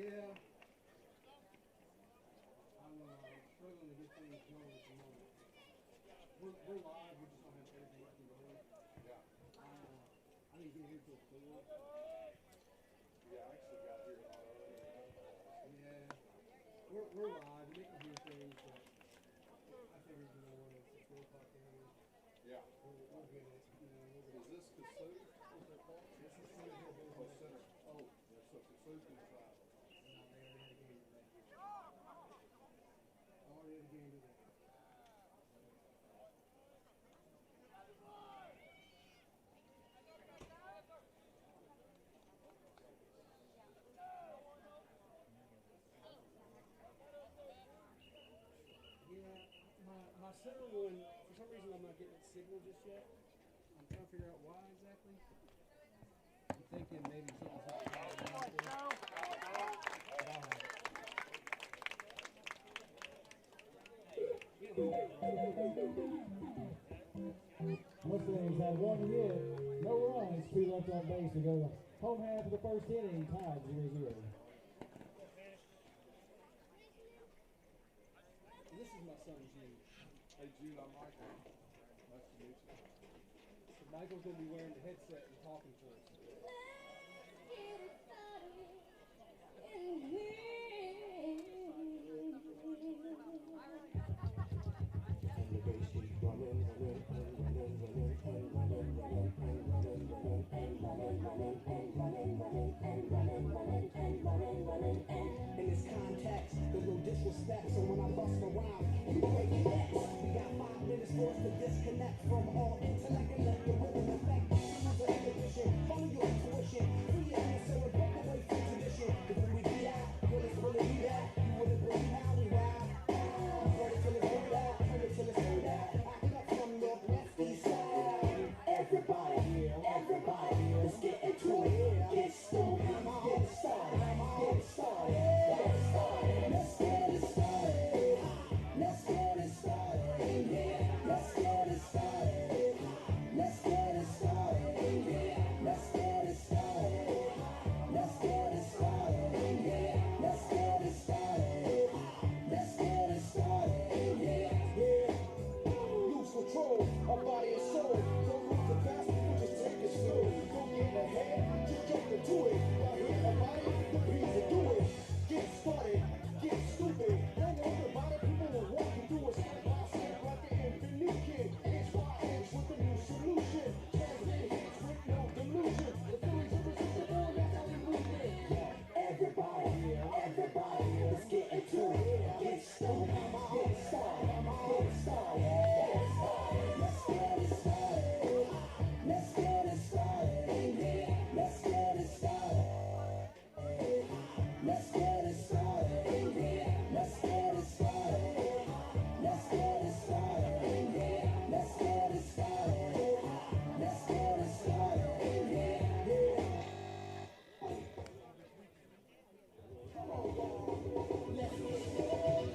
Yeah. I'm struggling to get things going at the moment. We're live, we just don't have everything up and going. Yeah. I didn't get here till 4. Yeah, I actually got here a lot earlier. Yeah. We're live, we can hear things, but I figured, when it's at 4 o'clock down, Yeah. we'll get it. Is this Kasoo? What's that called? This is Center. Oh, Center. Oh, yeah, so Kasoo's inside. No, they already had a game today. Already had a game today. My center one, for some reason I'm not getting its signal just yet. I'm trying to figure out why exactly. I'm thinking maybe something's not Mustangs have 1 hit, no runs, 2 left on base to go. Home half of the first inning, tied 0-0. This is my son Jude. Hey, Jude, I'm Michael. Nice to meet you. So Michael's going to be wearing the headset and talking to us. In this context, there's no disrespect, so when I bust a rhyme, you break your necks. We got 5 minutes for us to disconnect from all intellect and let the rhythm affect. Use the inhibition, follow your intuition, free your answer and break away from tradition. Cause when we beat out, when it's really beat out, you wouldn't believe how we ride. Burn it till it's burned out, turn it till it's turned out. Acting up from northwest, east side. Everybody, let's get into it. Get stoked, get it started, get it started. Let's get it started. Let's get it started. Yeah. Let's get it started. Let's get it started. Yeah. Let's get it started. Let's get it started. Yeah. Let's get it started. Let's get it started. Yeah. Lose control of body and soul. Don't move too fast, people just take it slow. Don't get ahead, just jump into it. Y'all hear about it? The beats to do it. Get started, get stupid. Don't worry about it, people will walk you through it. Step by step like the infinite kid. Inch by inch with a new solution. Transmit hits with no delusion. The feeling's irresistible, that's how we move it. Everybody, let's get into it. Get stoked, get started, get started. Let's get it started. Let's get it started. Let's get it started. Let's get it started. Let's get it started. Let's get it started. Let's get it started. Let's get it started. Come on, y'all. Let's get it.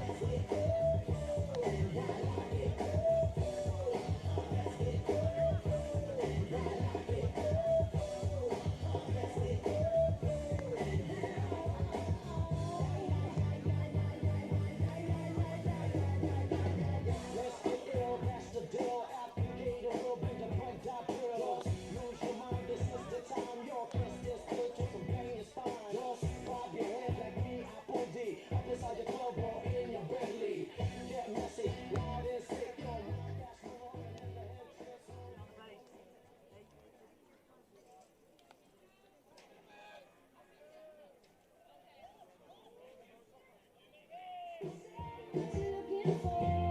Let's get it. And I like it. Let's get it. And I like it. Let's get it. Let's get ill, that's the deal. Applicate a little bit of point out drills. Lose your mind, this is the time. Your fist is good to some pain in spine. Just bob your head like me, Apple D. Up inside your club or in your Bentley. Get messy, loud and sick. Your mind, that's no longer than the head twist.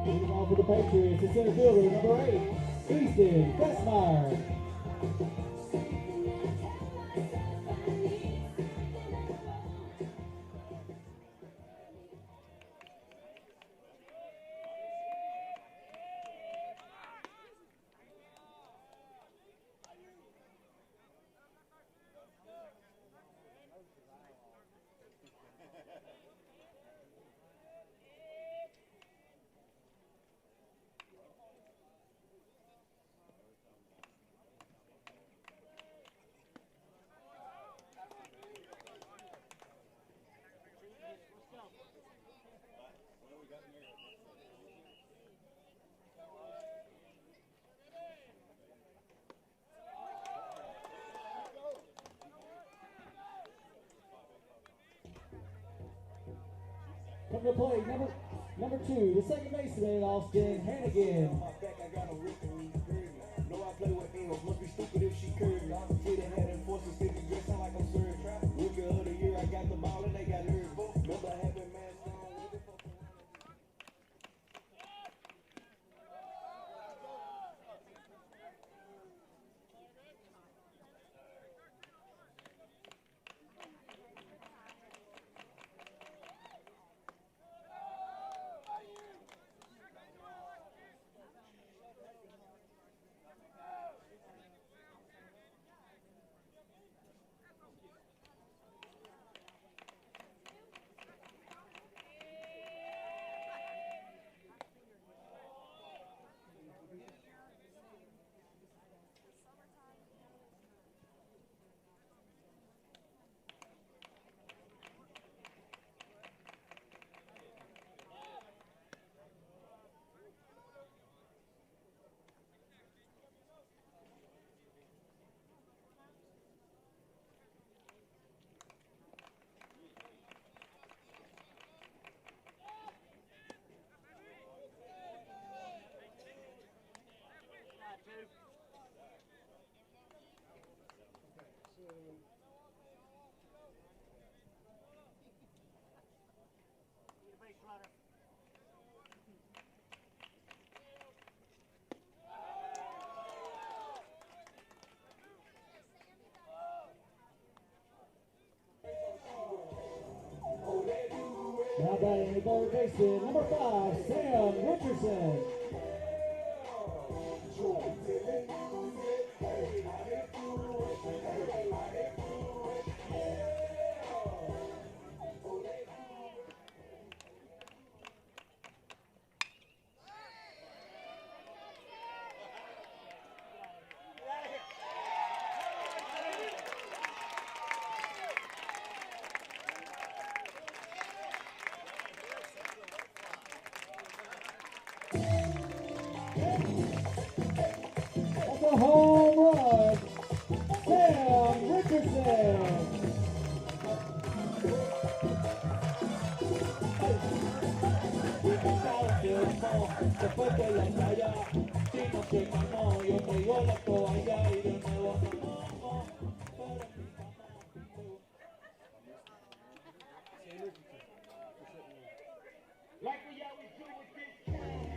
Leading off for the Patriots, the center fielder, number 8, Easton Bestmeyer. Come to play, number 2, the second baseman, Austin Hannigan. My back, I got a rip and we curvy. Know I play with L's, must be stupid if she curvy. Hit a head and force the city, dress sound like I'm served. Rookie of the year, I got the ball and they got nerves. Remember having man strong, looking for Now batting the third baseman, number 5, Sam Richardson. That's a home run, Sam Richardson. Después de la playa, si no se mamó, yo traigo la toalla y de nuevo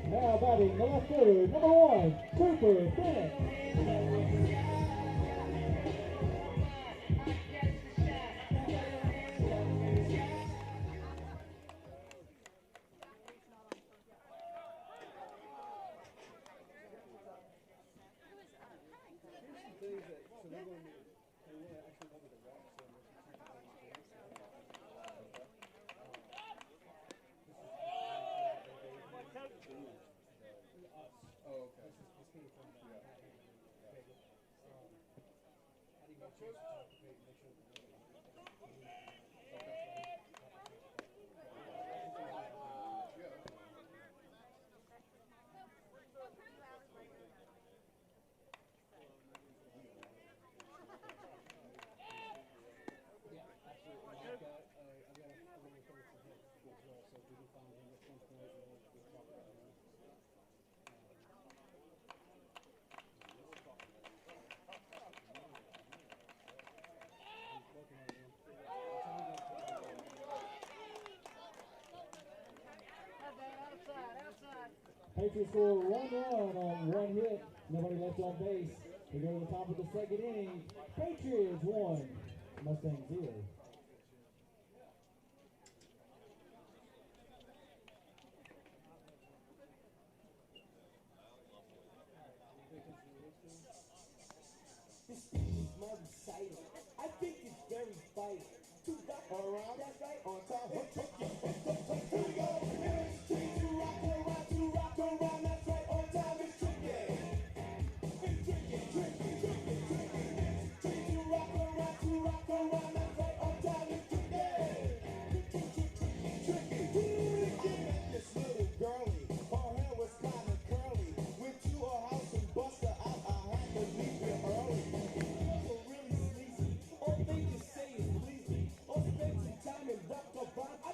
Now batting the left fielder, number 1, Cooper Bennett. Patriots score 1 run on 1 hit. Nobody left on base. We go to the top of the second inning. Patriots 1, Mustangs 0. This speech is more recital. I think it's very vital. Two got around, that's right, on top. Here we go. To rock, that's right, on time. It's tricky. It's tricky. To rock, that's right, on time. It's tricky. This little girlie, her hair was kind of curly. Went to her house and bust her out. I had to leave it early. Really sleazy. All they can say is please me. Or spend some time and rock the bond.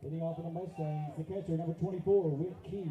Leading off for the Mustangs, the catcher, number 24, Whit Key.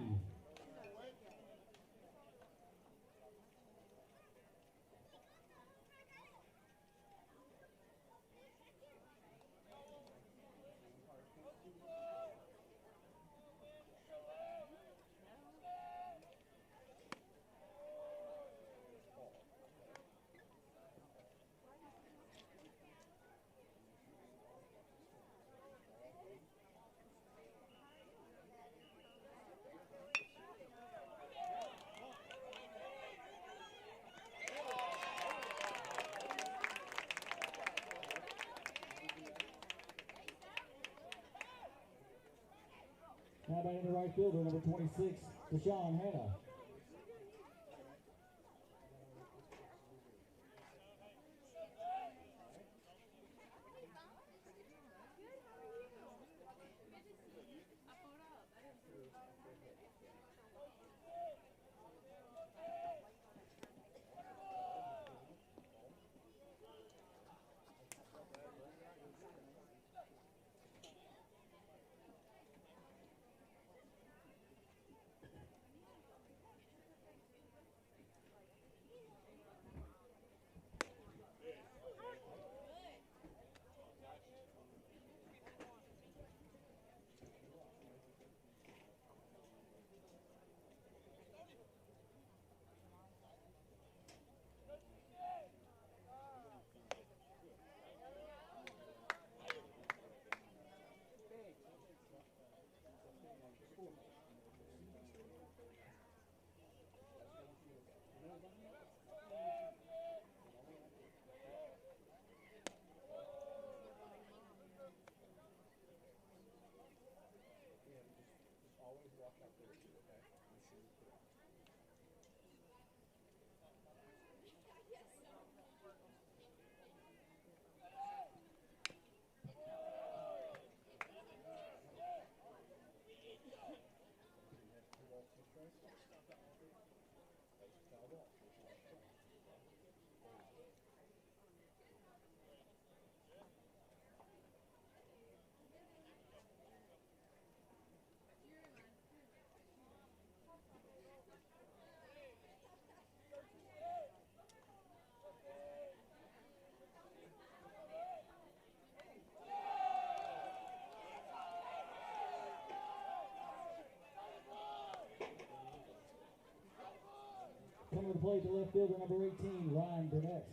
Now batting the right fielder, number 26, Deshaun Hanna. Coming to play to left fielder, number 18, Ryan Burnett.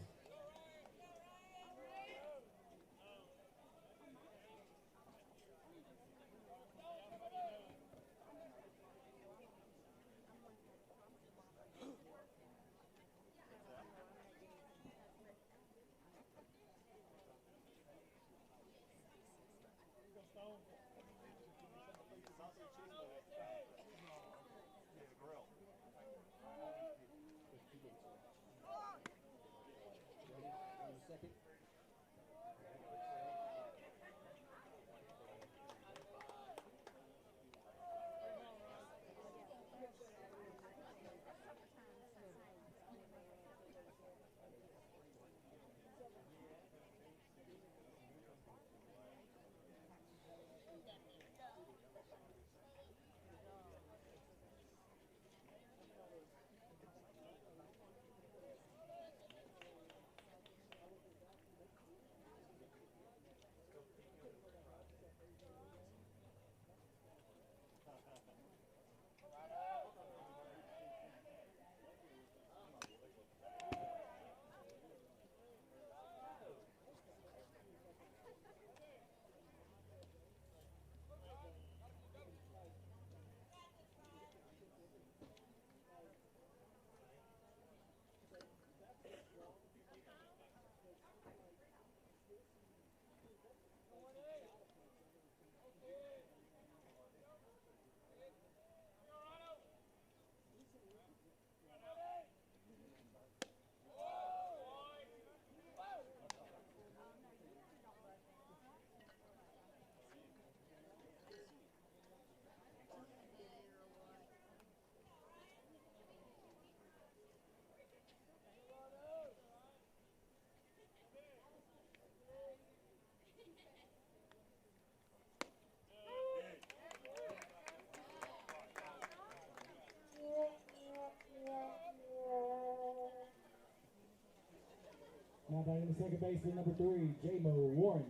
Now batting the second baseman, number 3, J-Mo Warren.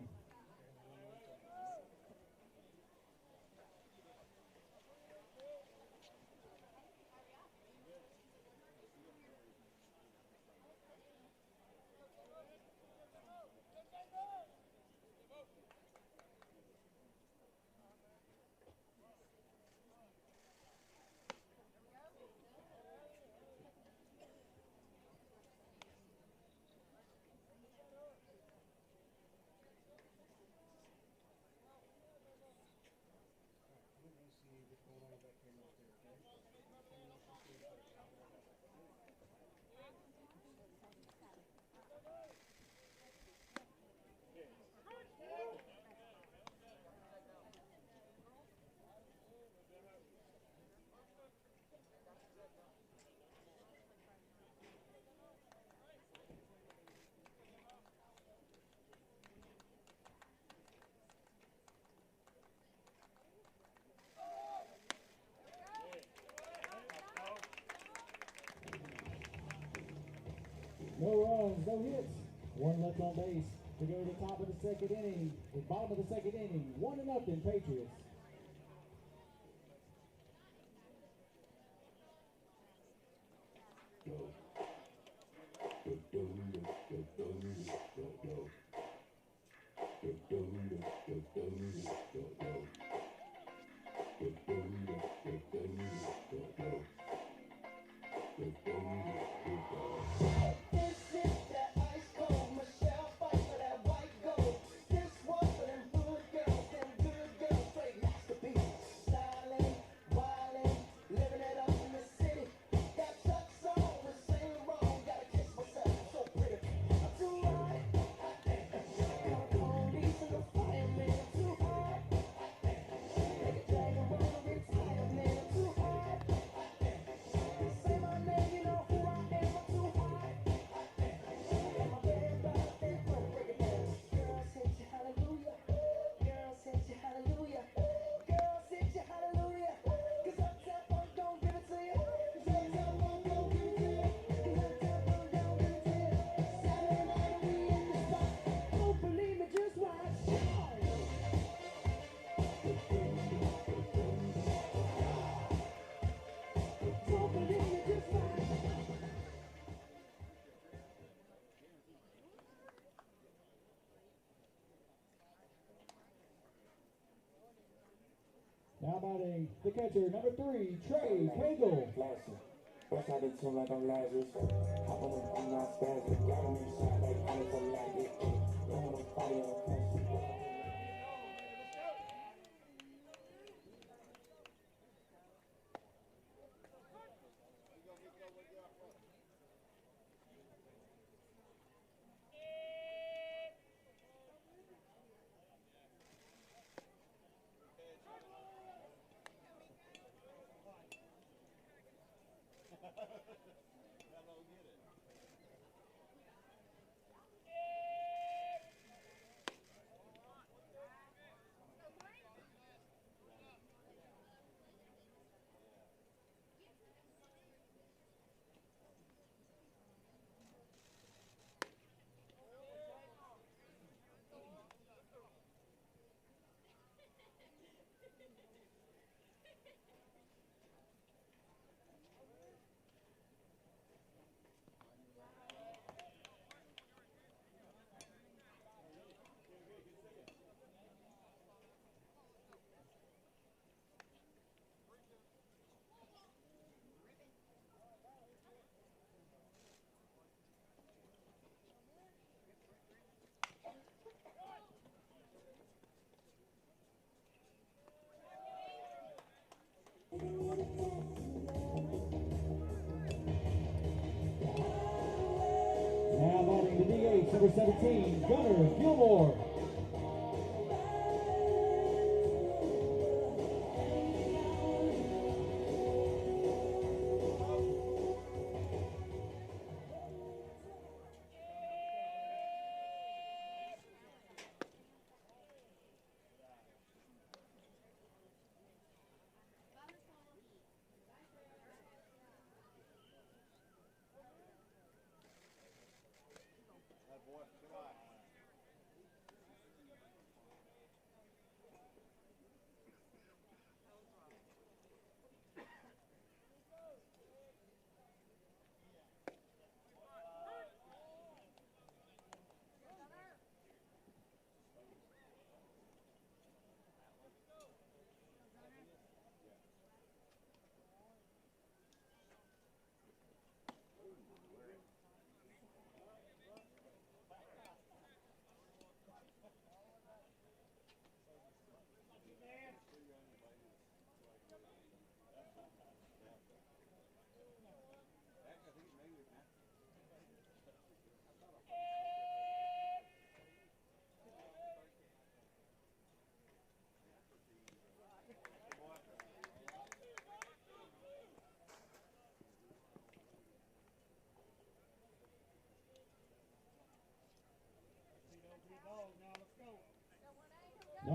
No runs, no hits. One left on base to go to the top of the second inning. The bottom of the second inning, 1-0 Patriots. Now batting the catcher, number 3, Trey Cagle. First I did like I'm Lazarus. Hop on them, I'm not spastic. Got him inside like honest, I'm like it. Don't want to fight on Now batting the DH, number 17, Gunnar Gilmore. That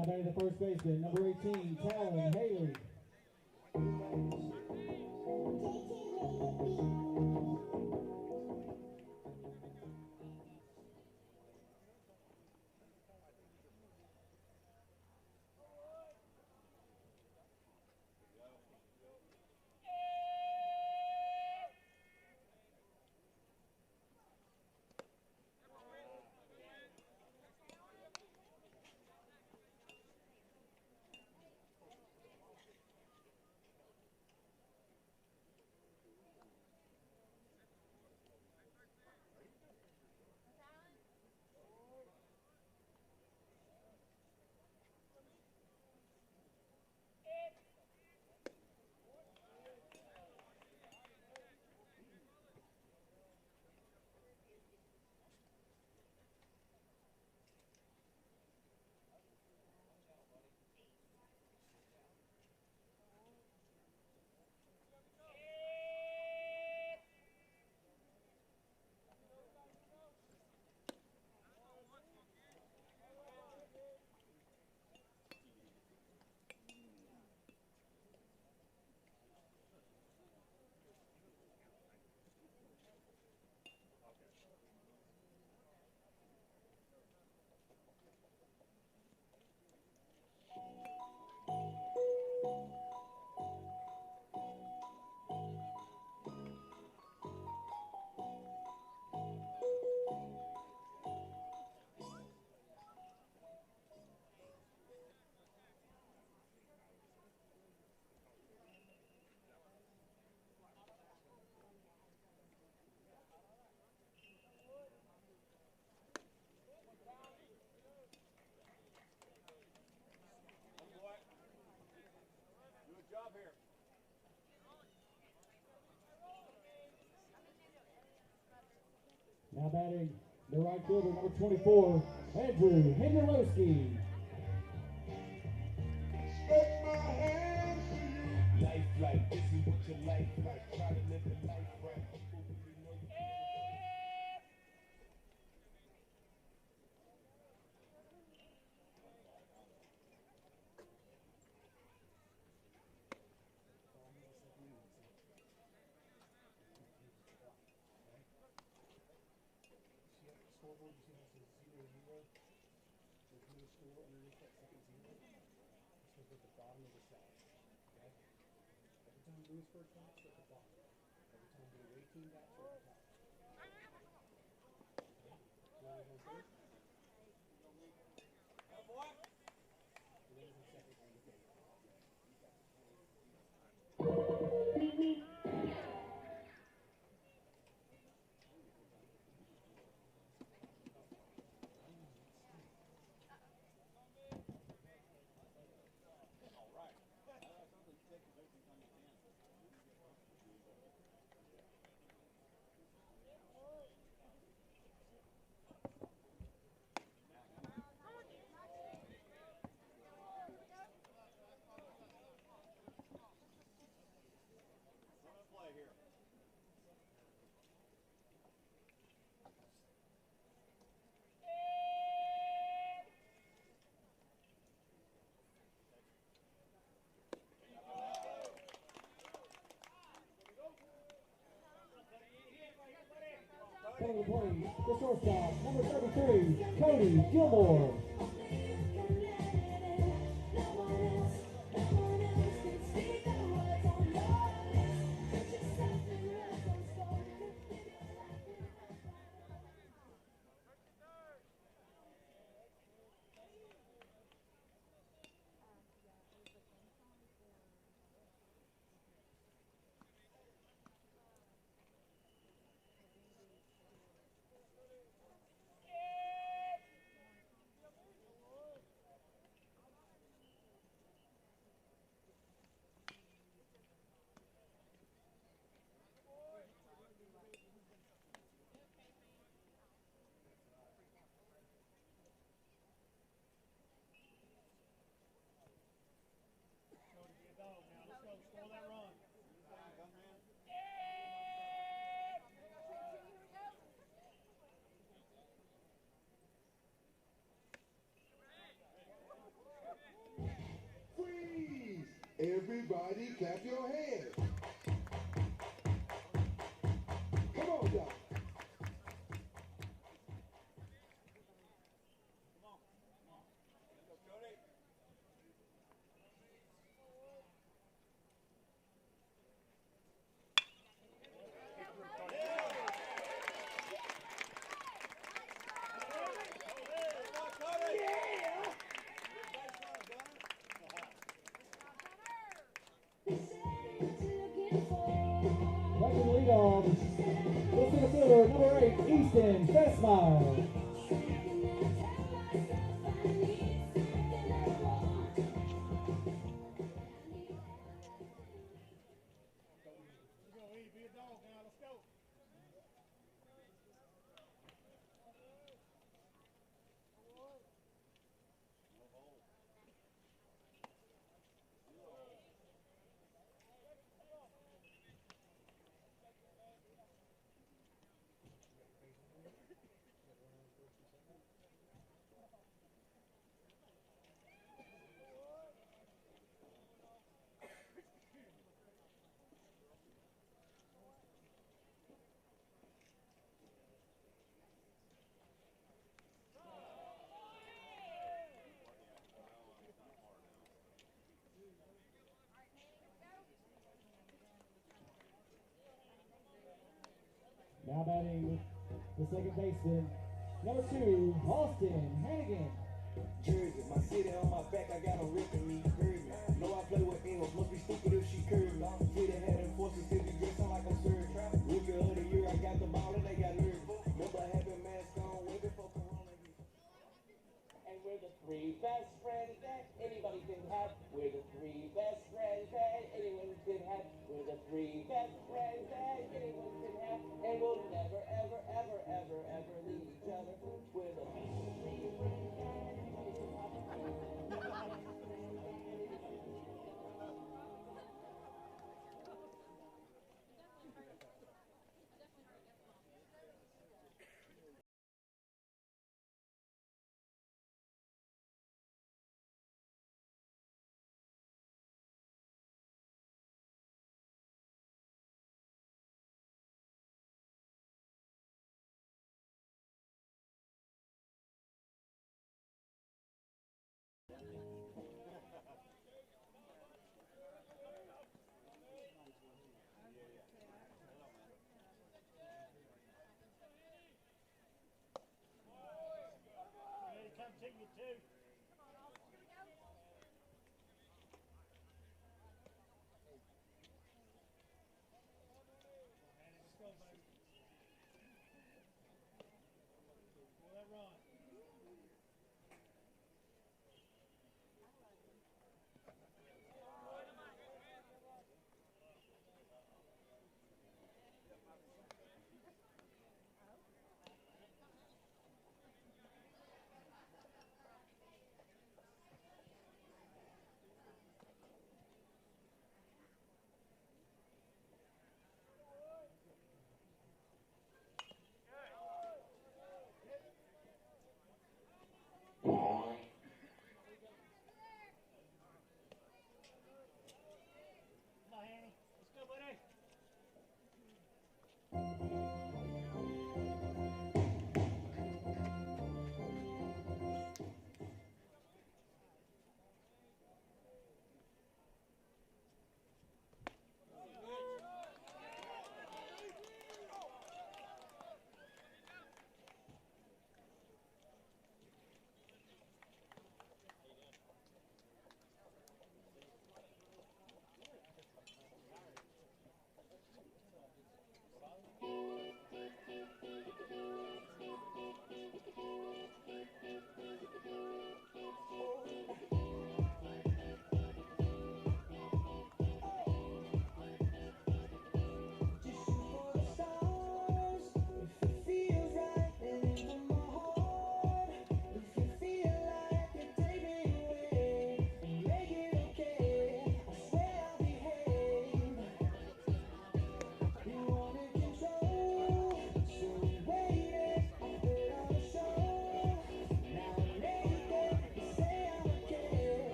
Now batting the first baseman, number 18, Talon Haley. Now batting the right fielder, number 24, Andrew Henderlowski. Life like this is what your life like. Try to live a life right. People really know you. Scoreboard, you see that says 0-0. There's no score underneath that second 0. It's supposed to be at the bottom of the cell. Okay? Every time Lewisburg bats, they're at the bottom. Every time the away team bats, they're at the top. Okay? Runners on first. Runners on second on the base. Coming to play, the shortstop, number 33, Cody Gilmore. Clap your hands. Come on, y'all. Back in the leadoff. Let's see the fielder, number 8, Easton Fessmeyer. Now batting the second baseman, number 2, Austin Hannigan. Jersey, my city on my back, I got a ripping me, heard me. Know I play with Engels, must be stupid if she curved me. Get ahead and forces to be dressing like I'm served. Rookie of the year, I got the ball and they got nerves. Remember having mask on way before Corona. And we're the 3 best friends that anybody can have. We're the 3 best friends that anyone can have. We're the 3 best friends that anyone can have. And we'll never, ever, ever, ever, ever leave each other. We're the 3 friends that anybody can have.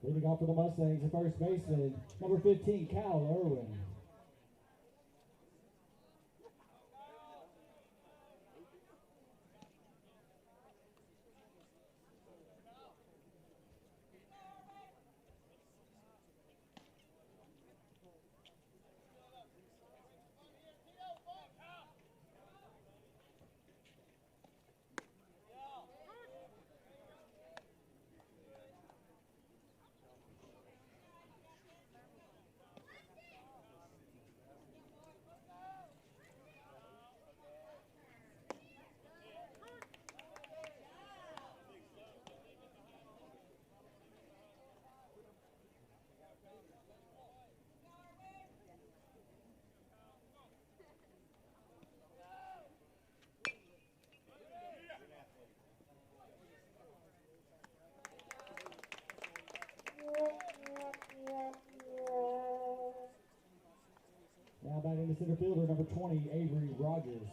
Leading off for the Mustangs, the first baseman, number 15, Cal Irwin. Now batting the center fielder, number 20, Avery Rogers.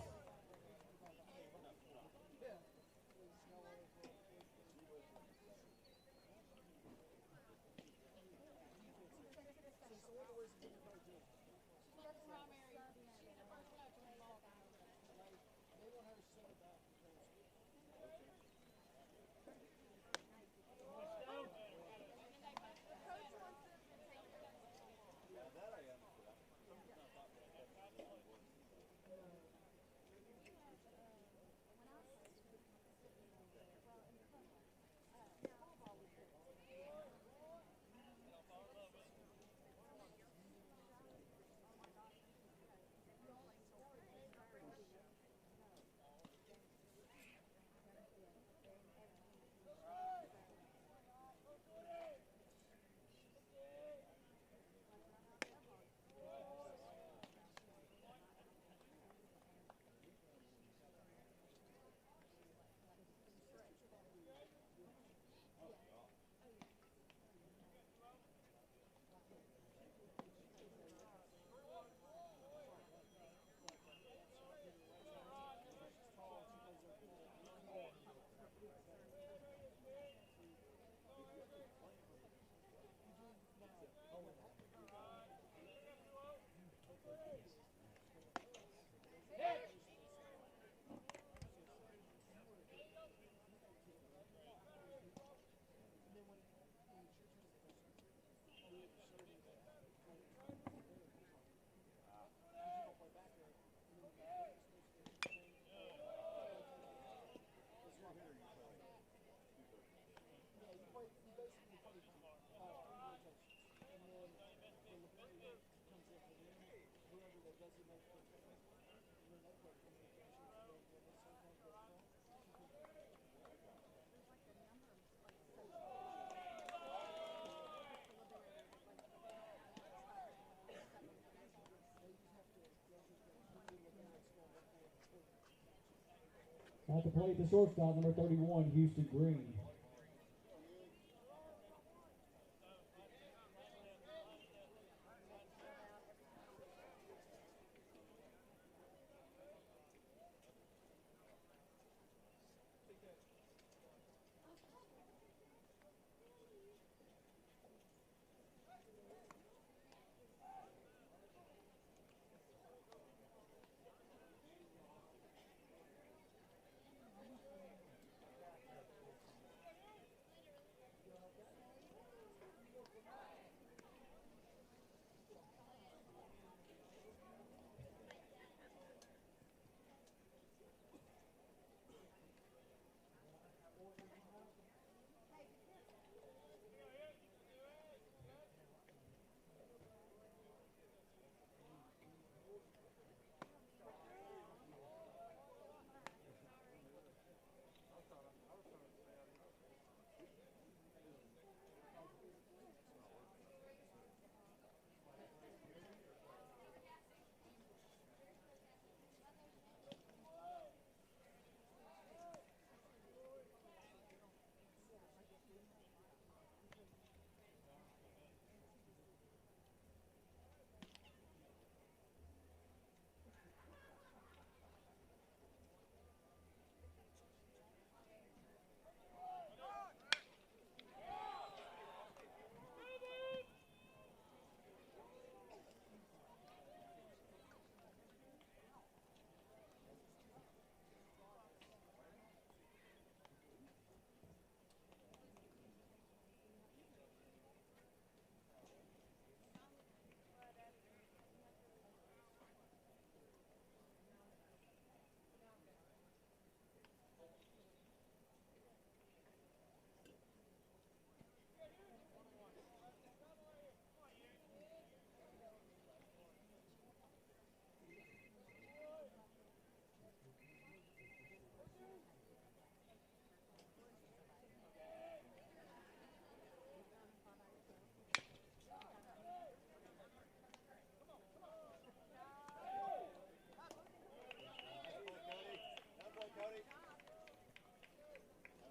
At the plate, the shortstop, number 31, Houston Green.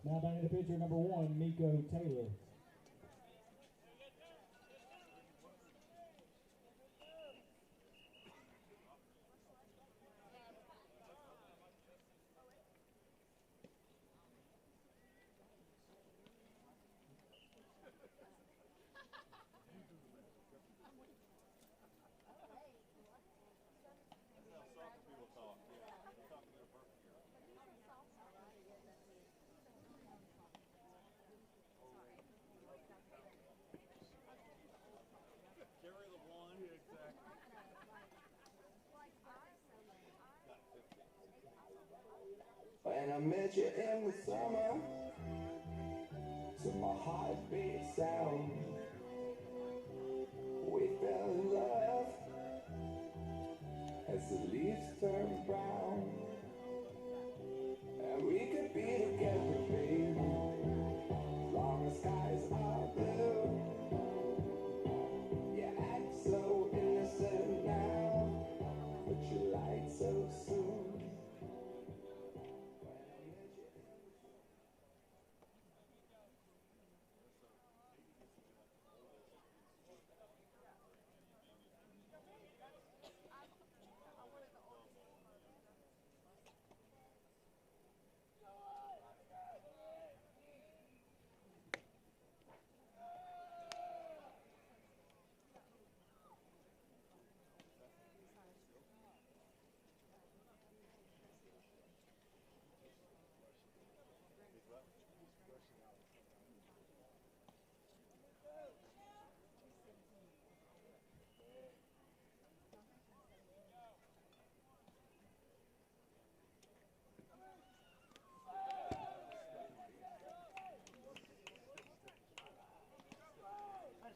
Now batting the pitcher, number 1, Miko Taylor. When I met you in the summer, to my heartbeat sound, we fell in love as the leaves turn brown, and we could be together, baby, as long as skies are blue. You act so innocent now, but you lied so soon.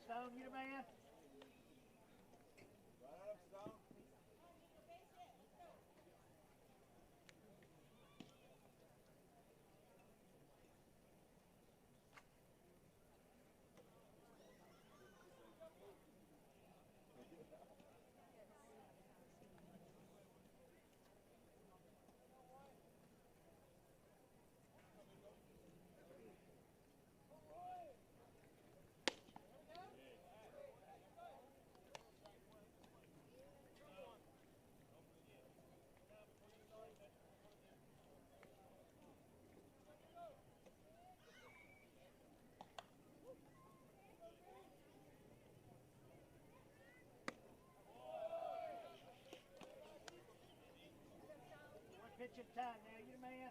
Stone, you the man? Pitch it tight now, you the man?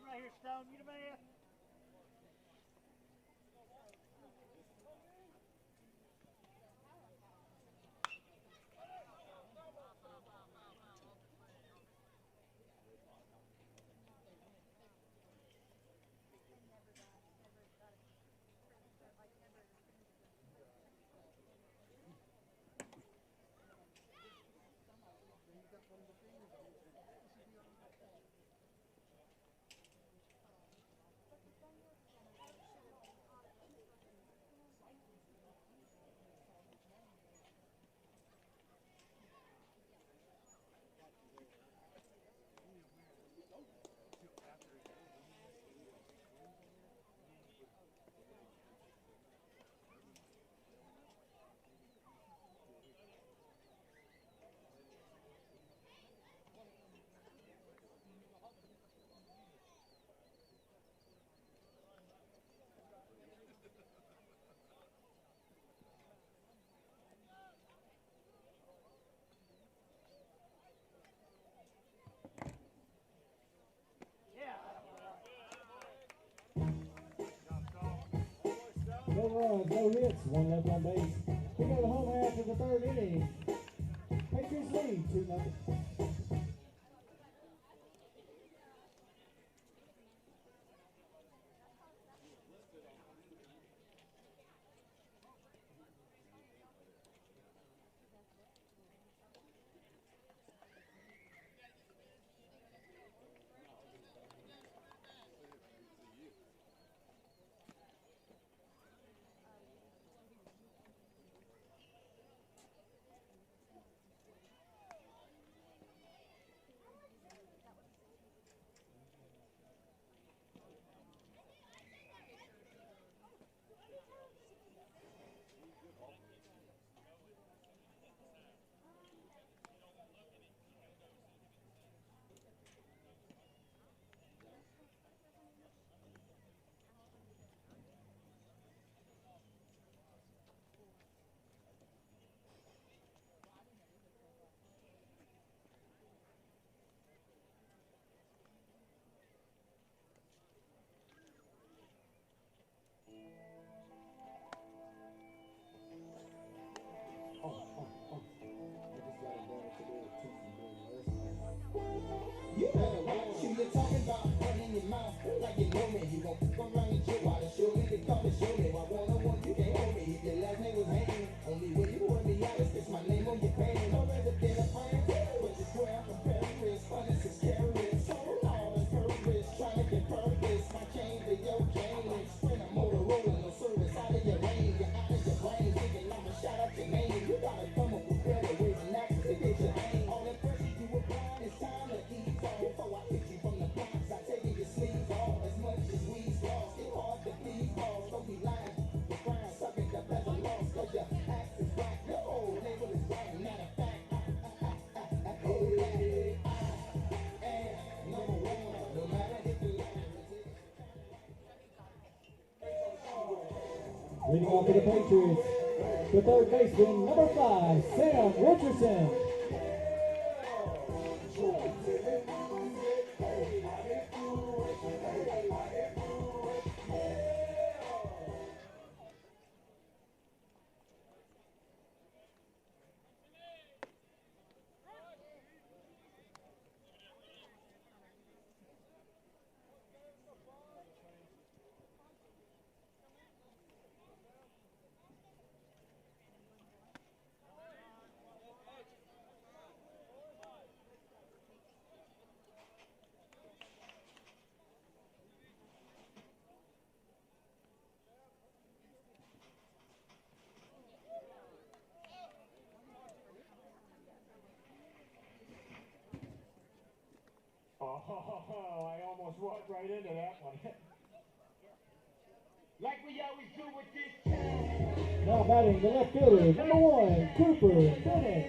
Right here, Stone, you the man? No runs, no hits, 1 left on base. We go to home after the 3rd inning. Patriots lead 2-0. Leading off for the Patriots, the third baseman, number 5, Sam Richardson. Oh, I almost walked right into that one. Like we always do with this town. Now batting the left fielder, number 1, Cooper Bennett.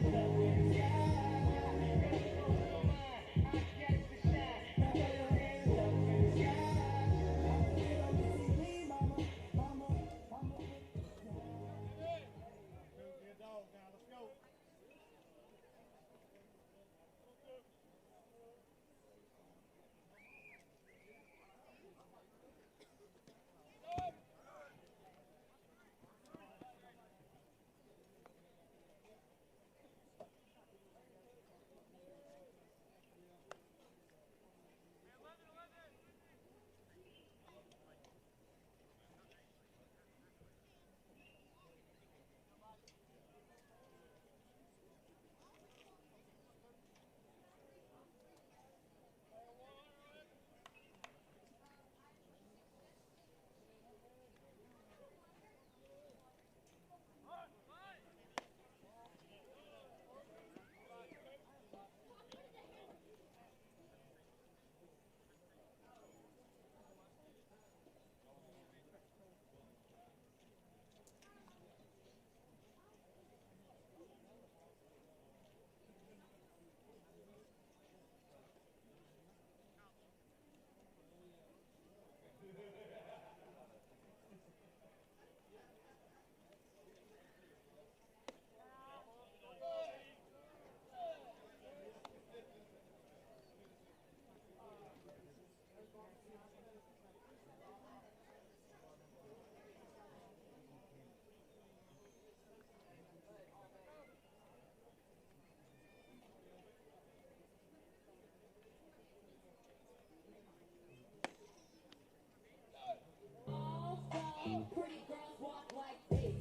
Pretty girls walk like this.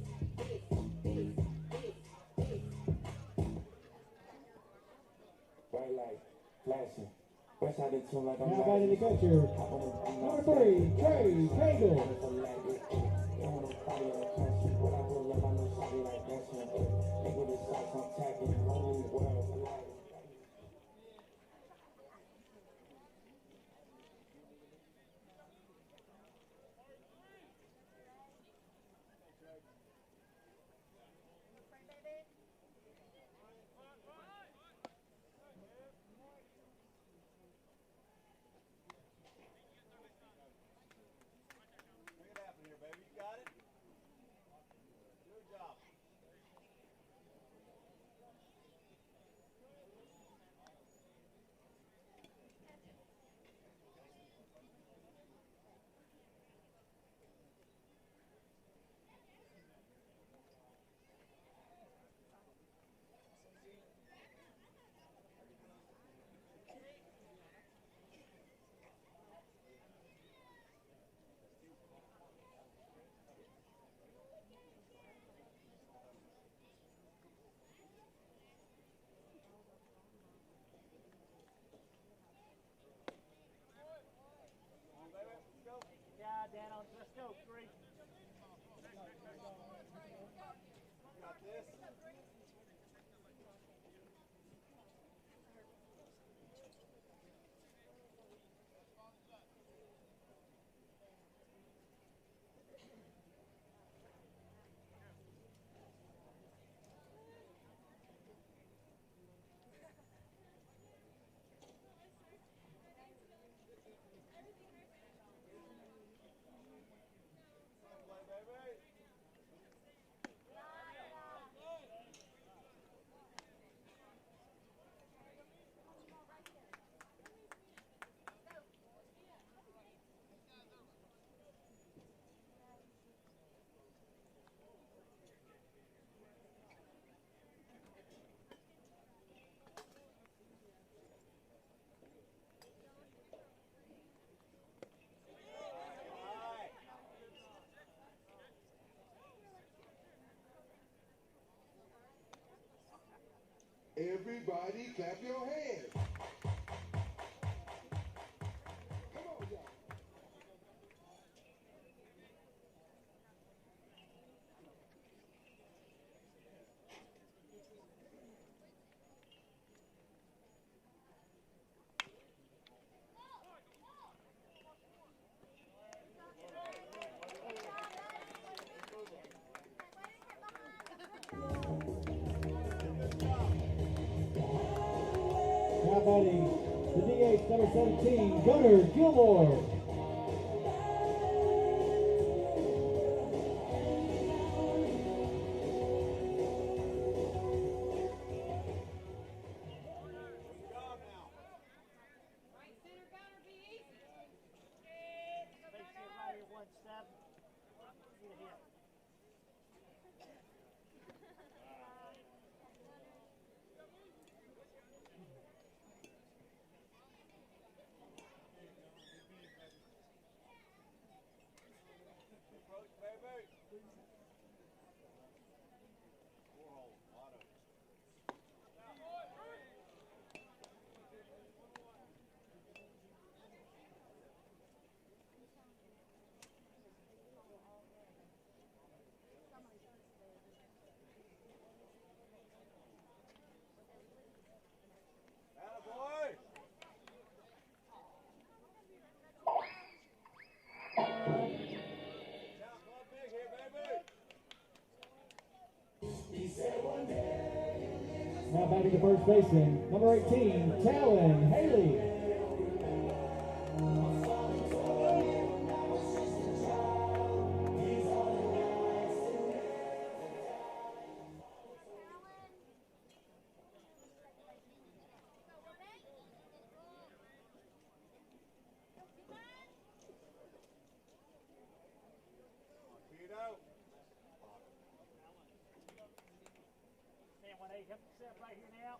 Bright light, flashing. West side of the like I'm Now batting the catcher, number 3, Trey Cagle. Make it happen here, baby. You got it? Good job. Yeah, Dan, let's go. 3. Got this. Everybody clap your hands. Come on, y'all. Now batting the DH, number 17, Gunnar Gilmore. Now batting the first baseman, number 18, Talon Haley. Help yourself right here now.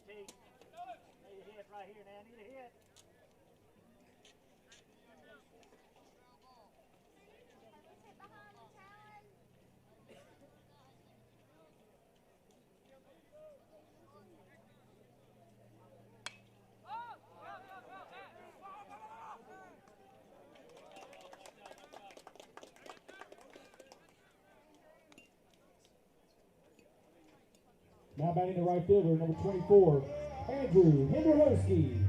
Need a hit right here now. Need a hit. Now batting the right fielder, number 24, Andrew Hendrowski.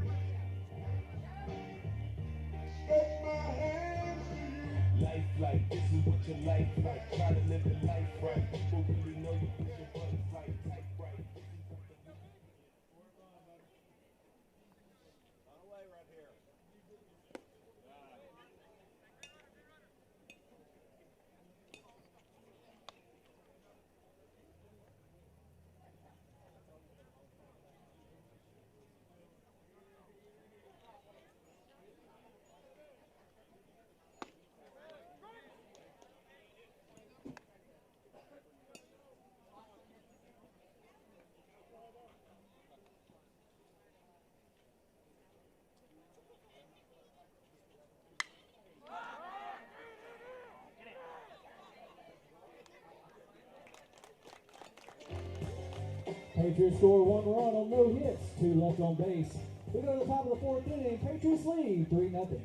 Life like this is what your life like. Try to live the life right. People really know you put your buttons like type right. Patriots score 1 run on no hits, 2 left on base. We go to the top of the 4th inning. Patriots lead 3-0.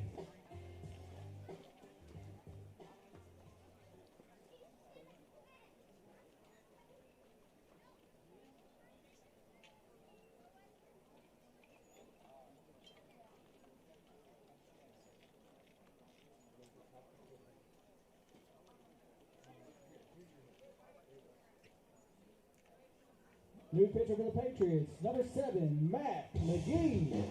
New pitcher for the Patriots, number 7, Matt McGee.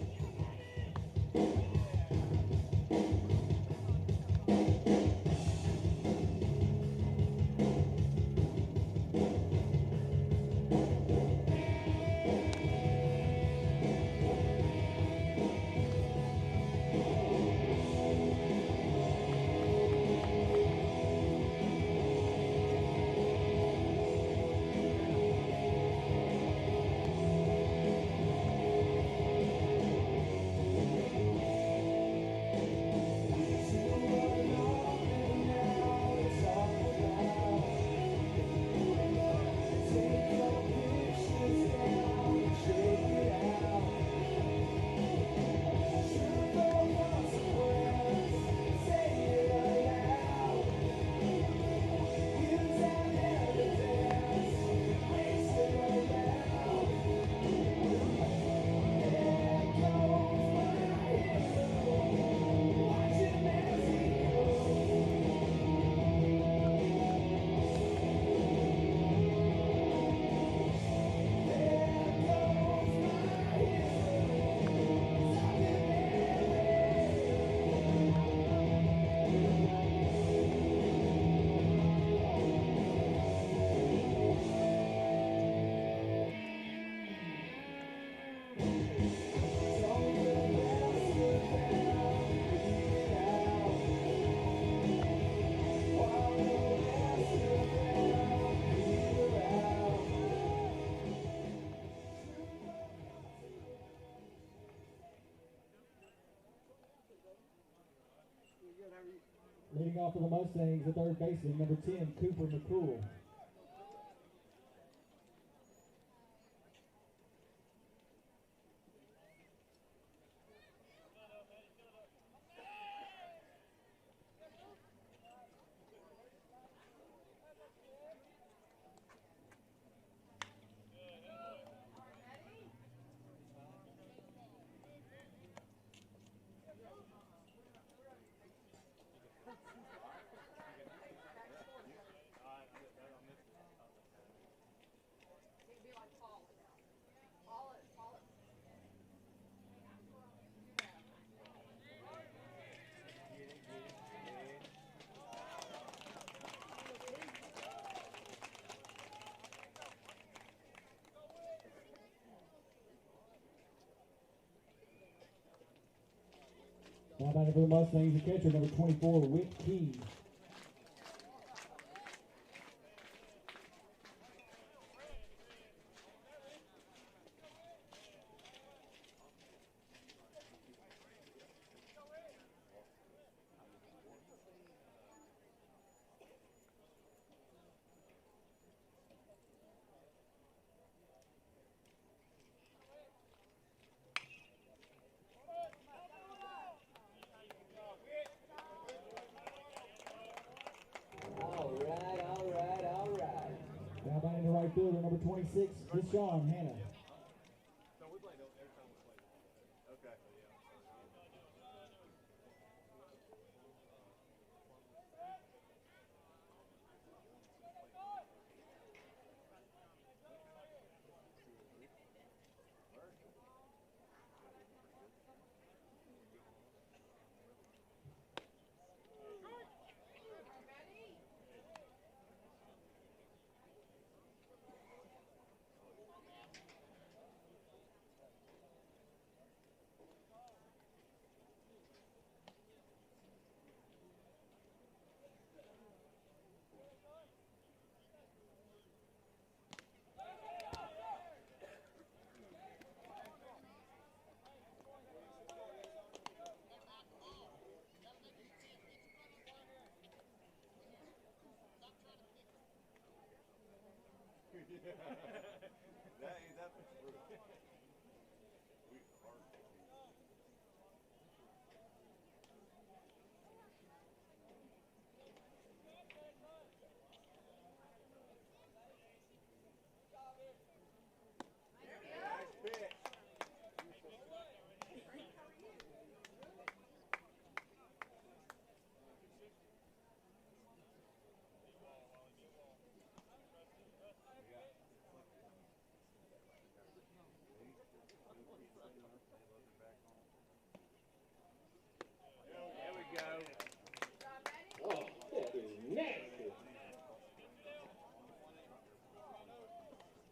Leading off for the Mustangs, the third baseman, number 10, Cooper McCool. Now batting for the Mustangs, the catcher, number 24, Whit Key. Now batting the right fielder, number 26, Deshaun Hannah. So we played every time we played. Okay. That's true. We are. Nice pitch.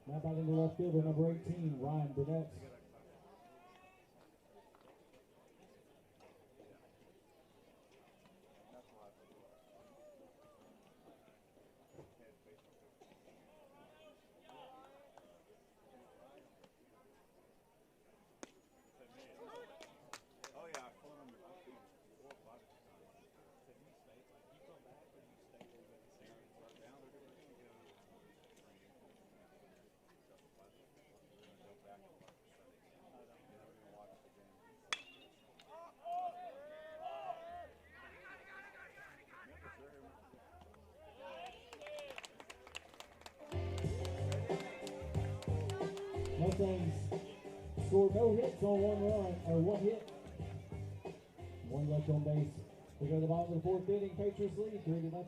Now back into left fielder, number 18, Ryan Burnett. Mustangs scored no hits on one run, or one hit. One left on base. We go to the bottom of the fourth inning. Patriots lead 3-0.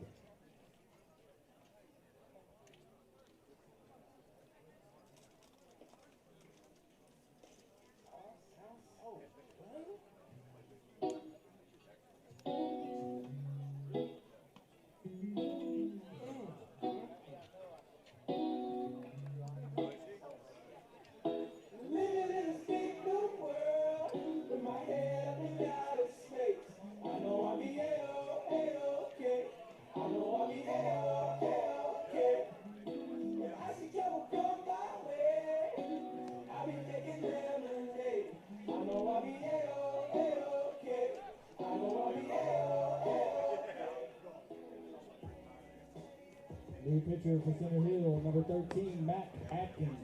New pitcher for Center Hill, number 13, Matt Atkins.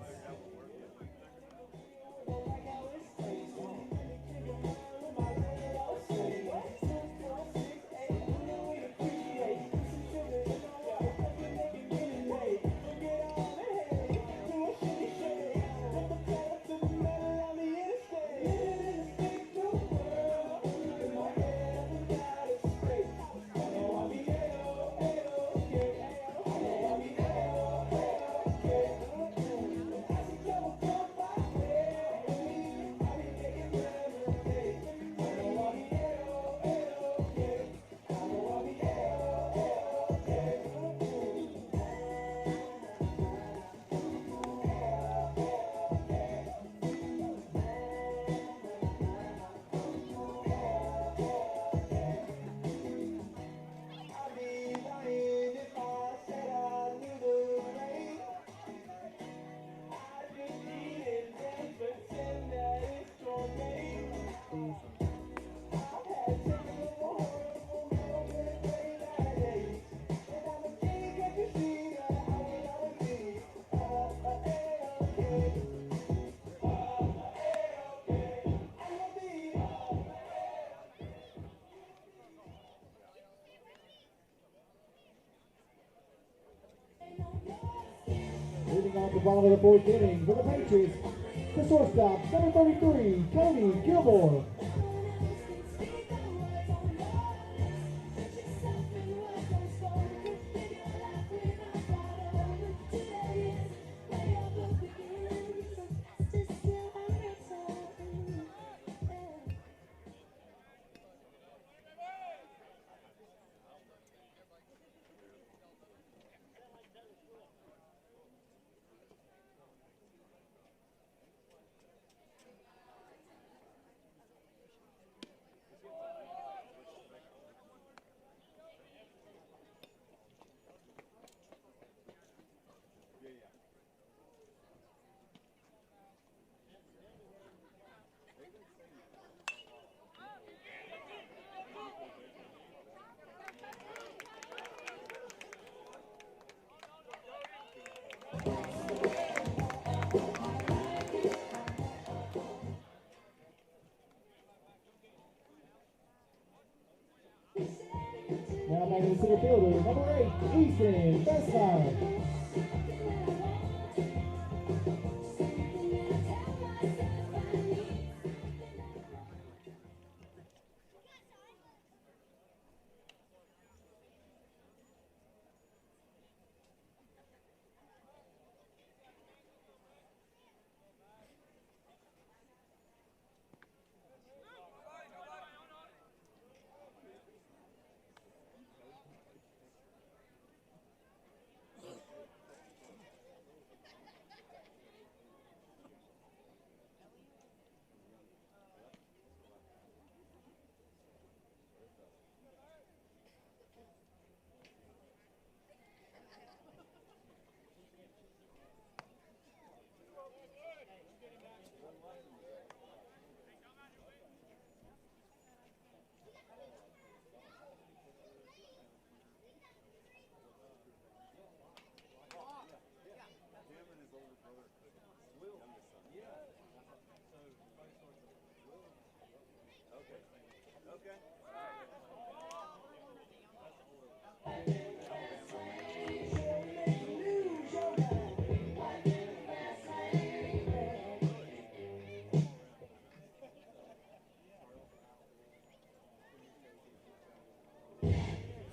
Leading off the bottom of the fourth inning for the Patriots, the shortstop, number 33, Cody Gilmore. Now back to the center fielder, number 8, Ethan Bestmeyer.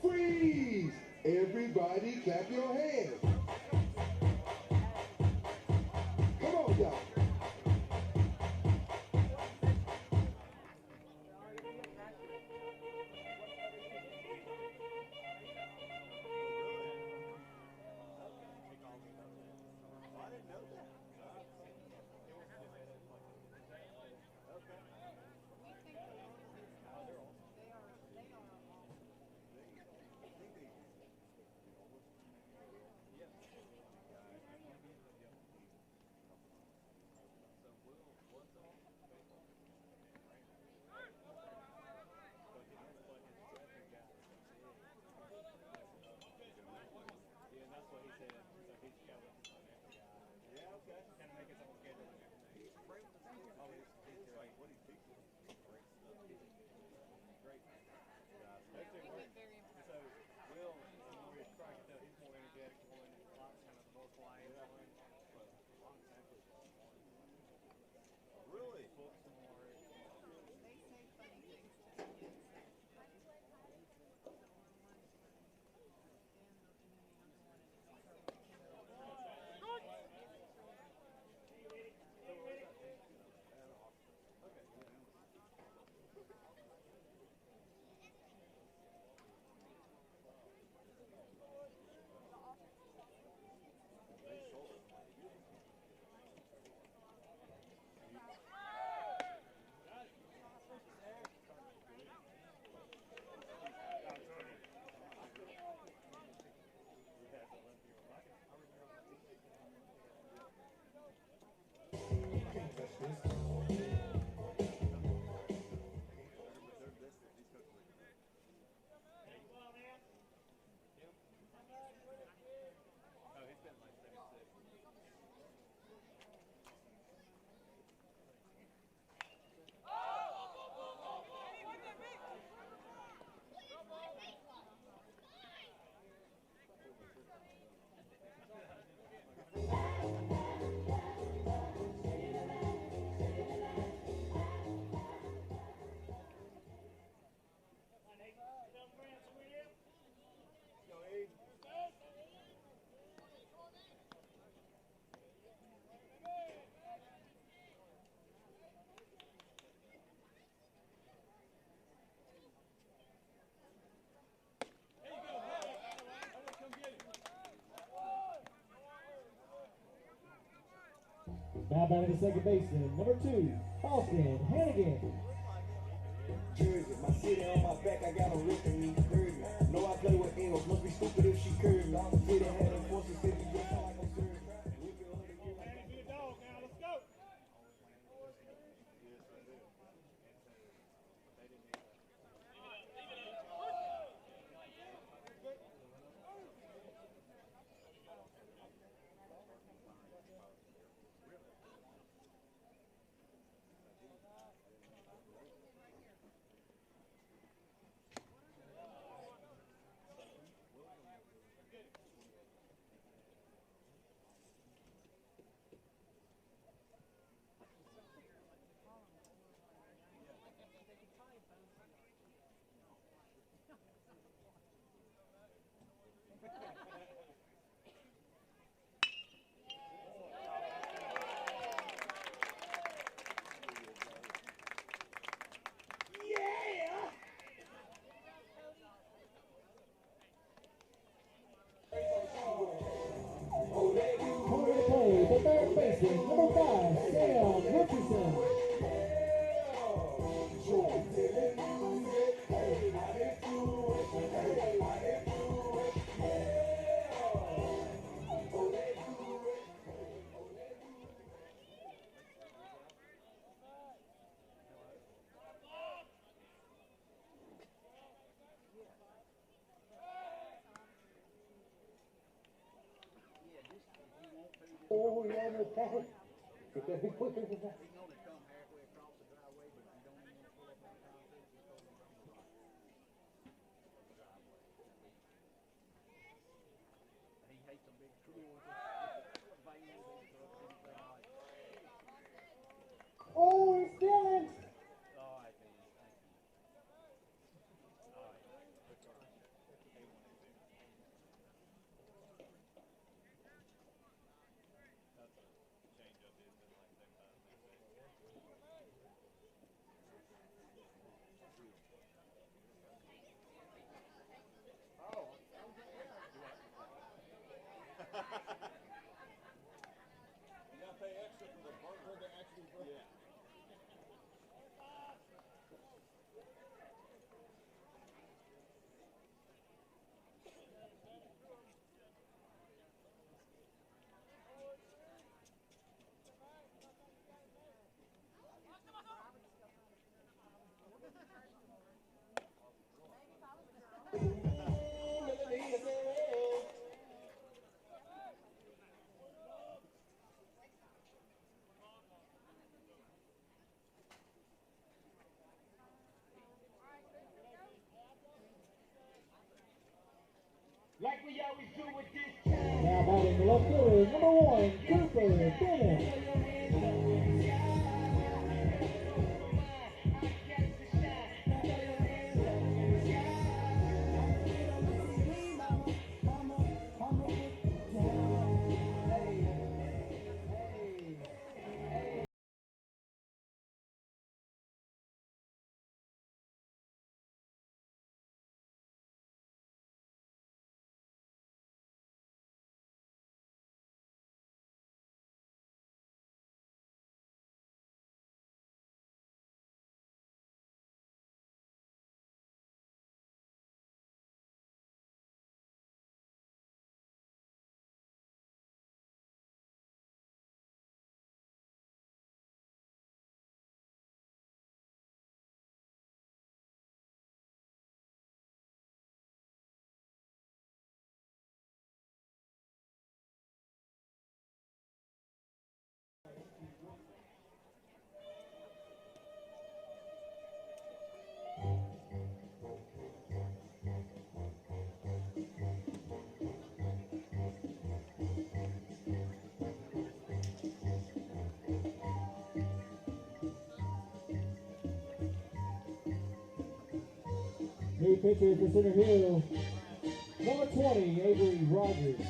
Freeze! Everybody clap your hands. Come on, y'all. Now back to the second baseman, number 2, Austin Hannigan. Jersey, my city on my back, I got a rip and me curvy. Know I play with Engels, must be stupid if she curvy. I'm a city head and force the city, just like I'm served. Good dog now, let's go. Coming to play, the third baseman, number 5, Sam Richardson. Oh, yeah, no problem. Oh, he's stealing. You gotta pay extra for the burger to actually burger. Yeah. Like we always do with this time. Now batting the left fielder, number 1, Cooper Bennett. New pitcher for Center Hill, number 20, Avery Rogers.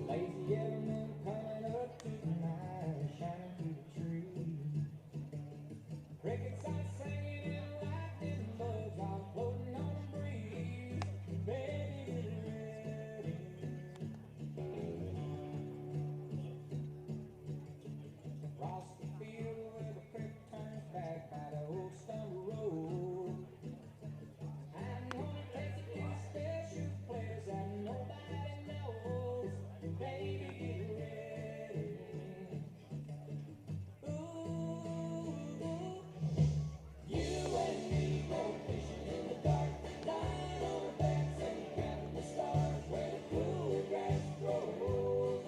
Lazy yellow moon coming up tonight, shining through the trees. Crickets are singing and lightning bugs are floating on the breeze. Baby, get ready. Across the field where the creek turns back by the old stumble road. I'm gonna take you to a special place that nobody knows. Baby, get ready. Ooh, you and me go fishing in the dark, lying on our backs and counting the stars where the cool grass grows.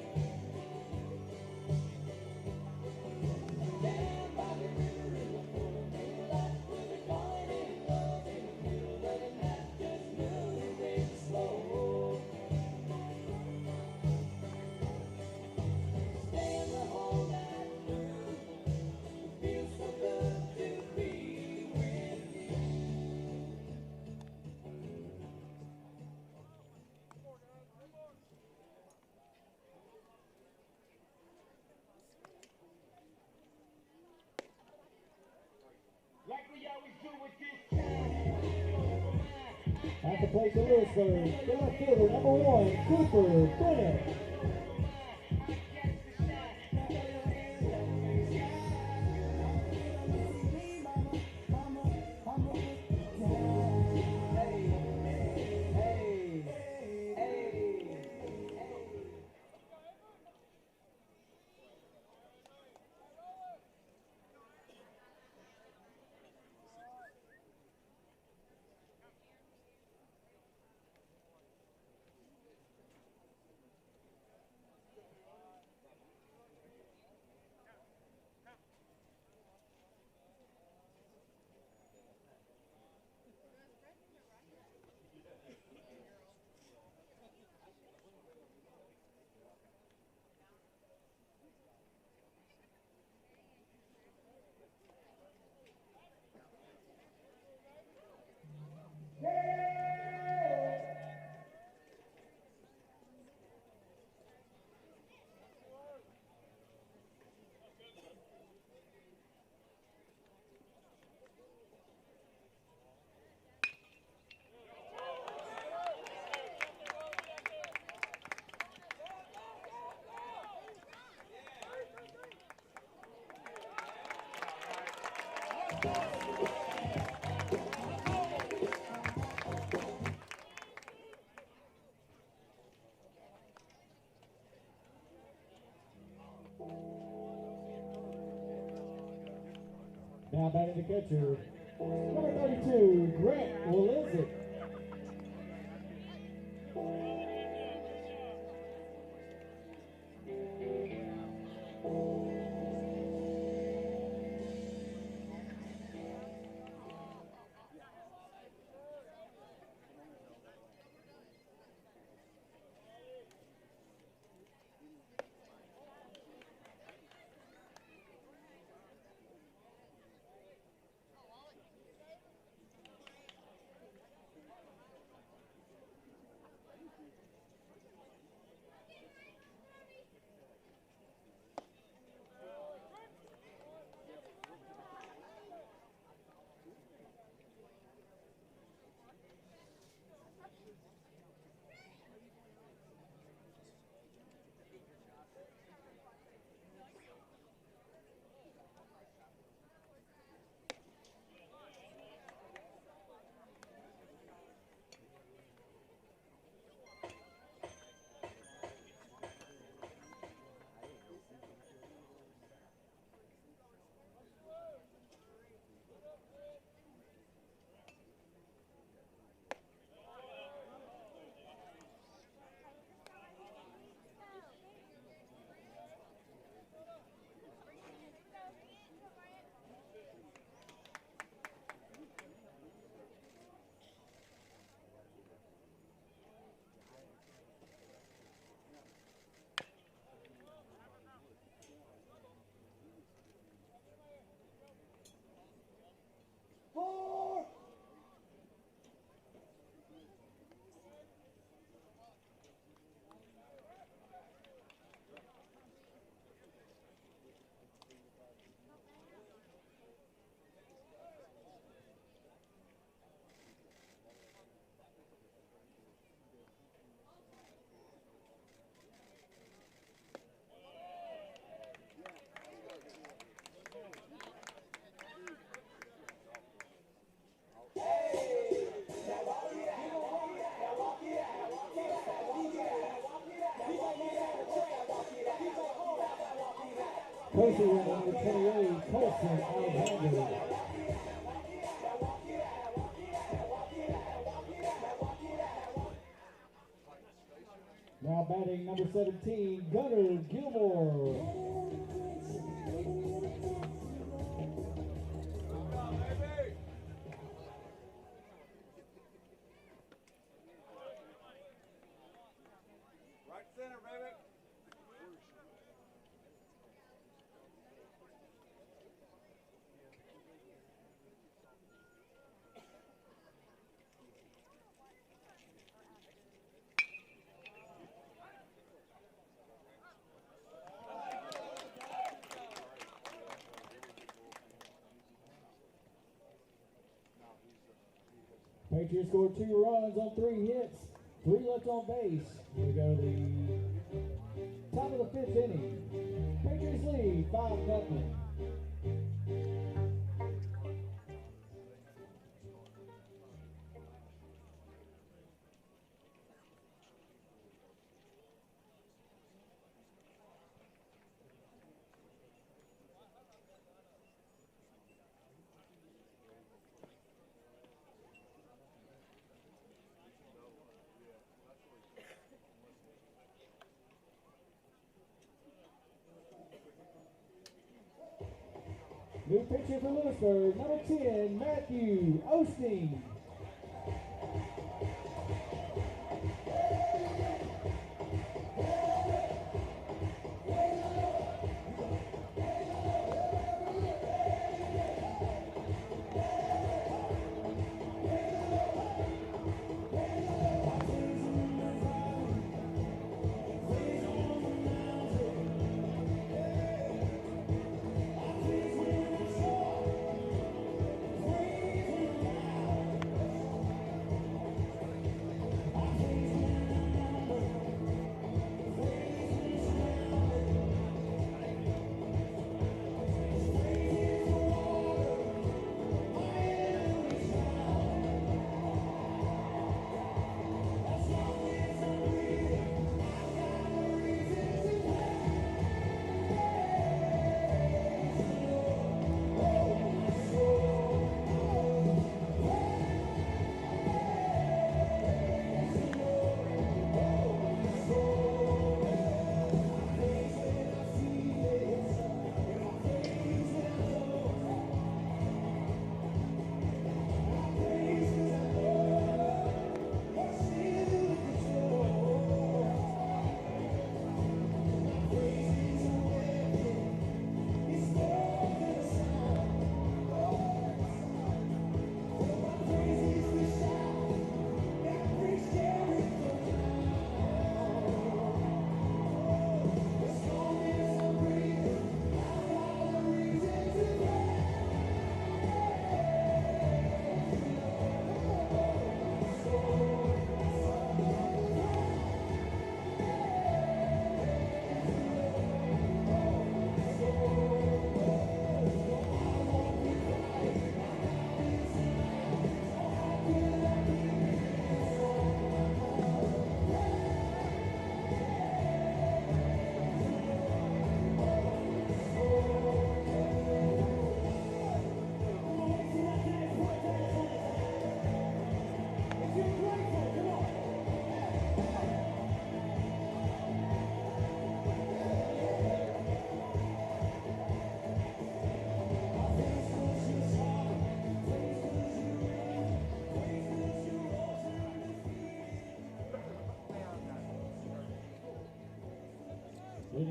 Down by the river in the full moonlight, we'll be falling in love in the middle of the night, just moving slow. Staying the whole night through, it feels so good to be with you. Like we always do with this time. At the plate for Lewisburg, the left fielder, number 1, Cooper Bennett. Now batting the catcher, number 32, Grant Willizik. Coaching number 28, Colson Alexander. Now batting number 17, Gunnar Gilmore. Patriots scored 2 runs on 3 hits, 3 left on base. We go to the top of the 5th inning. Patriots lead 5-0. New pitcher for Lewisburg, number 10, Matthew Osteen.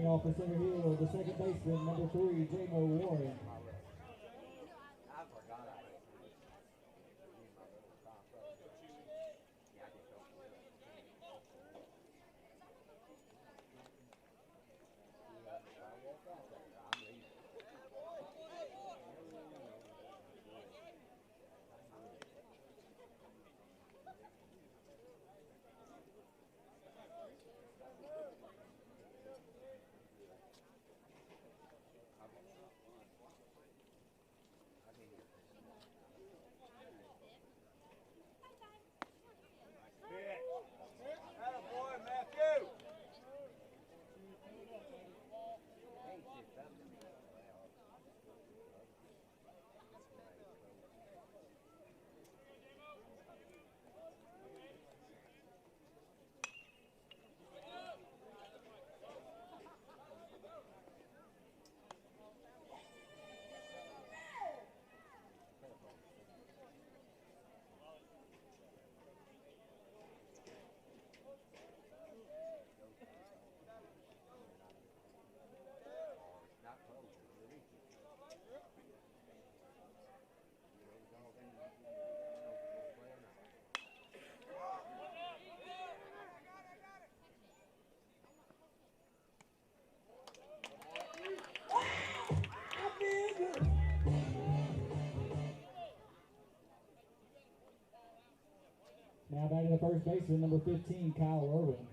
Leading off the center hill, the second baseman, number 3, J-Mo Warren. Now back to the first baseman, number 15, Kyle Irwin.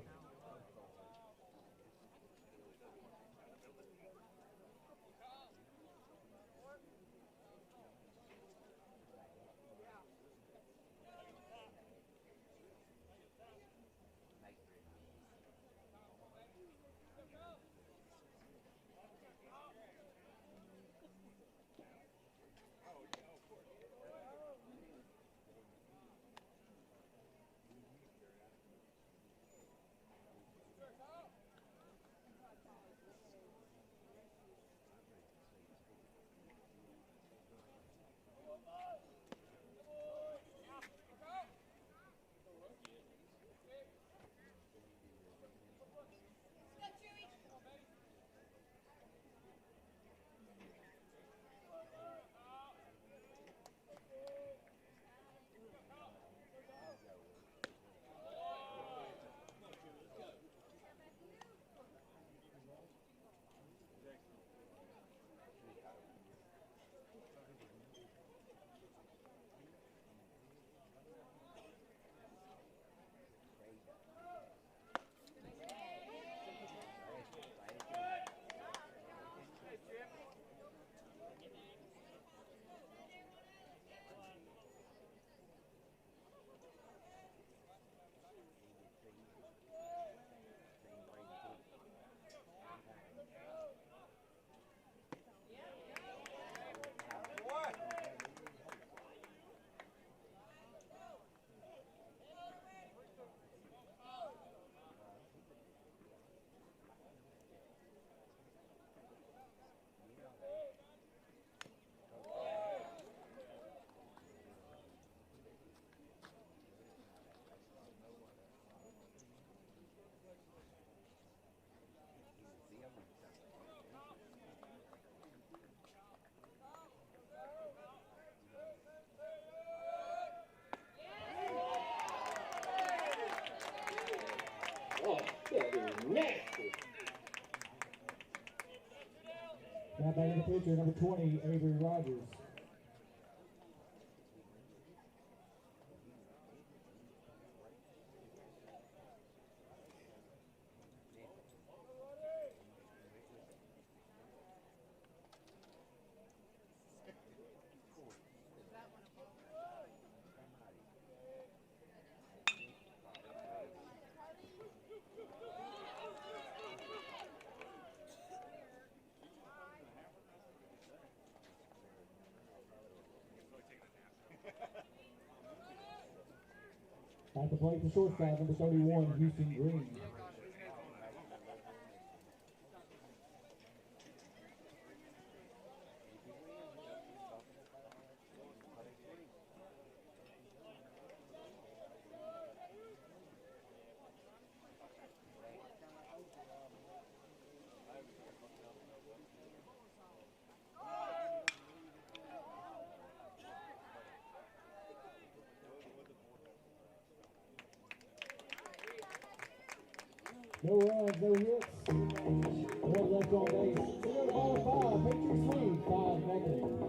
Now back in the pitcher, number 20, Avery Rogers. At the plate, the shortstop, number 31, Houston Green. No runs, no hits. One left on base. So go to ball five. Patriots lead 5-0.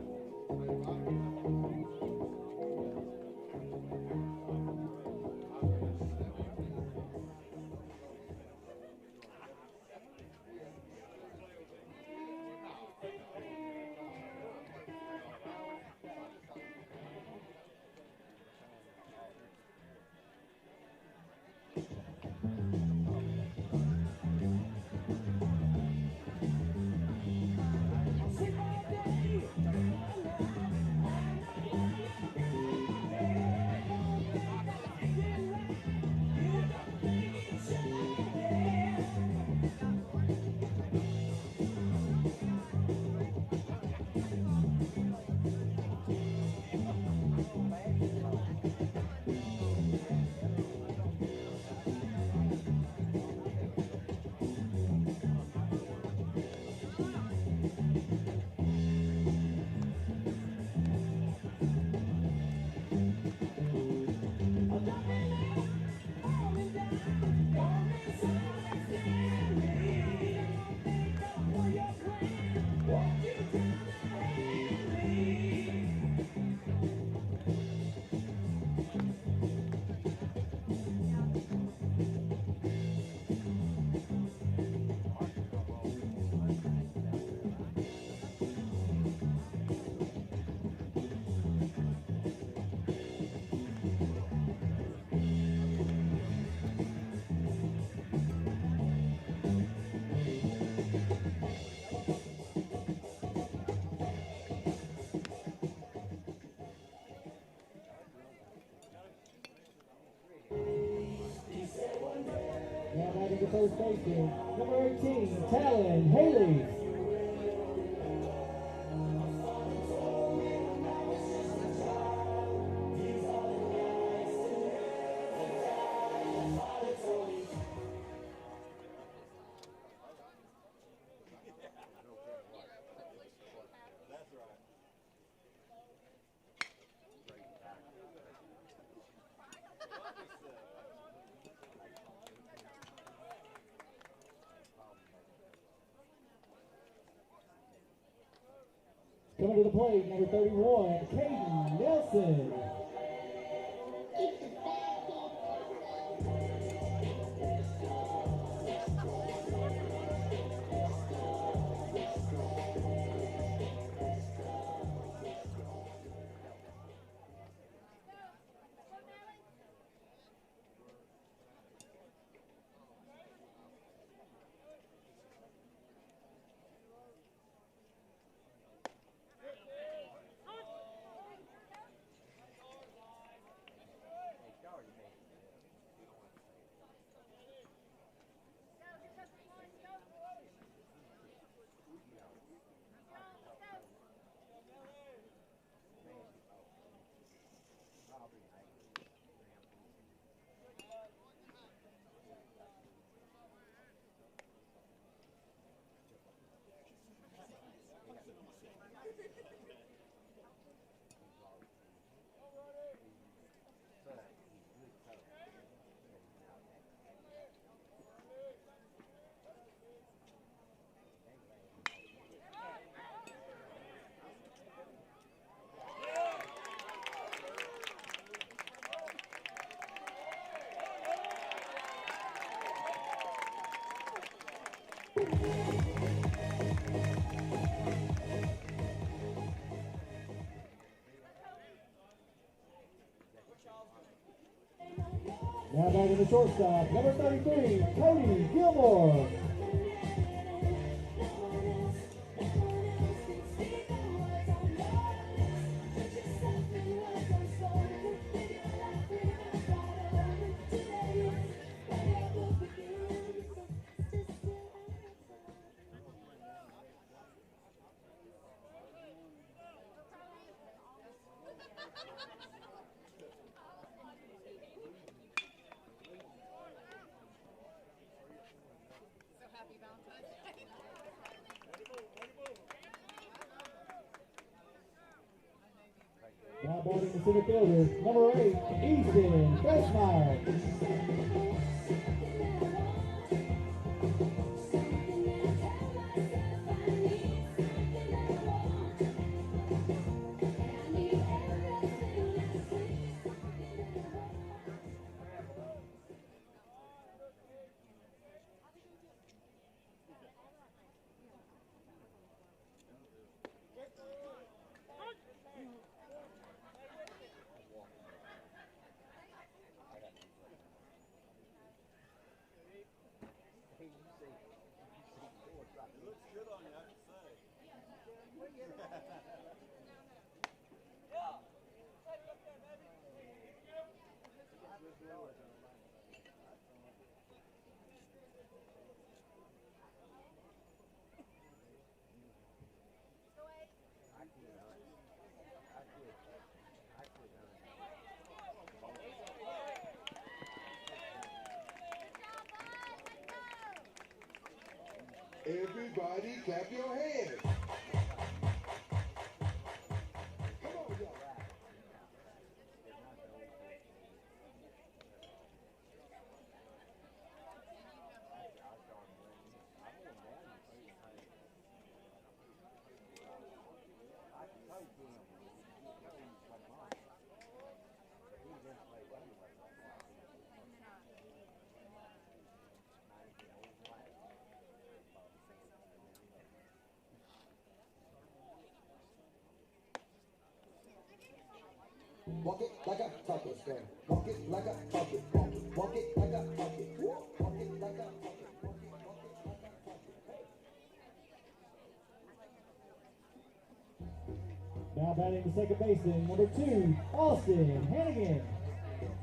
Now batting to first baseman, number 18, Talon Haley. Coming to the plate, number 31, Caden Nelson. Now back in the shortstop, number 33, Cody Gilmore. Now batting the center fielder, number 8, Easton Freshmeyer. Everybody clap your hands. Come on, y'all. Walk it like I talk it, girl. Walk it like I talk it. Walk it like I talk it. Walk it like I talk it. Now batting the second baseman, number 2, Austin Hannigan.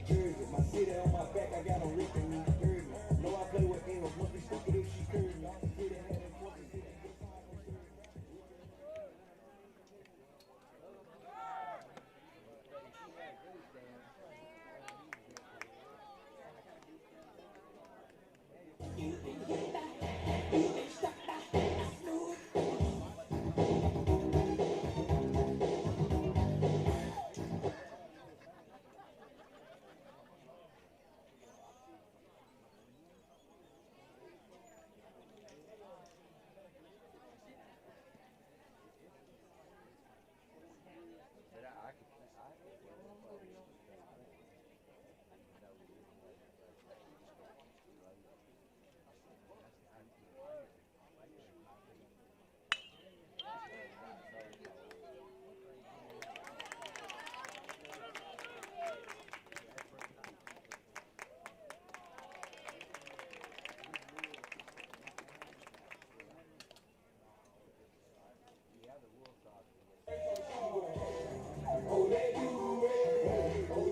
Jersey, my city on my back, I got a written me jersey. Know I play with Amos, must be stupid if she curves me. Hit it, had it, force it, hit it, good time on jersey.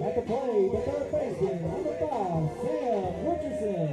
At the play, the third baseman, number 5, Sam Richardson.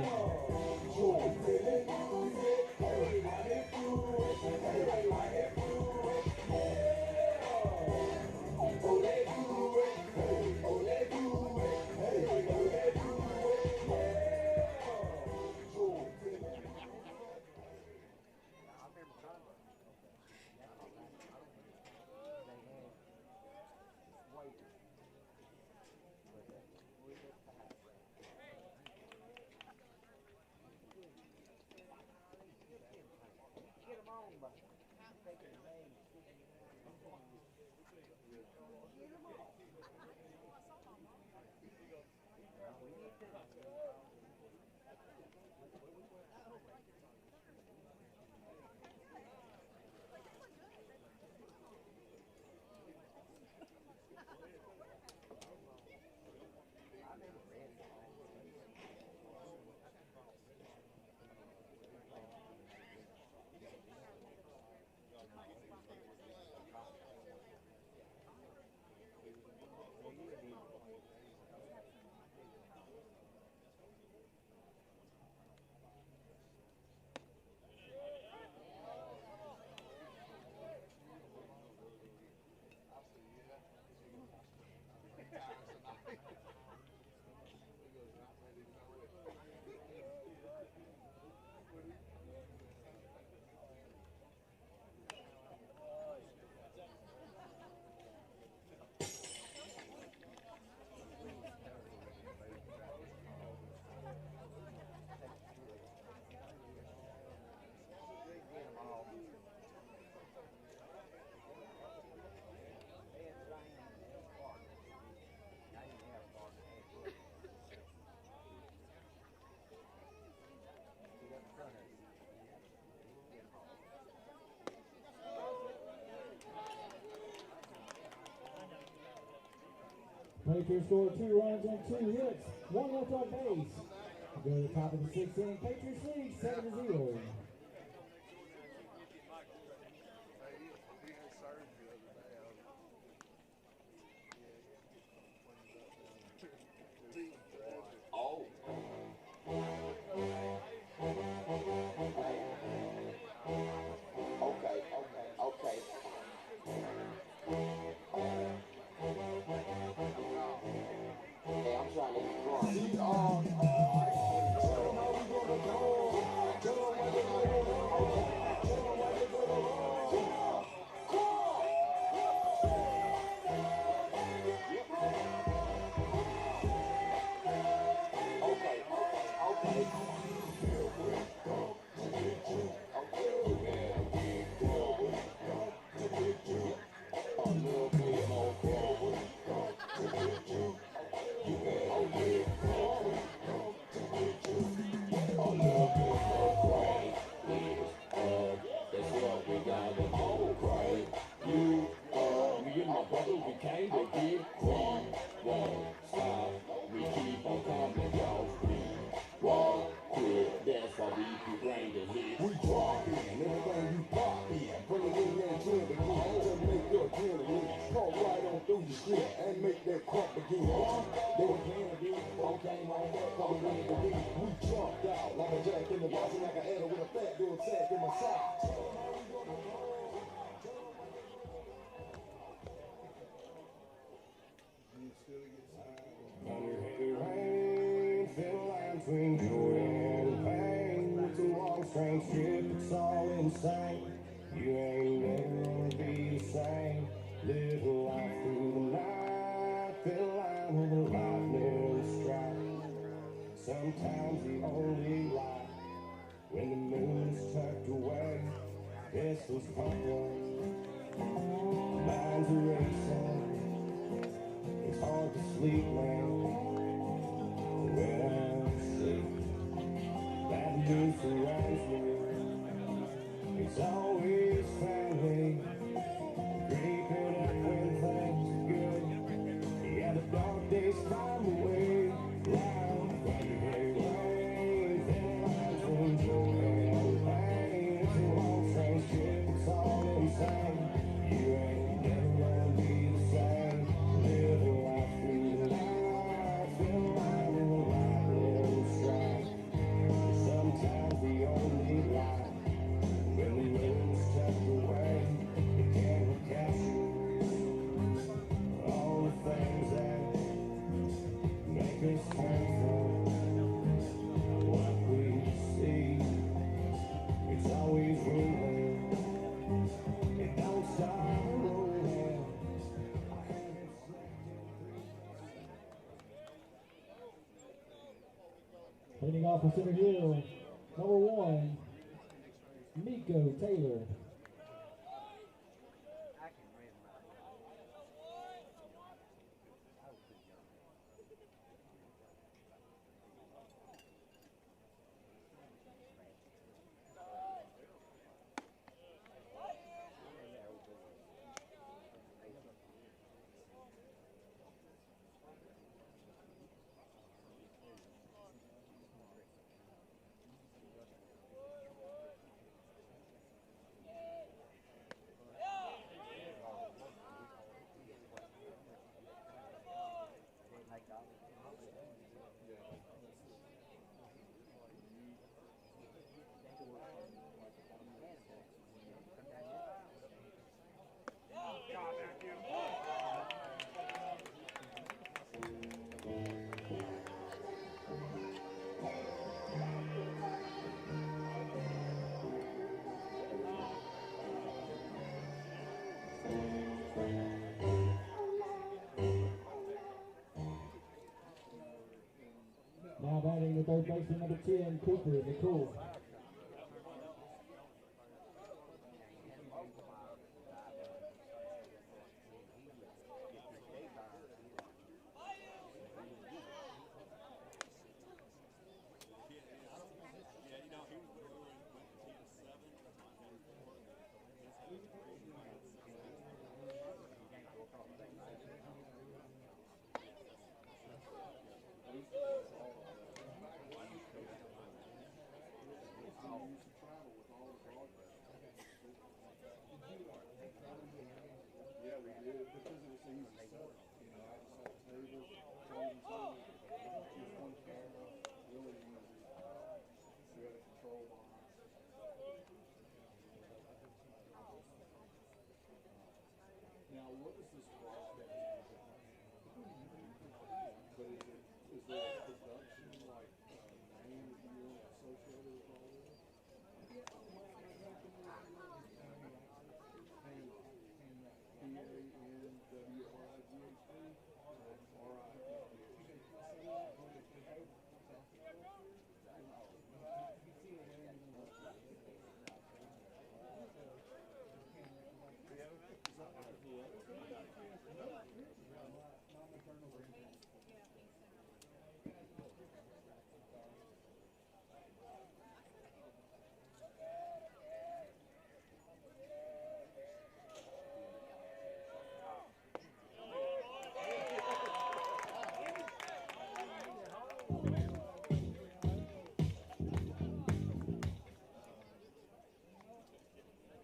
Patriots scored 2 runs on 2 hits, 1 left on base. We go to the top of the 6th inning. Patriots lead 7-0. Okay. that crump again. They were playing again, all came right back, probably winning the week. We jumped out like a jack in the box, like an adder with a fat dude sack in my sock. Under heavy rain, thin line between joy and pain. It's a long, strange trip, it's all insane. You ain't never gonna be the same. Live a life through the night, thin line with a lightning strike. Sometimes the only light, when the moon's tucked away, pistols pumping, minds are racing. It's hard to sleep, man, when I'm asleep. Bad news surrounds me. It's always family, creeping up when things are good. Yeah, the dark days find a way round. Thunder, rain, thin lines between joy and pain. It's a long, strange trip, it's all insane. You ain't never gonna be the same. Live a life through the night, thin line with a lightning strike. Sometimes the only light, when the moon's tucked away, it can't capture all the things that make us turn from what we see. It's always moving, it don't stop rolling. Leading off the center hill, number 1, Miko Taylor. Now batting the third baseman, number 10, Cooper McCool. Yeah, we did, because it was easy setup, you know, I just had a table, just one camera, really easy. We had a control box. Now, what is this broadcast? But is there a production, like, name that you want associated with all this?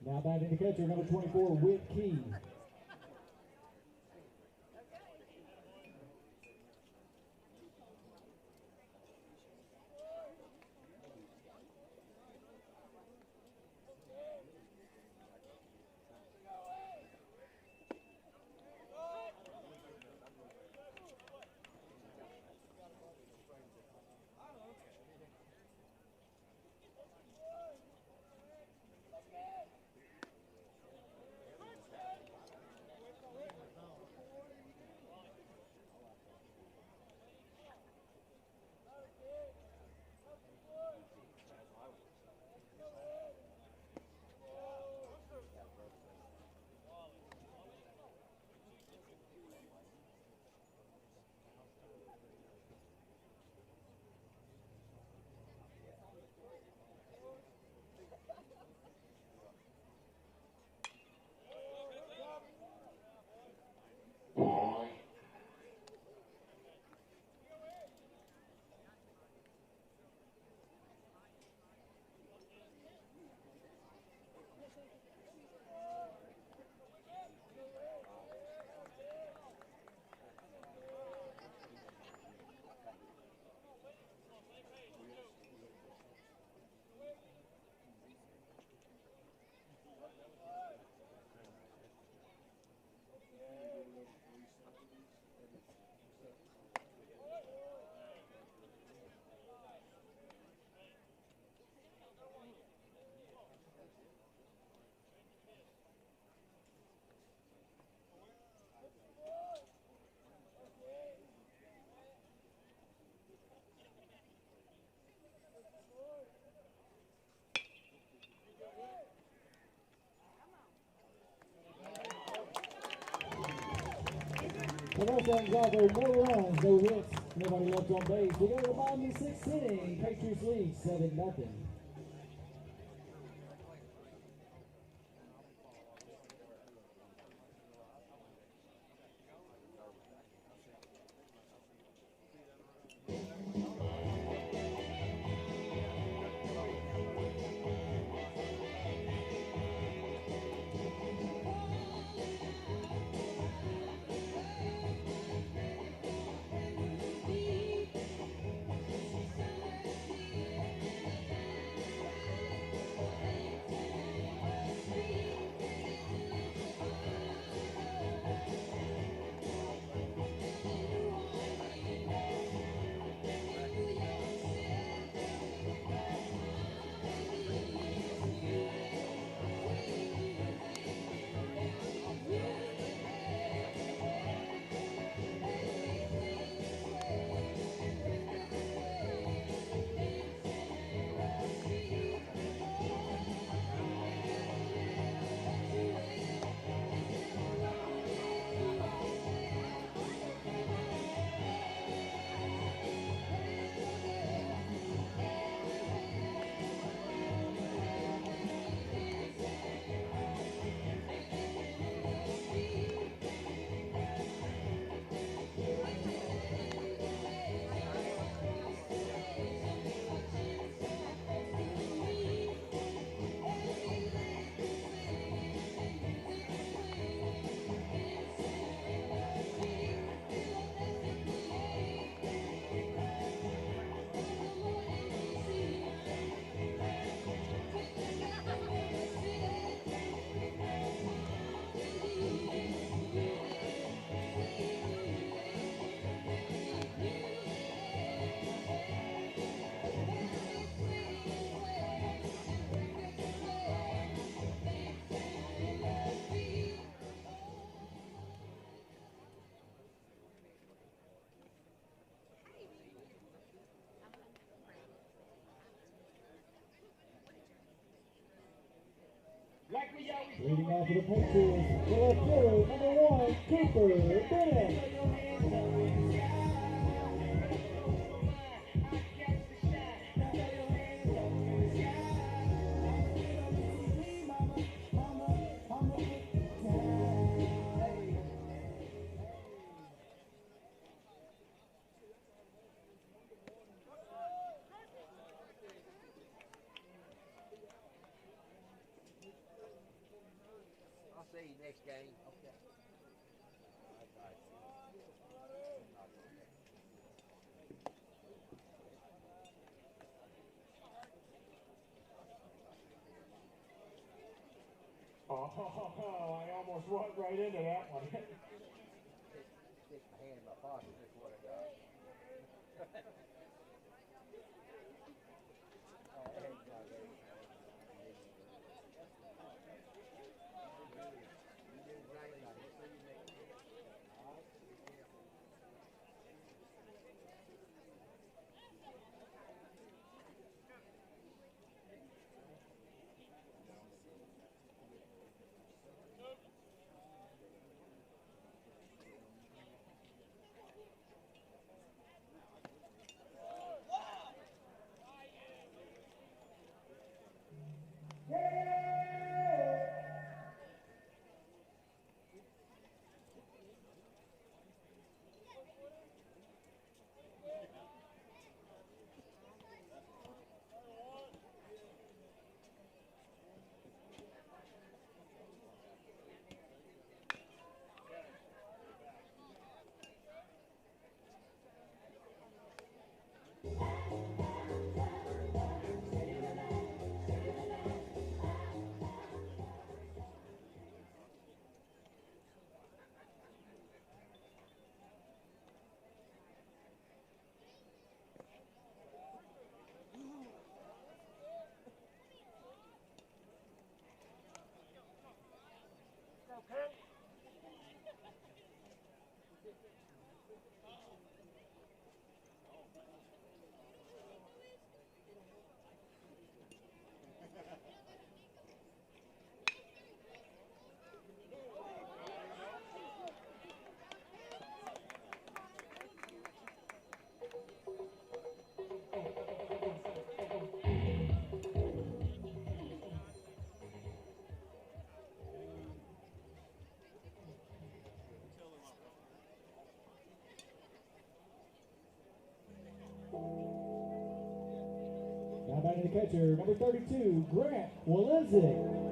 Now batting the catcher, number 24, Whit Key. Mustangs offered no runs, no hits, nobody left on base. We go to the bottom of the 6th inning. Patriots lead 7-0. Leading off for the Patriots, the left fielder, number 1, Cooper Bennett. I'll see you next game. Okay. Oh, I almost walked right into that one. Stick my hand in my pocket. That's what I got. Now batting the catcher, number 32, Grant Walenzik.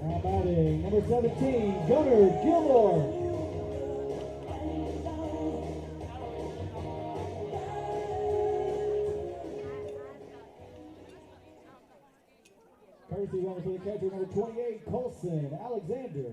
Now batting, number 17, Gunnar Gilmore. Courtesy runner for the catcher, number 28, Colson Alexander.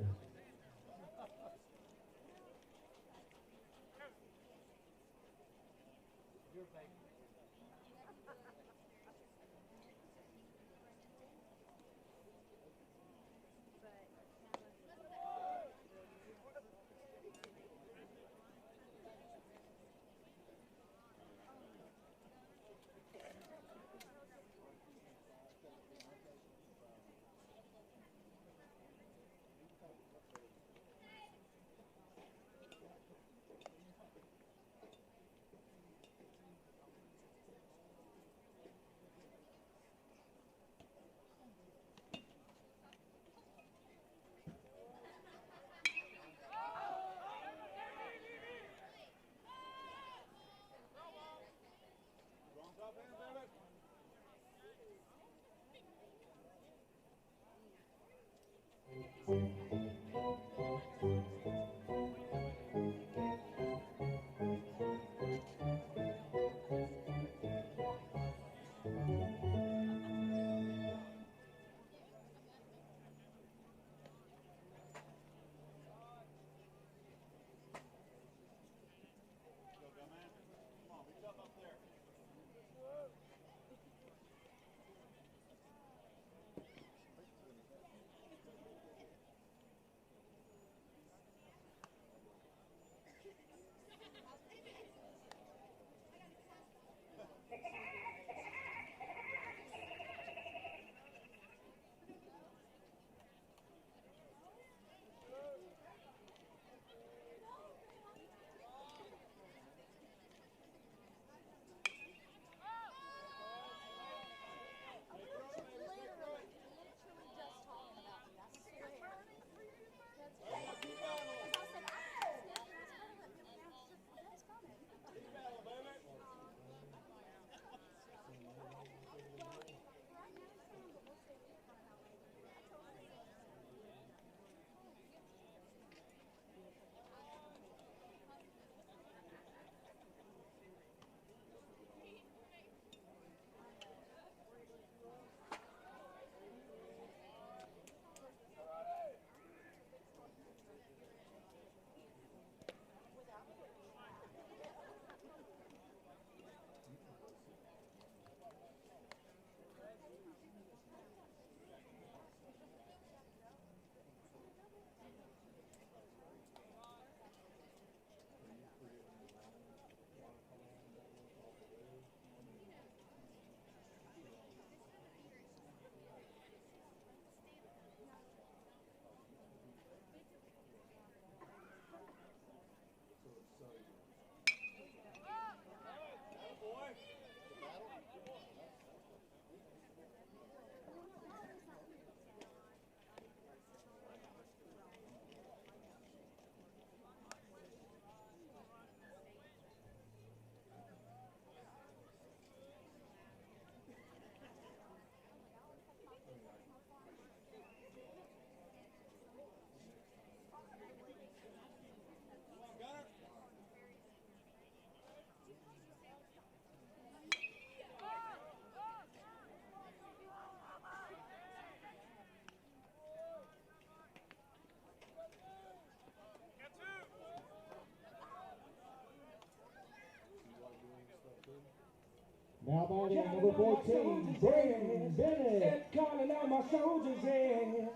Number 14, Braden Bennett. Calling all my soldiers in.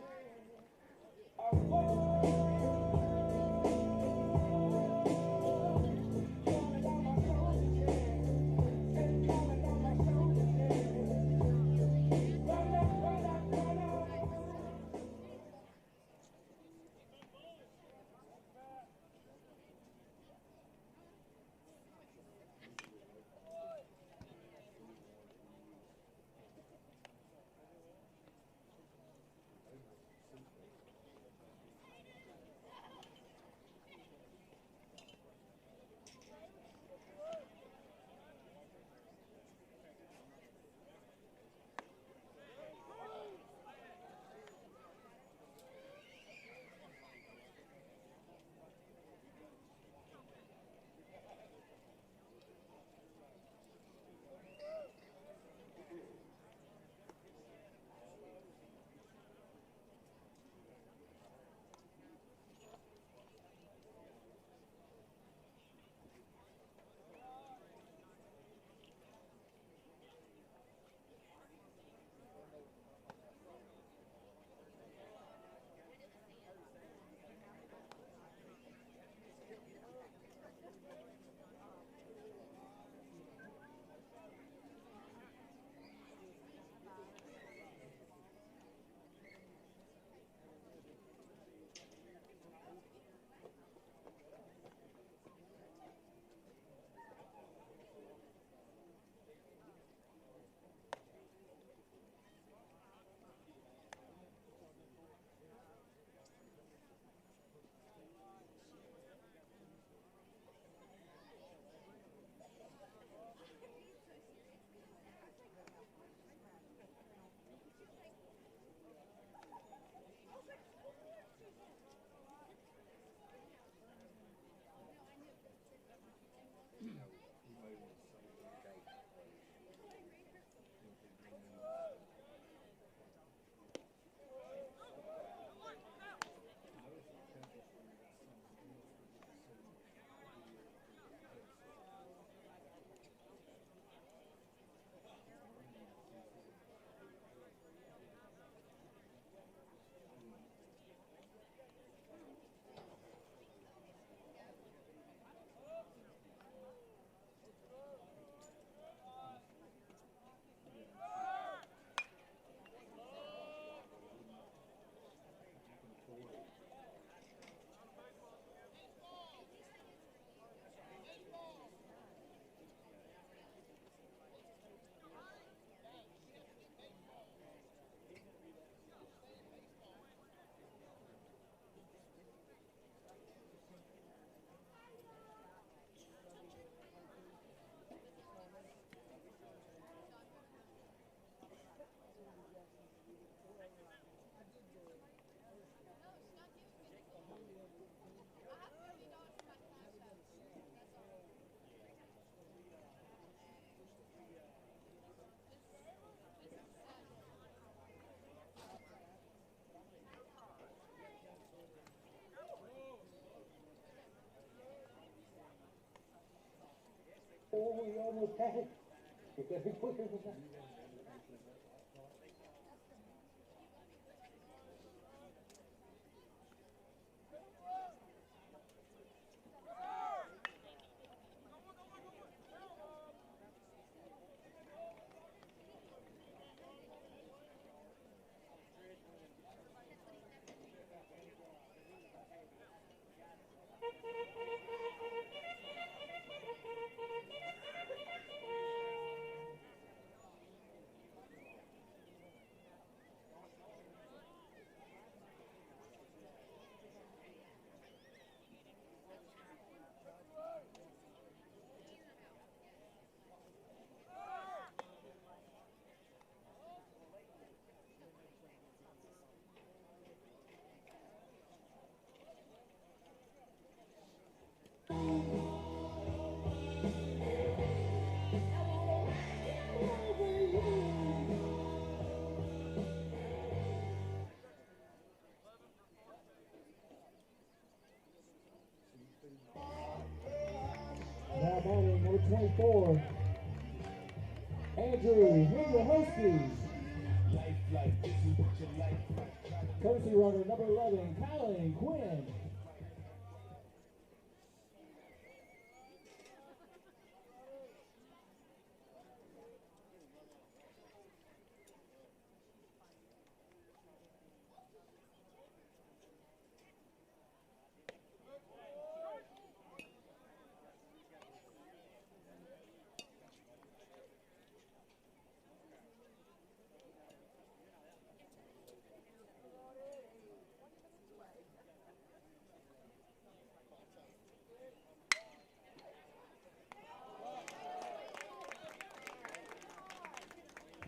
Oh, we almost had it. Now batting number 24, Andrew Hinderhosky. Courtesy runner number 11, Colin Quinn.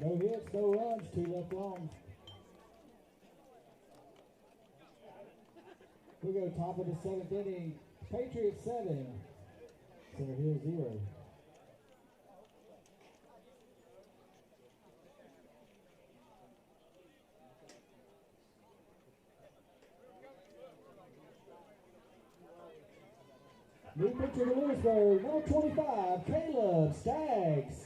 No hits, no runs, 2 left on. We go top of the 7th inning. Patriots 7, Center Hill 0. New pitcher to Lewisburg, number 25, Caleb Staggs.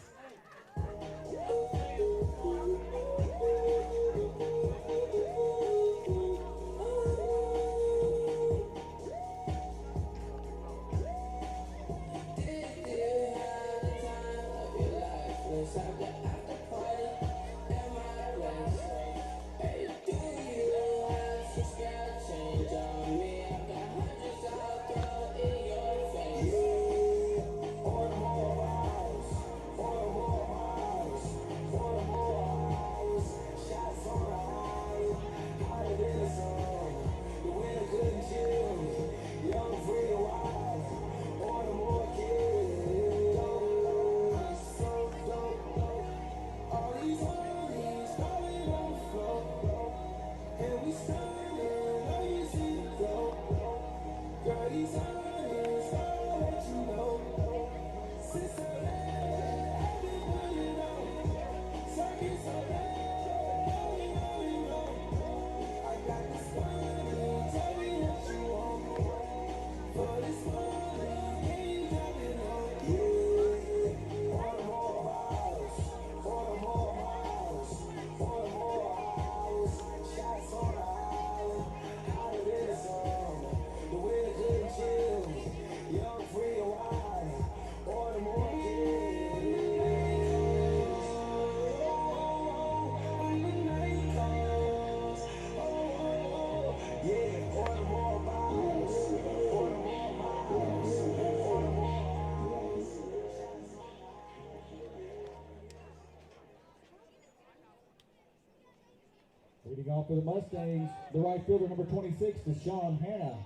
Leading off for the Mustangs, the right fielder, number 26, Deshaun Hanna.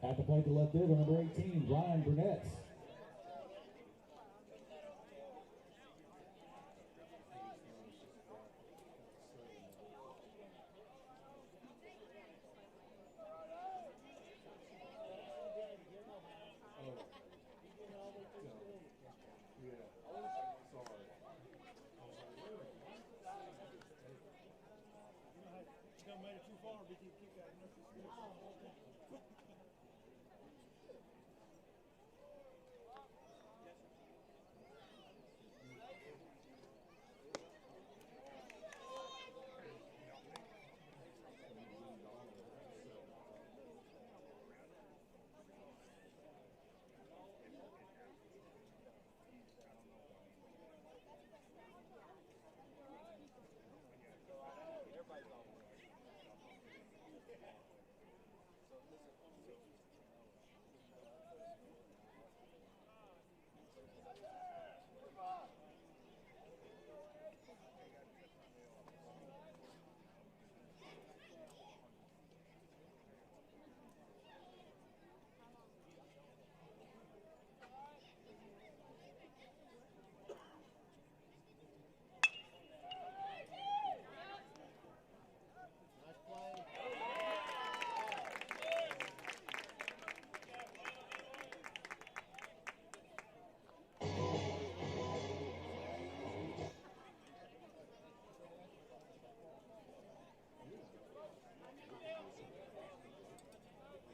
At the plate, the left fielder, number 18, Ryan Burnett.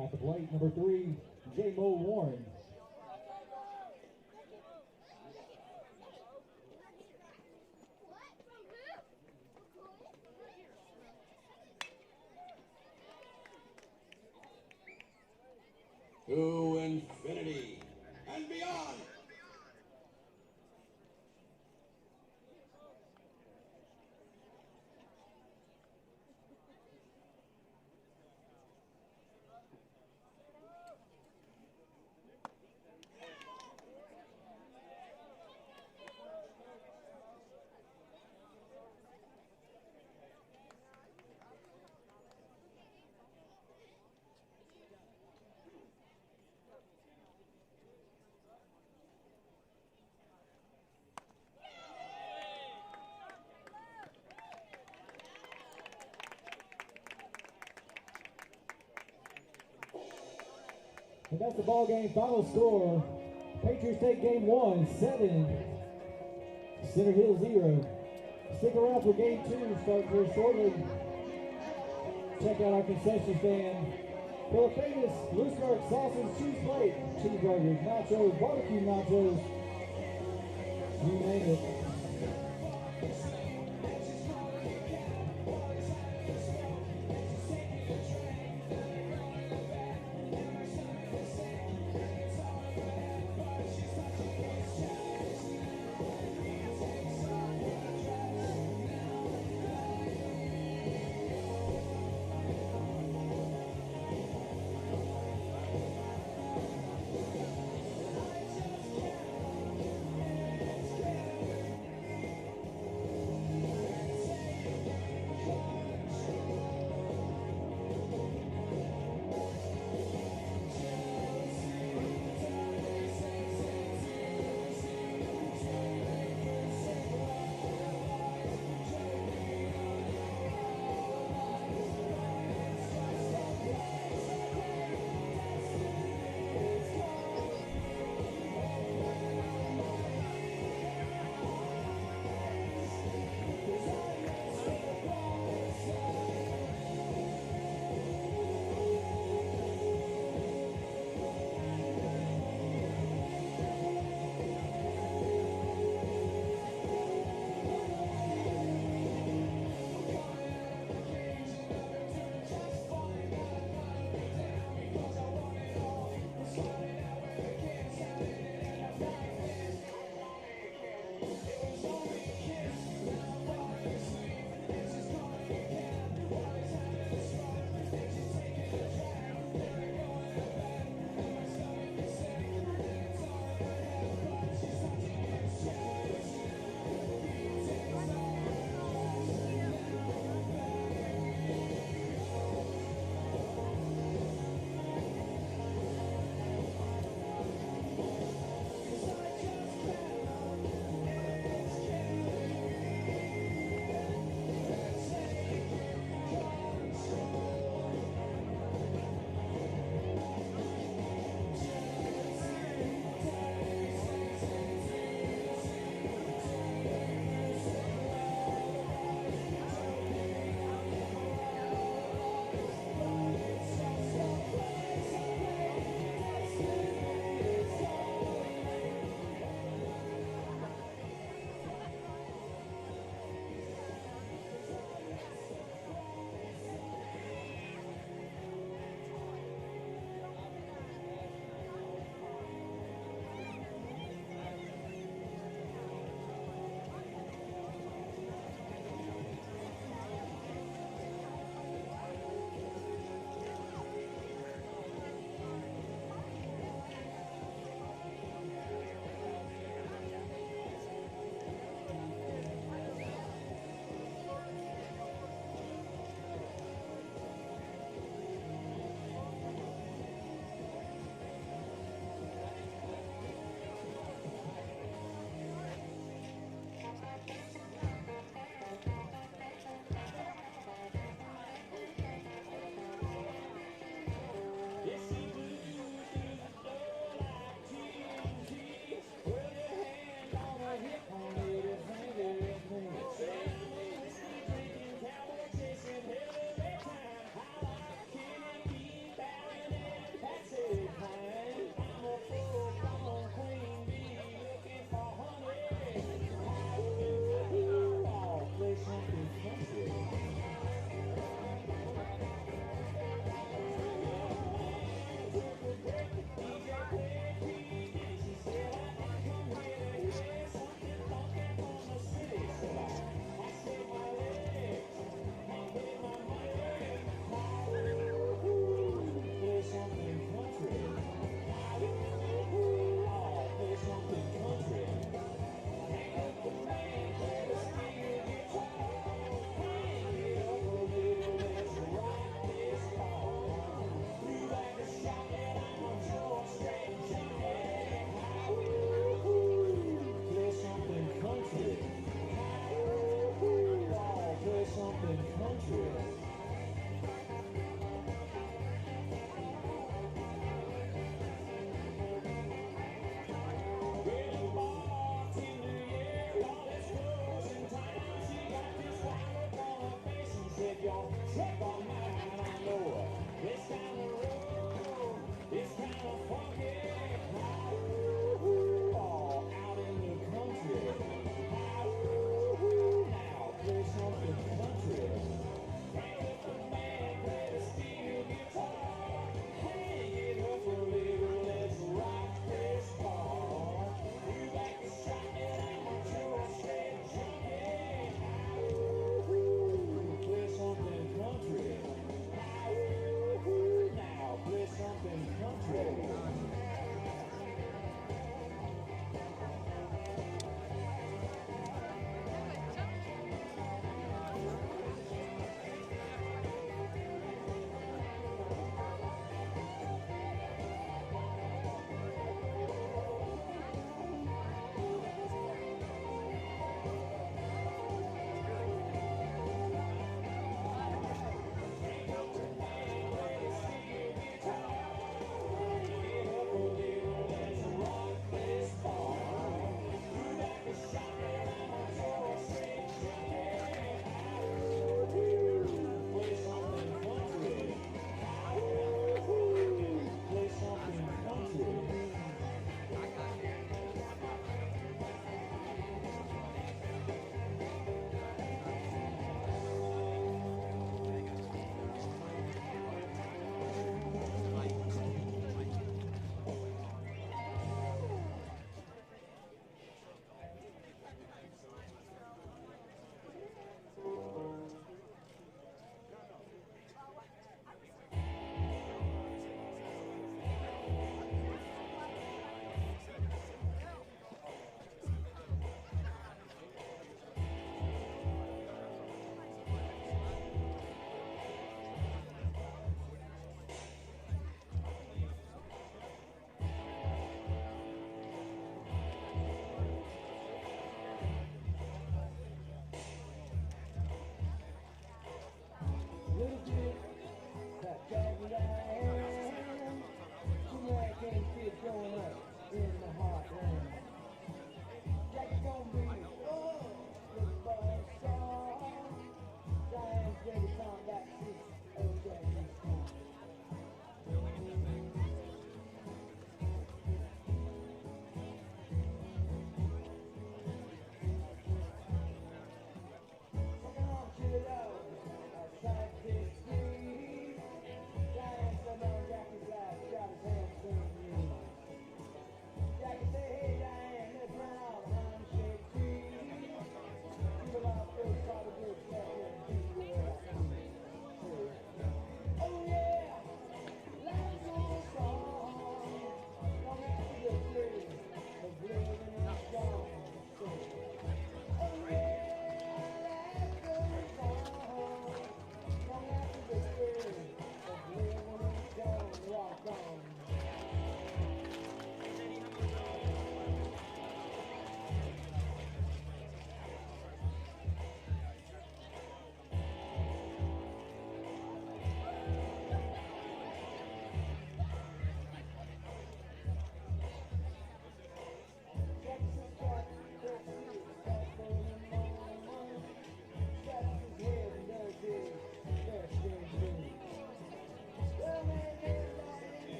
At the plate, number 3, J-Mo Warren. To infinity and beyond. And that's the ball game final score. Patriots take game 1, 7. Center Hill 0. Stick around for game 2, starting here shortly. Check out our concession stand for the famous Lewisburg sausage cheese plate, cheeseburgers, nachos, barbecue nachos, you name it. if y'all check on mine, I know this kind of road, it's kind of funky. All out in the country. Now play something country. Hey, if a man play the steel guitar, hang it up a little, let's rock this bar. You back the shot and I'm a true straight junkie. Play something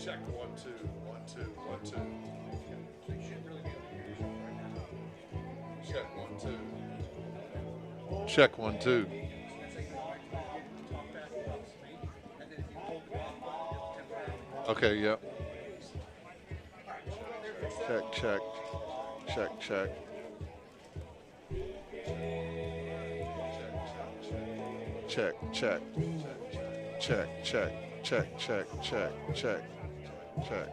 Check 1 2 1 2 1 2. So you shouldn't really be able to hear yourself right now. Check 1 2. Check 1 2. So let's say you like to talk back about me, and then if you hold the down button, it'll temporarily. Okay, yep. All right, so there it is. Check, check. Check, check. Check, check. Check, check. Check, check, check, check, check.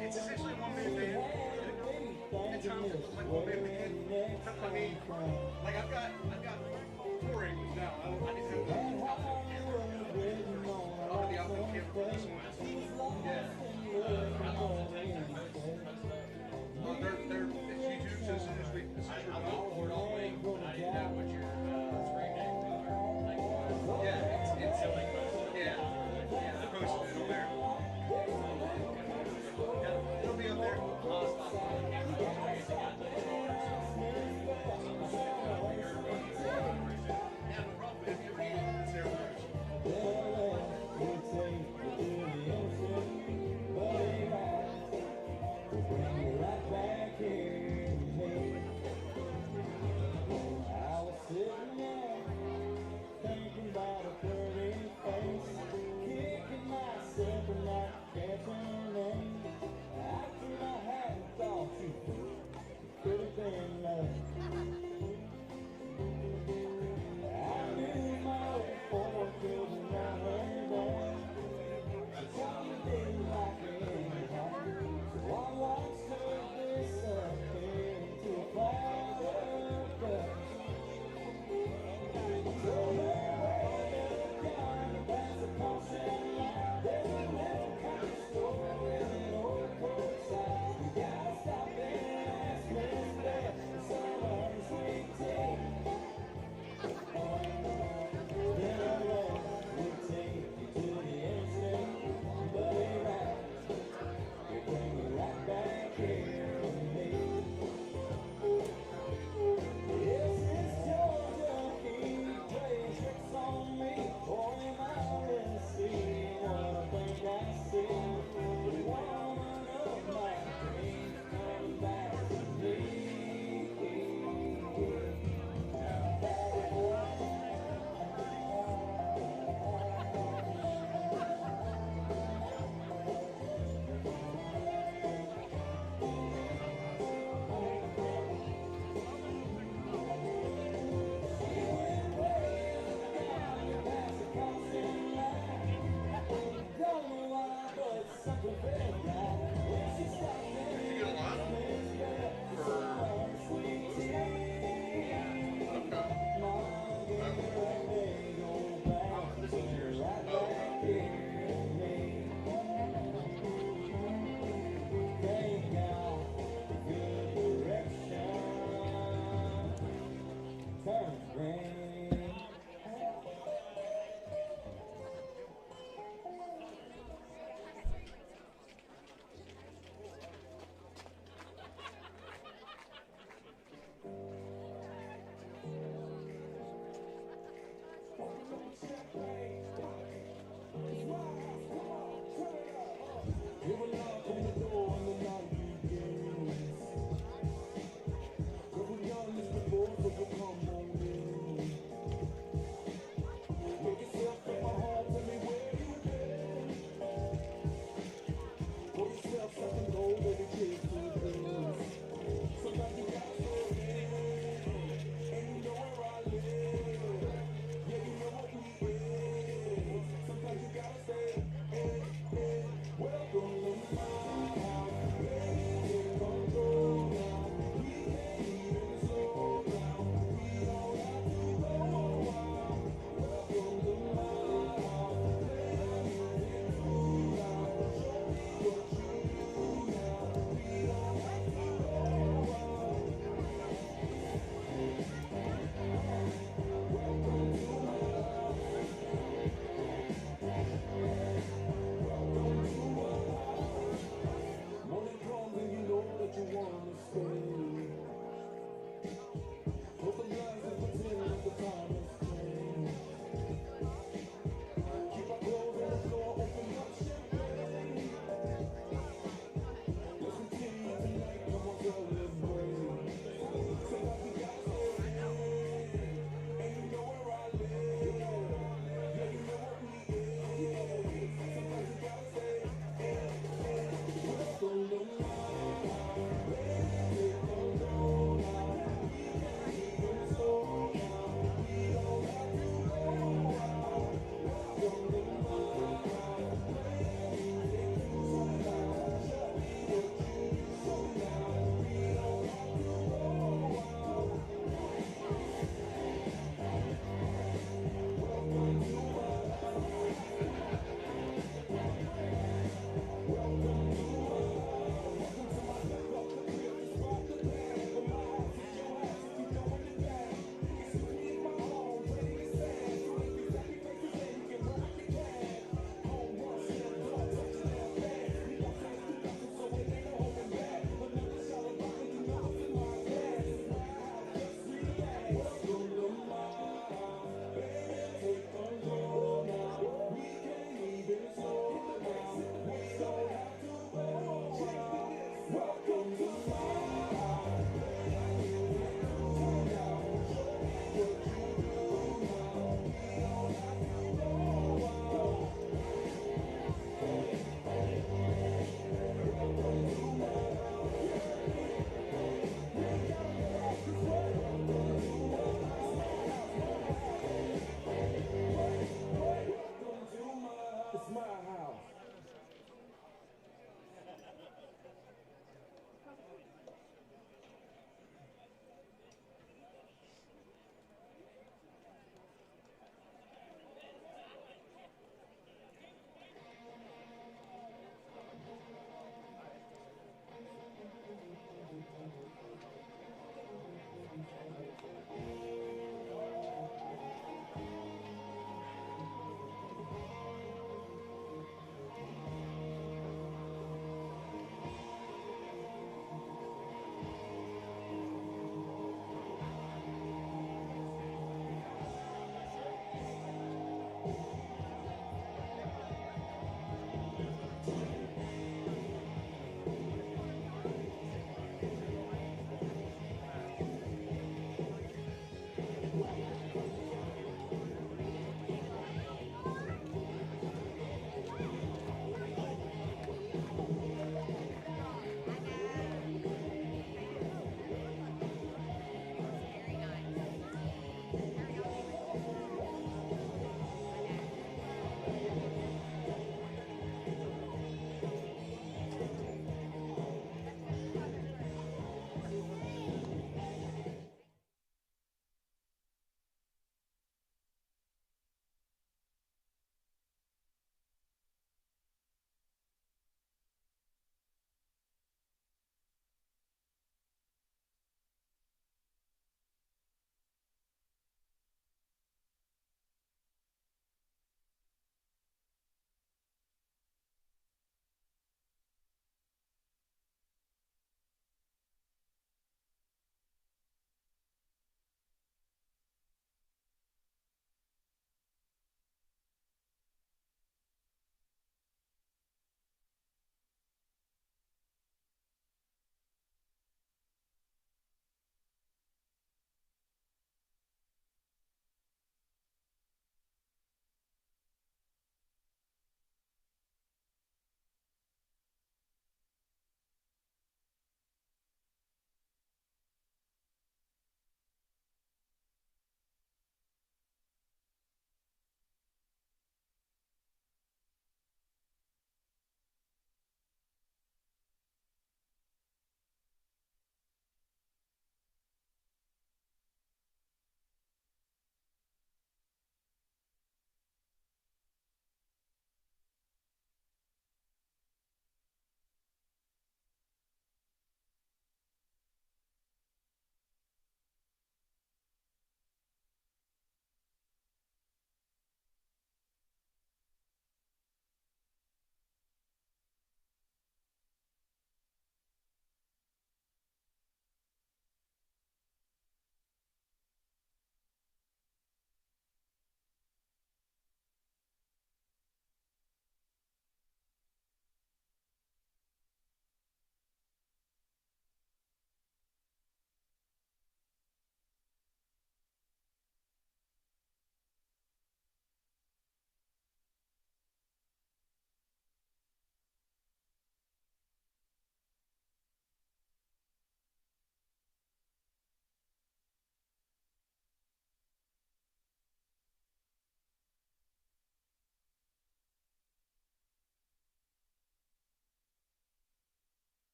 It's essentially one man band. At times it's like one man band. I mean, like I've got 4 angles now. I didn't have that outfit camera. I'll have the outfit camera for this one. Yeah. They're it's YouTube, so as soon as we I'll upload all the way. I didn't know what your screen name was. Yeah, it's yeah. I posted it on there. Yeah, it'll be up there.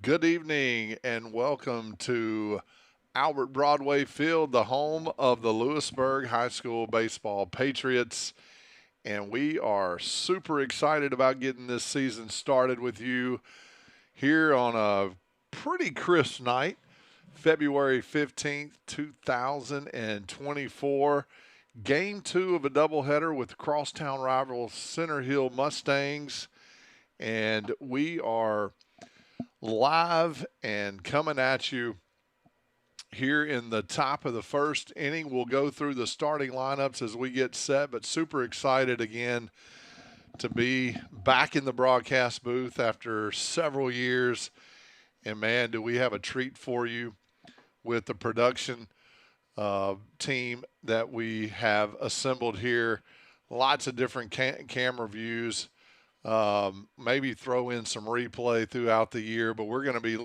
Good evening and welcome to Albert Broadway Field, the home of the Lewisburg High School baseball Patriots. And we are super excited about getting this season started with you here on a pretty crisp night, February 15th, 2024. Game 2 of a doubleheader with crosstown rival Center Hill Mustangs. And we are live and coming at you here in the top of the first inning. We'll go through the starting lineups as we get set, but super excited again to be back in the broadcast booth after several years. And man, do we have a treat for you with the production team that we have assembled here. Lots of different camera views. Maybe throw in some replay throughout the year, but we're going to be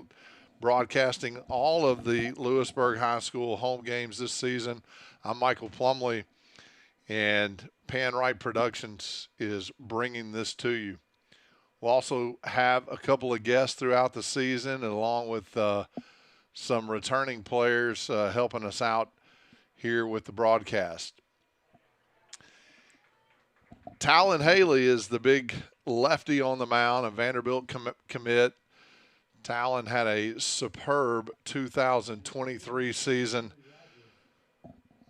broadcasting all of the Lewisburg High School home games this season. I'm Michael Plumley, and PanRight Productions is bringing this to you. We'll also have a couple of guests throughout the season, along with some returning players helping us out here with the broadcast. Talon Haley is the big lefty on the mound, a Vanderbilt commit. Talon had a superb 2023 season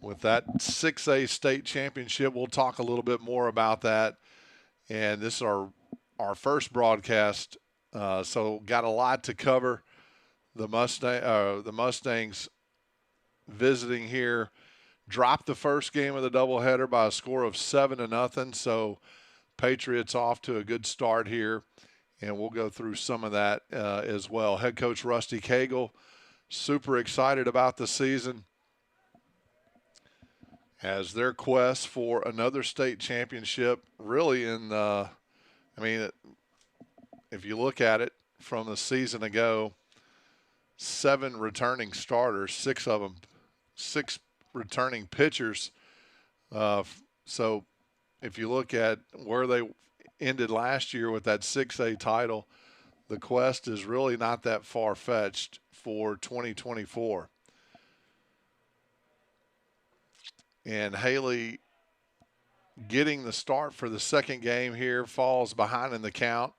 with that 6A state championship. We'll talk a little bit more about that. And this is our first broadcast, so got a lot to cover. The Mustangs visiting here dropped the first game of the doubleheader by a score of 7-0. So Patriots off to a good start here, and we'll go through some of that as well. Head coach Rusty Cagle, super excited about the season as their quest for another state championship really if you look at it from the season ago, 7 returning starters, 6 returning pitchers. So if you look at where they ended last year with that 6A title, the quest is really not that far-fetched for 2024. And Haley getting the start for the second game here, falls behind in the count.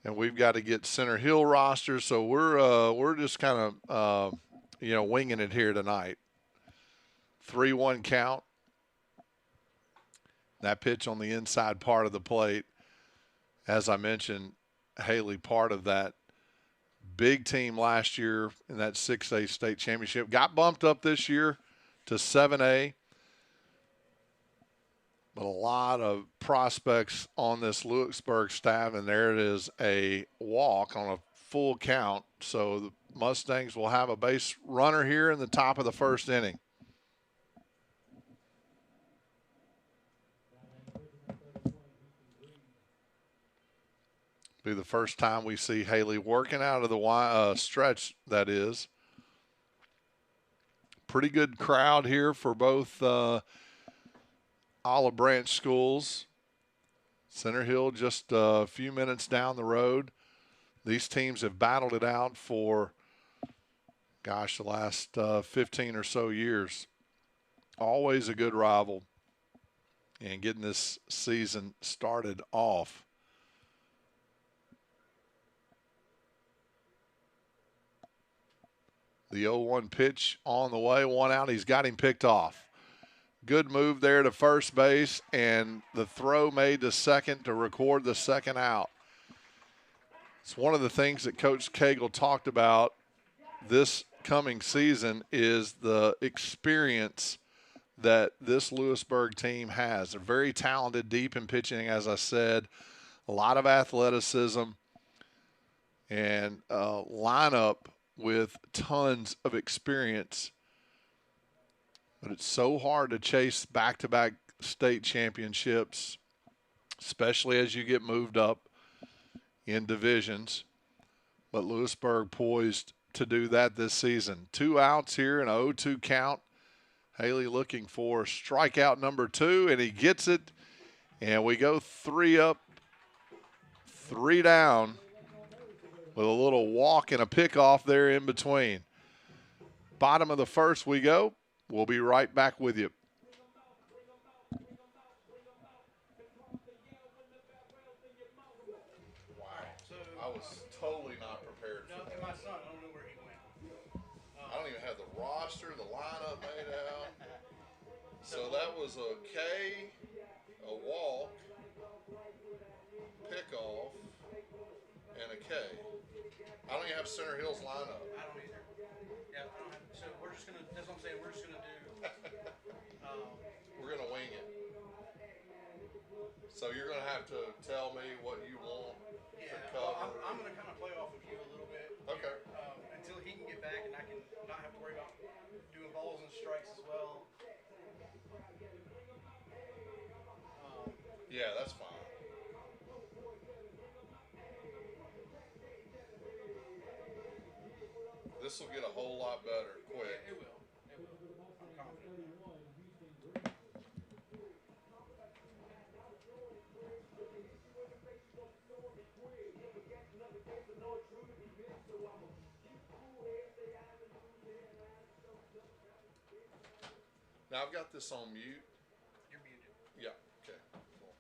And we've got to get Center Hill rosters, so we're just kind of winging it here tonight. 3-1 count. That pitch on the inside part of the plate. As I mentioned, Haley part of that big team last year in that 6A state championship. Got bumped up this year to 7A. But a lot of prospects on this Lewisburg staff, and there it is, a walk on a full count. So the Mustangs will have a base runner here in the top of the first inning. Be the first time we see Haley working out of the stretch, that is. Pretty good crowd here for both Olive Branch schools. Center Hill just a few minutes down the road. These teams have battled it out for, the last 15 or so years. Always a good rival. And getting this season started off. The 0-1 pitch on the way, 1 out. He's got him picked off. Good move there to first base, and the throw made to second to record the second out. It's one of the things that Coach Cagle talked about this coming season is the experience that this Lewisburg team has. They're very talented, deep in pitching, as I said. A lot of athleticism and a lineup with tons of experience. But it's so hard to chase back-to-back state championships, especially as you get moved up in divisions. But Lewisburg poised to do that this season. 2 outs here and a 0-2 count. Haley looking for strikeout number 2, and he gets it. And we go 3 up, 3 down. with a little walk and a pickoff there in between. Bottom of the first we go. We'll be right back with you. Wow. I was totally not prepared for that. My son, I don't know where he went. I don't even have the roster, the lineup made out. So that was a K, a walk, pickoff, and a K. I don't even have Center Hill's lineup. I don't either. Yeah, I don't have, so we're just gonna. That's what I'm saying. We're just gonna do. We're gonna wing it. So you're gonna have to tell me what you want to cover. Well, I'm gonna kind of play off of you a little bit. Okay. Until he can get back and I can not have to worry about doing balls and strikes as well. Yeah, that's fine. This will get a whole lot better quick. Yeah, it will. It will. I'm confident. Now I've got this on mute. You're muted. Yeah. Okay. Cool.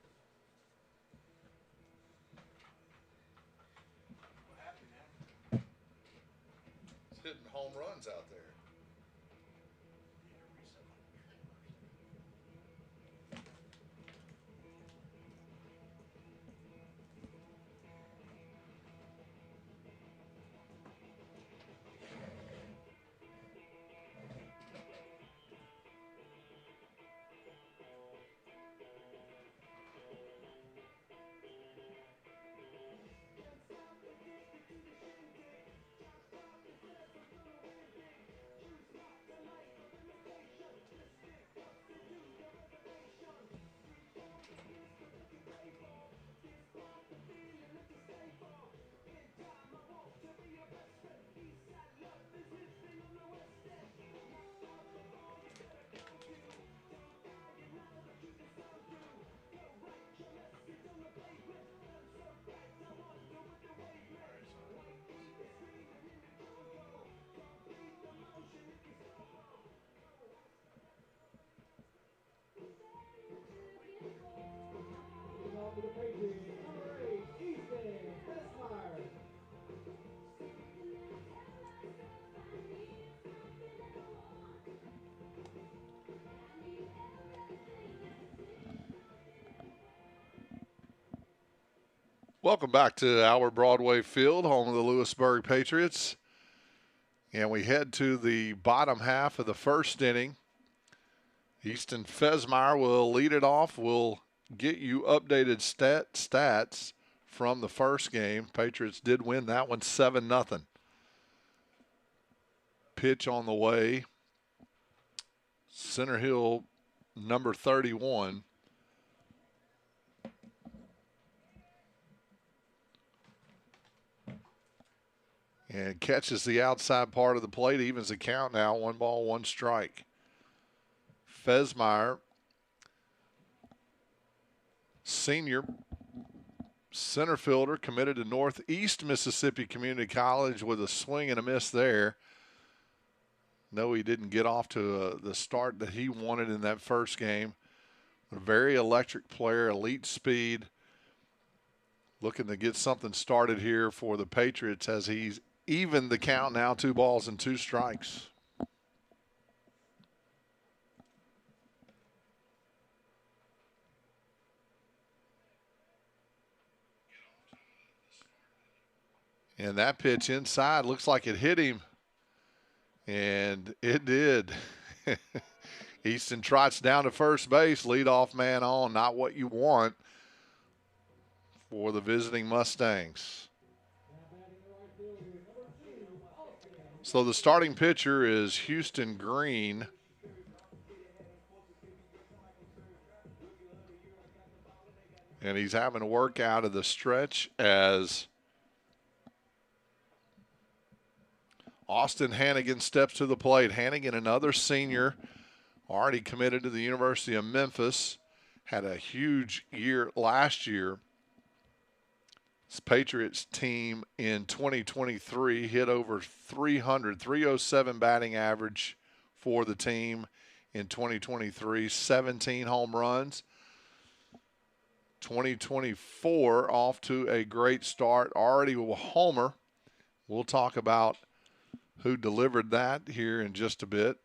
What happened, man? It's hitting home runs out there. For the Patriots, number 8, Easton Fessmeyer. Welcome back to our Broadway field, home of the Lewisburg Patriots. And we head to the bottom half of the first inning. Easton Fessmeyer will lead it off. We'll get you updated stats from the first game. Patriots did win that one 7-0. Pitch on the way. Center Hill, number 31. And catches the outside part of the plate, evens the count now, 1 ball, 1 strike. Fessmeyer, senior center fielder, committed to Northeast Mississippi Community College with a swing and a miss there. No, he didn't get off to the start that he wanted in that first game. A very electric player, elite speed. Looking to get something started here for the Patriots as he's evened the count now, 2 balls and 2 strikes. And that pitch inside looks like it hit him. And it did. Easton trots down to first base, leadoff man on. Not what you want for the visiting Mustangs. So the starting pitcher is Houston Green. And he's having to work out of the stretch as Austin Hannigan steps to the plate. Hannigan, another senior, already committed to the University of Memphis. Had a huge year last year. This Patriots team in 2023 hit over 307 batting average for the team in 2023, 17 home runs. 2024 off to a great start, already with a homer. We'll talk about who delivered that here in just a bit.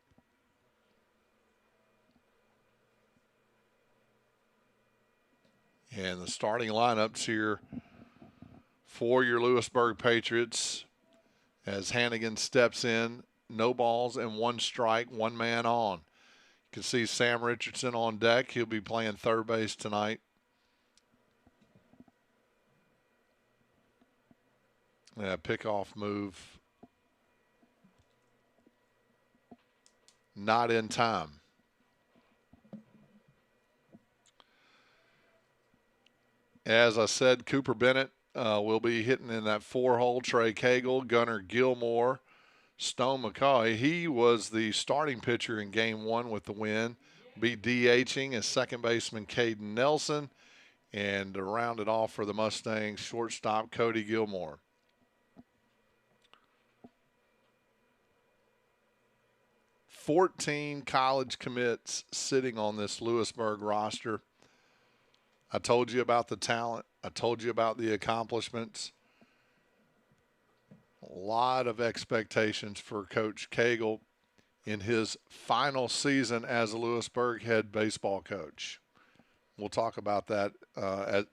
And the starting lineups here for your Lewisburg Patriots as Hannigan steps in. No balls and 1 strike, 1 man on. You can see Sam Richardson on deck. He'll be playing third base tonight. Pickoff move. Not in time. As I said, Cooper Bennett will be hitting in that 4-hole. Trey Cagle, Gunnar Gilmore, Stone McCoy. He was the starting pitcher in Game 1 with the win. Be DHing as second baseman Caden Nelson. And to round it off for the Mustangs, shortstop Cody Gilmore. $14 college commits sitting on this Lewisburg roster. I told you about the talent. I told you about the accomplishments. A lot of expectations for Coach Cagle in his final season as a Lewisburg head baseball coach. We'll talk about that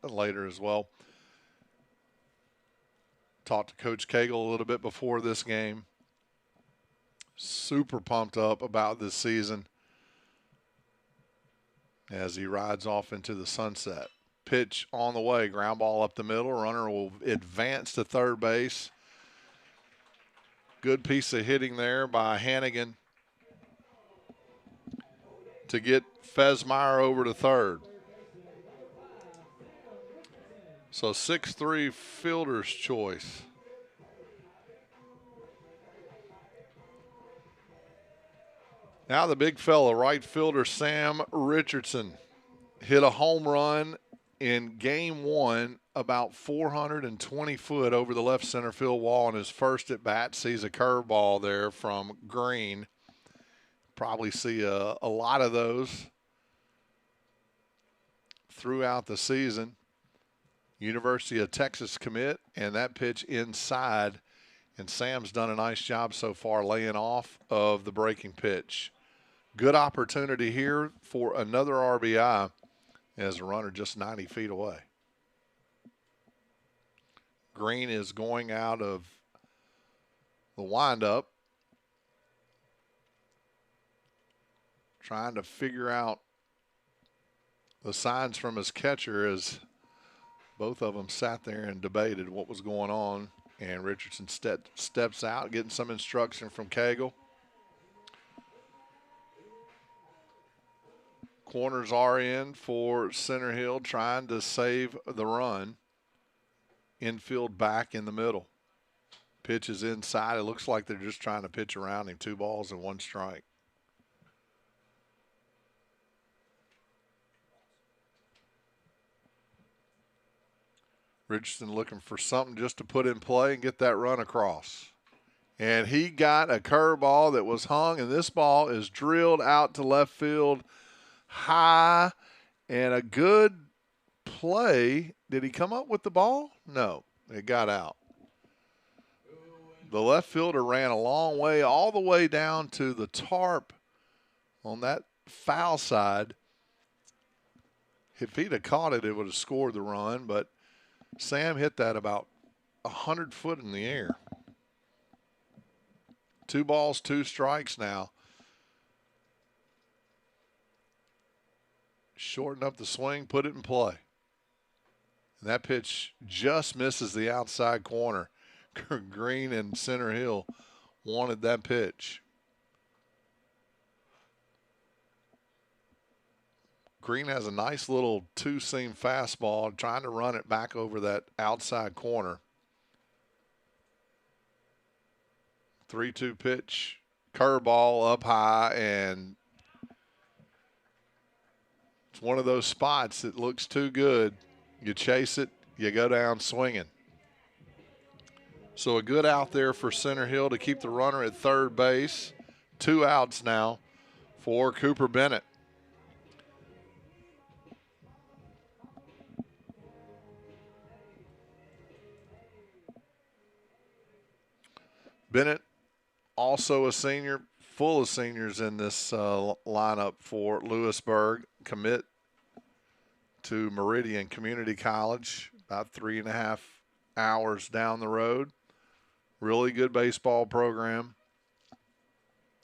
later as well. Talked to Coach Cagle a little bit before this game. Super pumped up about this season as he rides off into the sunset. Pitch on the way, ground ball up the middle. Runner will advance to third base. Good piece of hitting there by Hannigan to get Fesmeyer over to third. So 6-3 fielder's choice. Now the big fella, right fielder Sam Richardson, hit a home run in Game 1 about 420 foot over the left center field wall on his first at bat. Sees a curveball there from Green. Probably see a lot of those throughout the season. University of Texas commit, and that pitch inside. And Sam's done a nice job so far laying off of the breaking pitch. Good opportunity here for another RBI as a runner just 90 feet away. Green is going out of the windup, trying to figure out the signs from his catcher as both of them sat there and debated what was going on. And Richardson steps out, getting some instruction from Cagle. Corners are in for Center Hill, trying to save the run. Infield back in the middle. Pitch is inside. It looks like they're just trying to pitch around him. 2 balls and 1 strike. Richardson looking for something just to put in play and get that run across. And he got a curveball that was hung, and this ball is drilled out to left field high, and a good play. Did he come up with the ball? No, it got out. The left fielder ran a long way, all the way down to the tarp on that foul side. If he'd have caught it, it would have scored the run, but Sam hit that about 100 foot in the air. 2 balls, 2 strikes now. Shorten up the swing, put it in play. And that pitch just misses the outside corner. Green and Center Hill wanted that pitch. Green has a nice little 2-seam fastball, trying to run it back over that outside corner. 3-2 pitch, curveball up high, and it's one of those spots that looks too good. You chase it, you go down swinging. So a good out there for Center Hill to keep the runner at third base. 2 outs now for Cooper Bennett. Bennett, also a senior, full of seniors in this lineup for Lewisburg. Commit to Meridian Community College, about 3.5 hours down the road. Really good baseball program.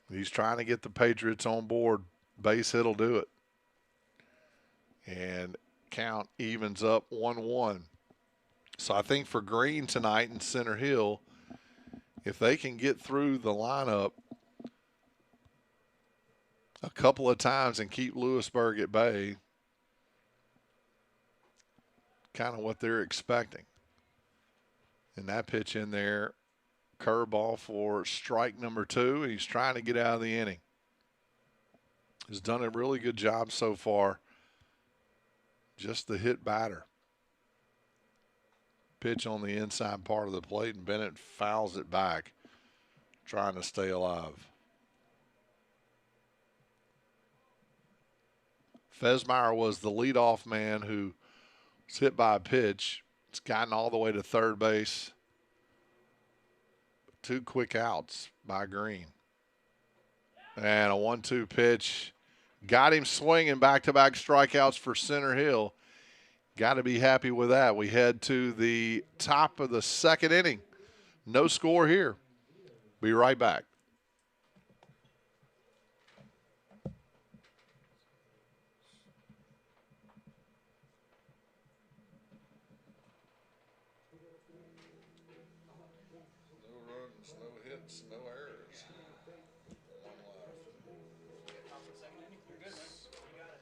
He's trying to get the Patriots on board. Base hit will do it. And count evens up 1-1. So I think for Green tonight in Center Hill, if they can get through the lineup a couple of times and keep Lewisburg at bay, kind of what they're expecting. And that pitch in there, curveball for strike number 2. He's trying to get out of the inning. He's done a really good job so far. Just the hit batter. Pitch on the inside part of the plate, and Bennett fouls it back, trying to stay alive. Fesmeyer was the leadoff man who was hit by a pitch. It's gotten all the way to third base. 2 quick outs by Green. And a 1-2 pitch. Got him swinging, back-to-back strikeouts for Center Hill. Got to be happy with that. We head to the top of the 2nd inning. No score here. Be right back. No runs, no hits, no errors. 1 left. Top of the 2nd inning. You're good, man. You got it.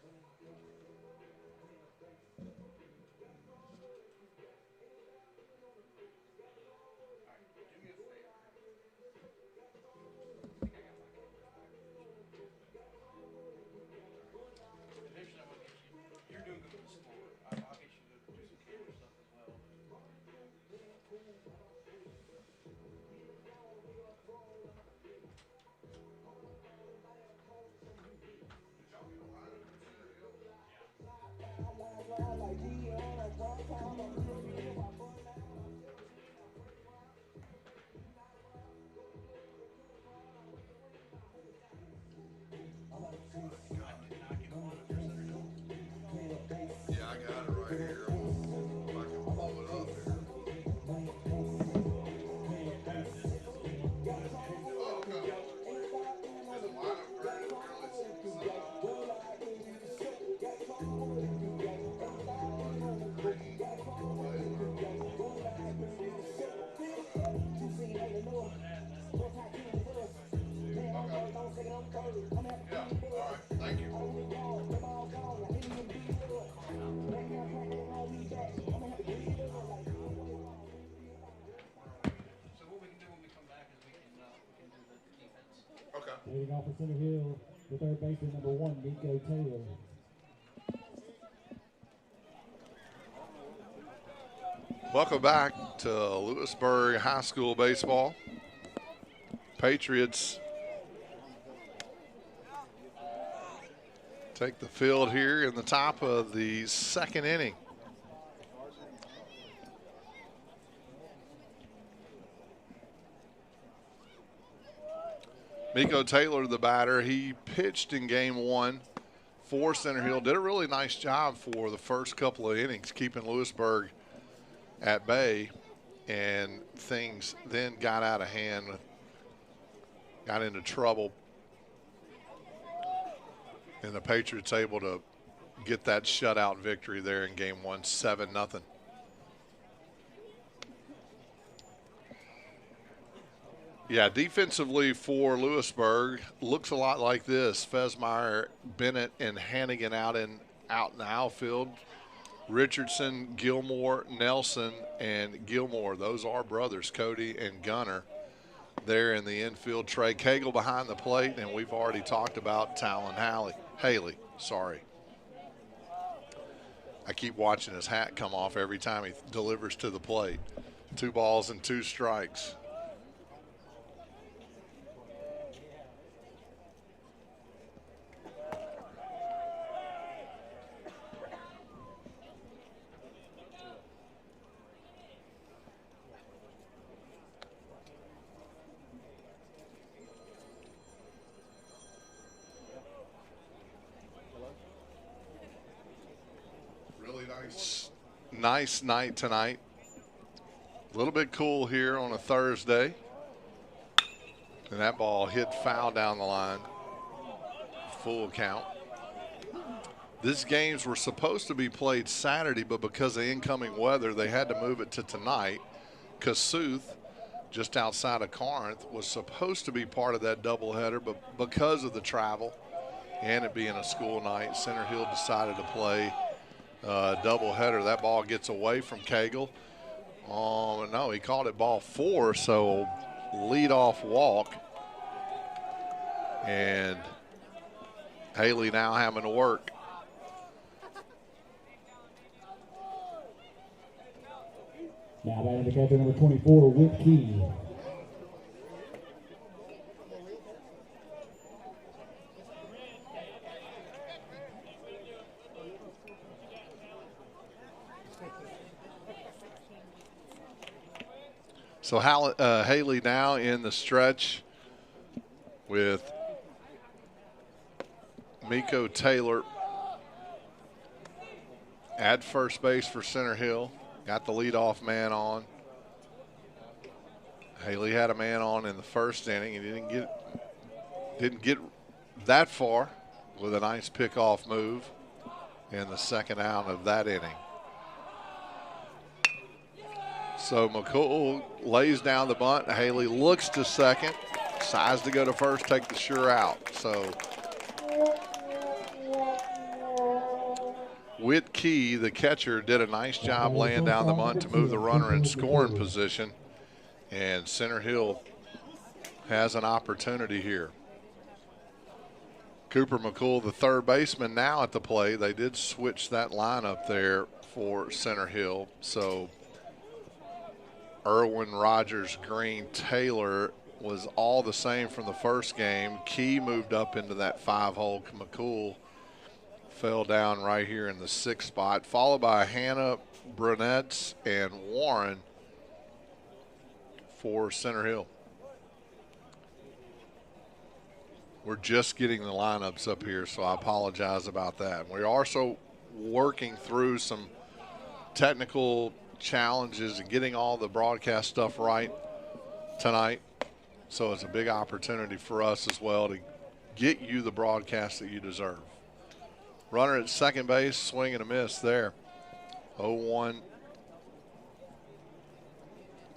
Leading off for Center Hill, the third baseman, number 1, Nico Taylor. Welcome back to Lewisburg High School baseball. Patriots take the field here in the top of the 2nd inning. Nico Taylor, the batter, he pitched in game 1 for Center Hill. Did a really nice job for the first couple of innings, keeping Lewisburg at bay, and things then got out of hand, got into trouble, and the Patriots able to get that shutout victory there in game 1, 7-0. Yeah, defensively for Lewisburg, looks a lot like this. Fesmeyer, Bennett, and Hannigan out in the outfield. Richardson, Gilmore, Nelson, and Gilmore. Those are brothers, Cody and Gunner. There in the infield. Trey Cagle behind the plate, and we've already talked about Talon Haley. Sorry. I keep watching his hat come off every time he delivers to the plate. 2 balls and 2 strikes. Really nice night tonight. A little bit cool here on a Thursday. And that ball hit foul down the line. Full count. These games were supposed to be played Saturday, but because of incoming weather, they had to move it to tonight. Kossuth, just outside of Corinth, was supposed to be part of that doubleheader, but because of the travel and it being a school night, Center Hill decided to play doubleheader. That ball gets away from Cagle. No, he called it ball 4, so leadoff walk. And Haley now having to work. Now batting the catcher, number 24, Whit Key. So Haley now in the stretch with Miko Taylor at first base for Center Hill. Got the leadoff man on. Haley had a man on in the first inning. He didn't get that far with a nice pickoff move in the second out of that inning. So McCool lays down the bunt. Haley looks to second, decides to go to first, take the sure out. So Whit Key, the catcher, did a nice job laying down the bunt to move the runner in scoring position. And Center Hill has an opportunity here. Cooper McCool, the third baseman, now at the plate. They did switch that lineup there for Center Hill. So Irwin, Rogers, Green, Taylor was all the same from the first game. Key moved up into that 5-hole. McCool fell down right here in the 6th spot, followed by Hannah, Brunetts, and Warren for Center Hill. We're just getting the lineups up here, so I apologize about that. We're also working through some technical challenges and getting all the broadcast stuff right tonight. So it's a big opportunity for us as well to get you the broadcast that you deserve. Runner at second base, swing and a miss there. 0-1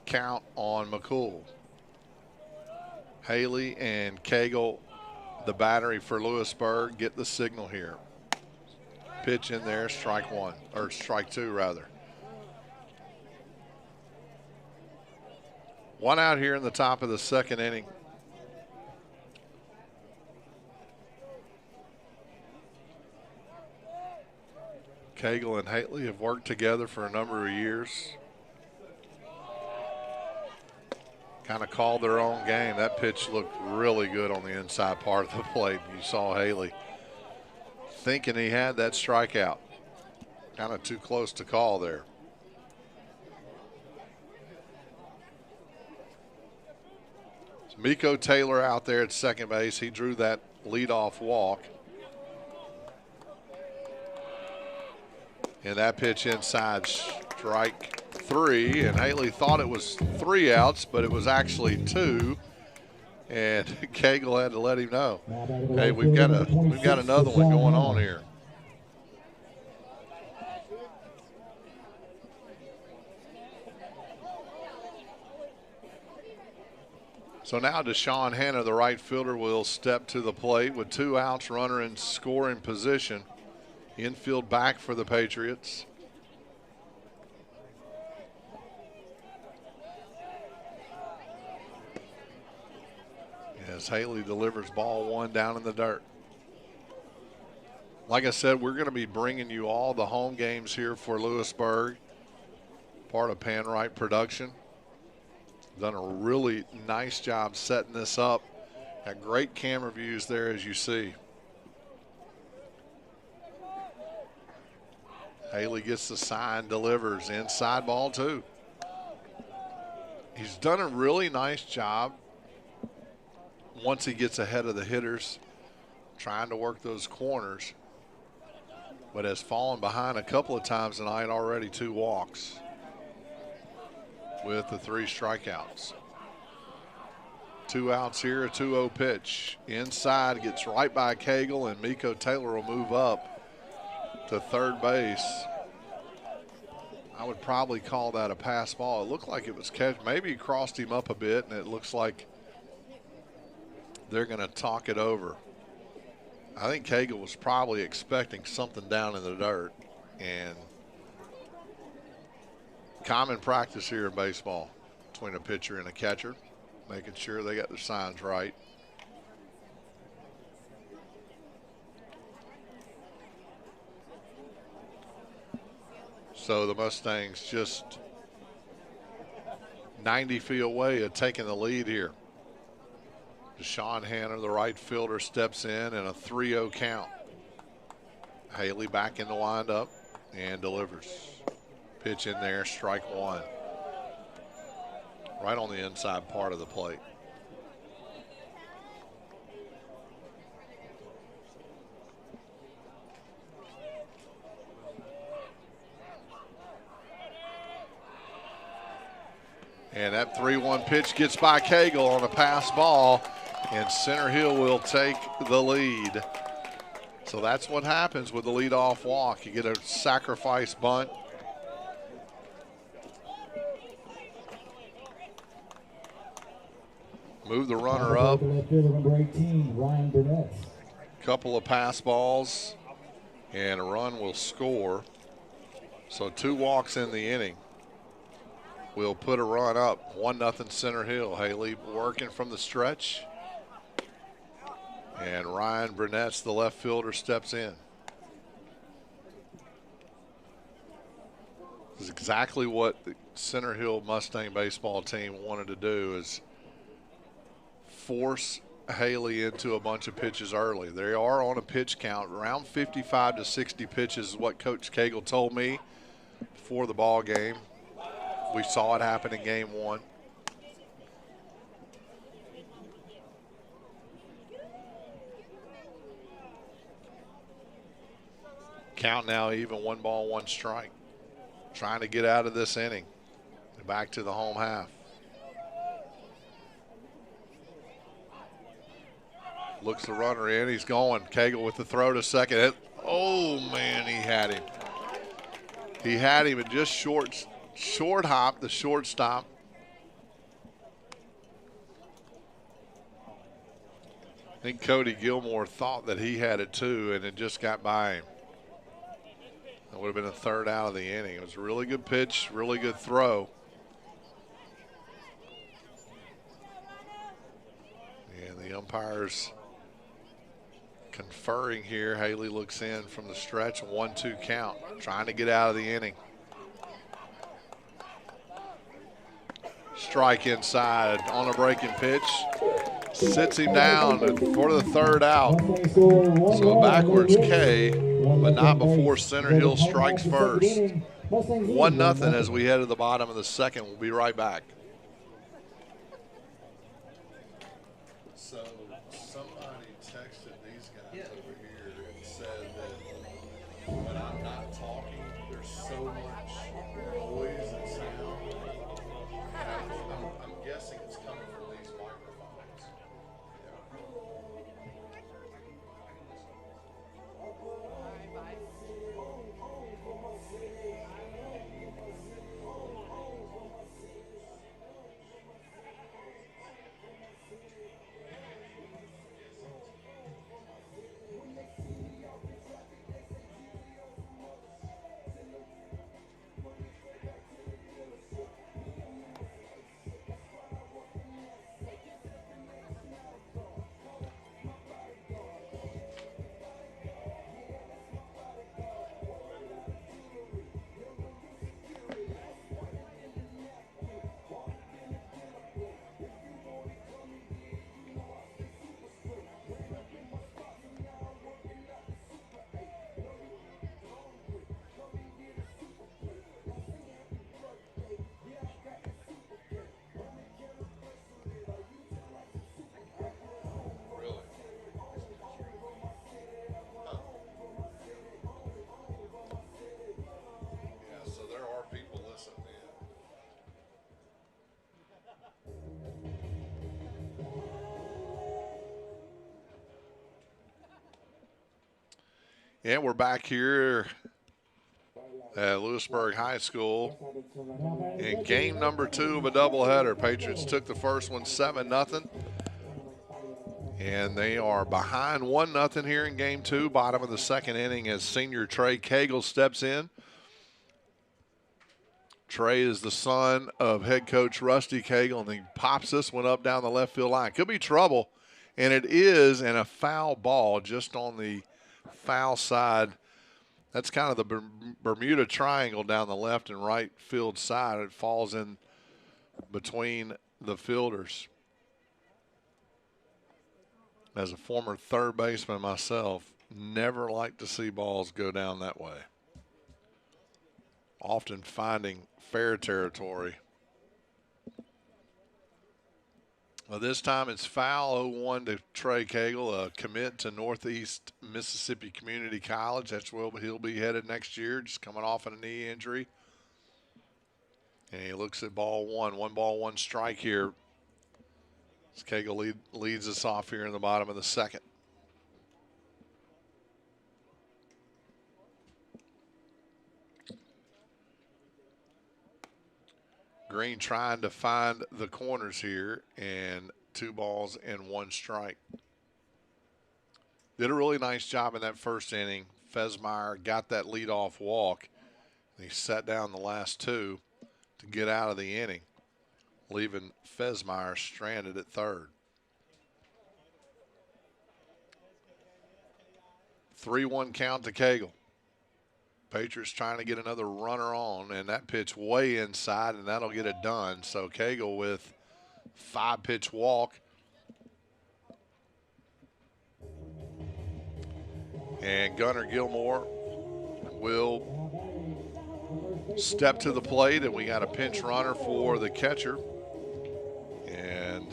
count on McCool. Haley and Cagle, the battery for Lewisburg, get the signal here. Pitch in there, strike 1, or strike 2 rather. 1 out here in the top of the 2nd inning. Cagle and Haley have worked together for a number of years. Kind of called their own game. That pitch looked really good on the inside part of the plate. You saw Haley thinking he had that strikeout. Kind of too close to call there. So Miko Taylor out there at second base. He drew that leadoff walk. And that pitch inside, strike 3, and Haley thought it was 3 outs, but it was actually 2. And Cagle had to let him know, hey, we've got another one going on here. So now Deshaun Hanna, the right fielder, will step to the plate with 2 outs, runner in scoring position. Infield back for the Patriots. As Haley delivers ball 1 down in the dirt. Like I said, we're going to be bringing you all the home games here for Lewisburg, part of PanRight Production. Done a really nice job setting this up. Got great camera views there, as you see. Haley gets the sign, delivers. Inside ball, too. He's done a really nice job once he gets ahead of the hitters, trying to work those corners, but has fallen behind a couple of times tonight already. 2 walks with the 3 strikeouts. 2 outs here, a 2-0 pitch. Inside, gets right by Cagle, and Miko Taylor will move up to third base. I would probably call that a pass ball. It looked like it was catch. Maybe he crossed him up a bit, and it looks like they're going to talk it over. I think Cagle was probably expecting something down in the dirt, and common practice here in baseball between a pitcher and a catcher, making sure they got their signs right. So the Mustangs just 90 feet away of taking the lead here. Deshaun Hanner, the right fielder, steps in, and a 3-0 count. Haley back in the windup and delivers. Pitch in there, strike 1. Right on the inside part of the plate. And that 3-1 pitch gets by Cagle on a pass ball, and Center Hill will take the lead. So that's what happens with the leadoff walk. You get a sacrifice bunt. Move the runner up. Number 18, Ryan Burnett. Couple of pass balls, and a run will score. So 2 walks in the inning. We'll put a run up, 1-0 Center Hill. Haley working from the stretch. And Ryan Burnett, the left fielder, steps in. This is exactly what the Center Hill Mustang baseball team wanted to do, is force Haley into a bunch of pitches early. They are on a pitch count. Around 55 to 60 pitches is what Coach Cagle told me before the ball game. We saw it happen in game 1. Count now even, 1 ball, 1 strike. Trying to get out of this inning. Back to the home half. Looks the runner in, he's going. Cagle with the throw to second. Oh man, he had him. He had him, and just short hop the shortstop. I think Cody Gilmore thought that he had it too, and it just got by him. That would have been a 3rd out of the inning. It was a really good pitch, really good throw. And the umpires conferring here. Haley looks in from the stretch, 1-2 count, trying to get out of the inning. Strike inside on a breaking pitch. Sits him down for the 3rd out. So a backwards K, but not before Center Hill strikes first. 1-0 as we head to the bottom of the 2nd. We'll be right back. So somebody texted these guys over here and said that when I'm not talking, there's so much noise and sound. I'm guessing it's coming from these microphones. And we're back here at Lewisburg High School in game number 2 of a doubleheader. Patriots took the first one 7-0. And they are behind 1-0 here in game 2, bottom of the second inning, as senior Trey Cagle steps in. Trey is the son of head coach Rusty Cagle, and he pops this one up down the left field line. Could be trouble, and it is, and a foul ball just on the foul side. That's kind of the Bermuda Triangle down the left and right field side. It falls in between the fielders. As a former third baseman myself, never like to see balls go down that way. Often finding fair territory. Well, this time it's foul, 0-1 to Trey Cagle, a commit to Northeast Mississippi Community College. That's where he'll be headed next year, just coming off a knee injury. And he looks at ball one. 1 strike here. As Cagle leads us off here in the bottom of the second. Green trying to find the corners here, and 2 balls and 1 strike. Did a really nice job in that first inning. Fesmeyer got that leadoff walk. And he sat down the last 2 to get out of the inning, leaving Fesmeyer stranded at third. 3-1 count to Cagle. Patriots trying to get another runner on, and that pitch way inside, and that'll get it done. So Cagle with 5-pitch walk. And Gunnar Gilmore will step to the plate, and we got a pinch runner for the catcher. And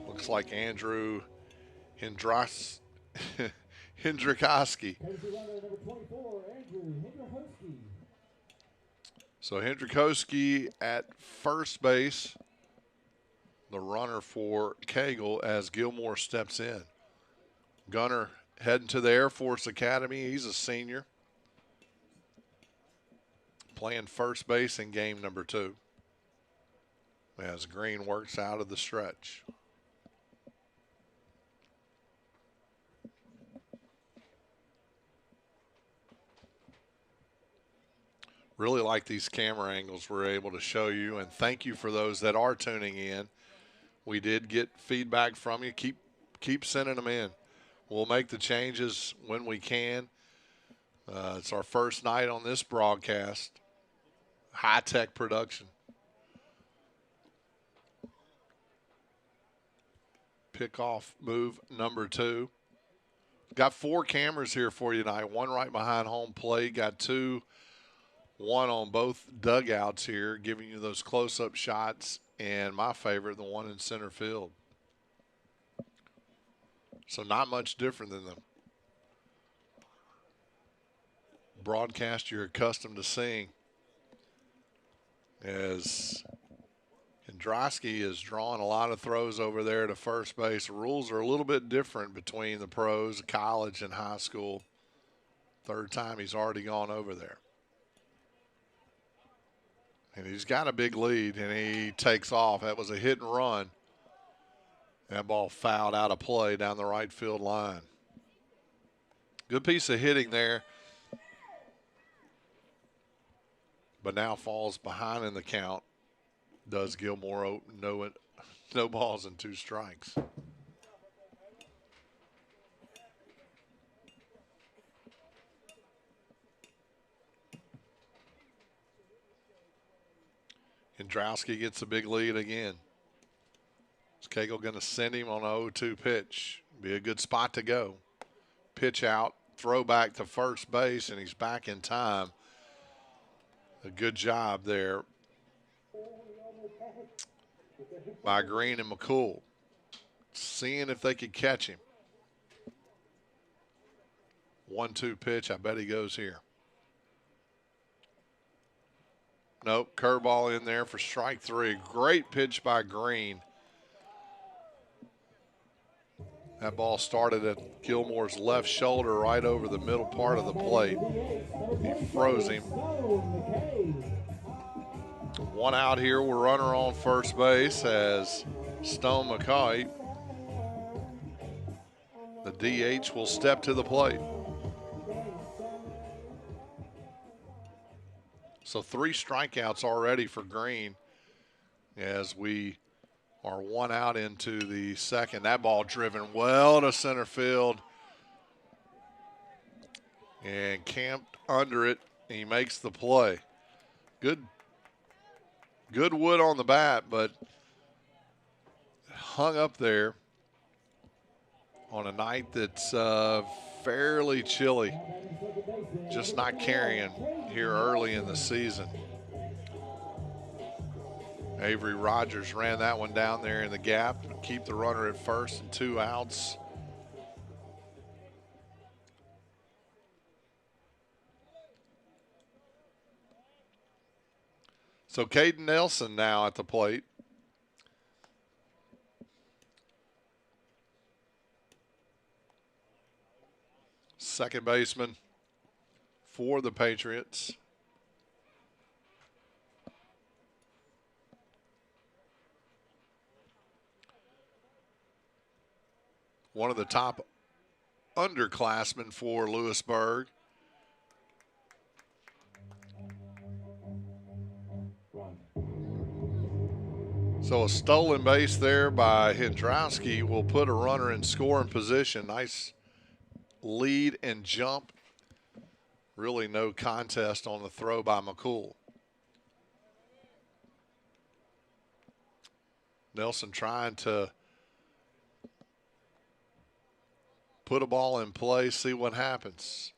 looks like Andrew Hendrikoski. So Hendrikoski at first base, the runner for Cagle as Gilmore steps in. Gunnar heading to the Air Force Academy. He's a senior, playing first base in game number 2 as Green works out of the stretch. Really like these camera angles we're able to show you, and thank you for those that are tuning in. We did get feedback from you. Keep sending them in. We'll make the changes when we can. It's our first night on this broadcast. High-tech production. Pickoff move number 2. Got 4 cameras here for you tonight. 1 right behind home plate. Got 2. 1 on both dugouts here, giving you those close-up shots, and my favorite, the one in center field. So not much different than the broadcast you're accustomed to seeing, as Hendrikoski is drawing a lot of throws over there to first base. The rules are a little bit different between the pros, college, and high school. Third time he's already gone over there. And he's got a big lead, and he takes off. That was a hit and run. That ball fouled out of play down the right field line. Good piece of hitting there. But now falls behind in the count. Does Gilmore no balls and 2 strikes. Hendrikoski gets a big lead again. Is Cagle going to send him on an 0-2 pitch? Be a good spot to go. Pitch out, throw back to first base, and he's back in time. A good job there by Green and McCool, seeing if they could catch him. 1-2 pitch, I bet he goes here. Nope, curveball in there for strike 3. Great pitch by Green. That ball started at Gilmore's left shoulder right over the middle part of the plate. He froze him. One out here, we're runner on first base as Stone McCoy, the DH, will step to the plate. So 3 strikeouts already for Green as we are 1 out into the second. That ball driven well to center field and camped under it. He makes the play. Good wood on the bat, but hung up there on a night that's fairly chilly. Just not carrying here early in the season. Avery Rogers ran that one down there in the gap and keep the runner at first and 2 outs. So Caden Nelson now at the plate. Second baseman for the Patriots. One of the top underclassmen for Lewisburg. So a stolen base there by Hendrowski will put a runner in scoring position. Nice lead and jump. Really no contest on the throw by McCool. Nelson trying to put a ball in play, see what happens.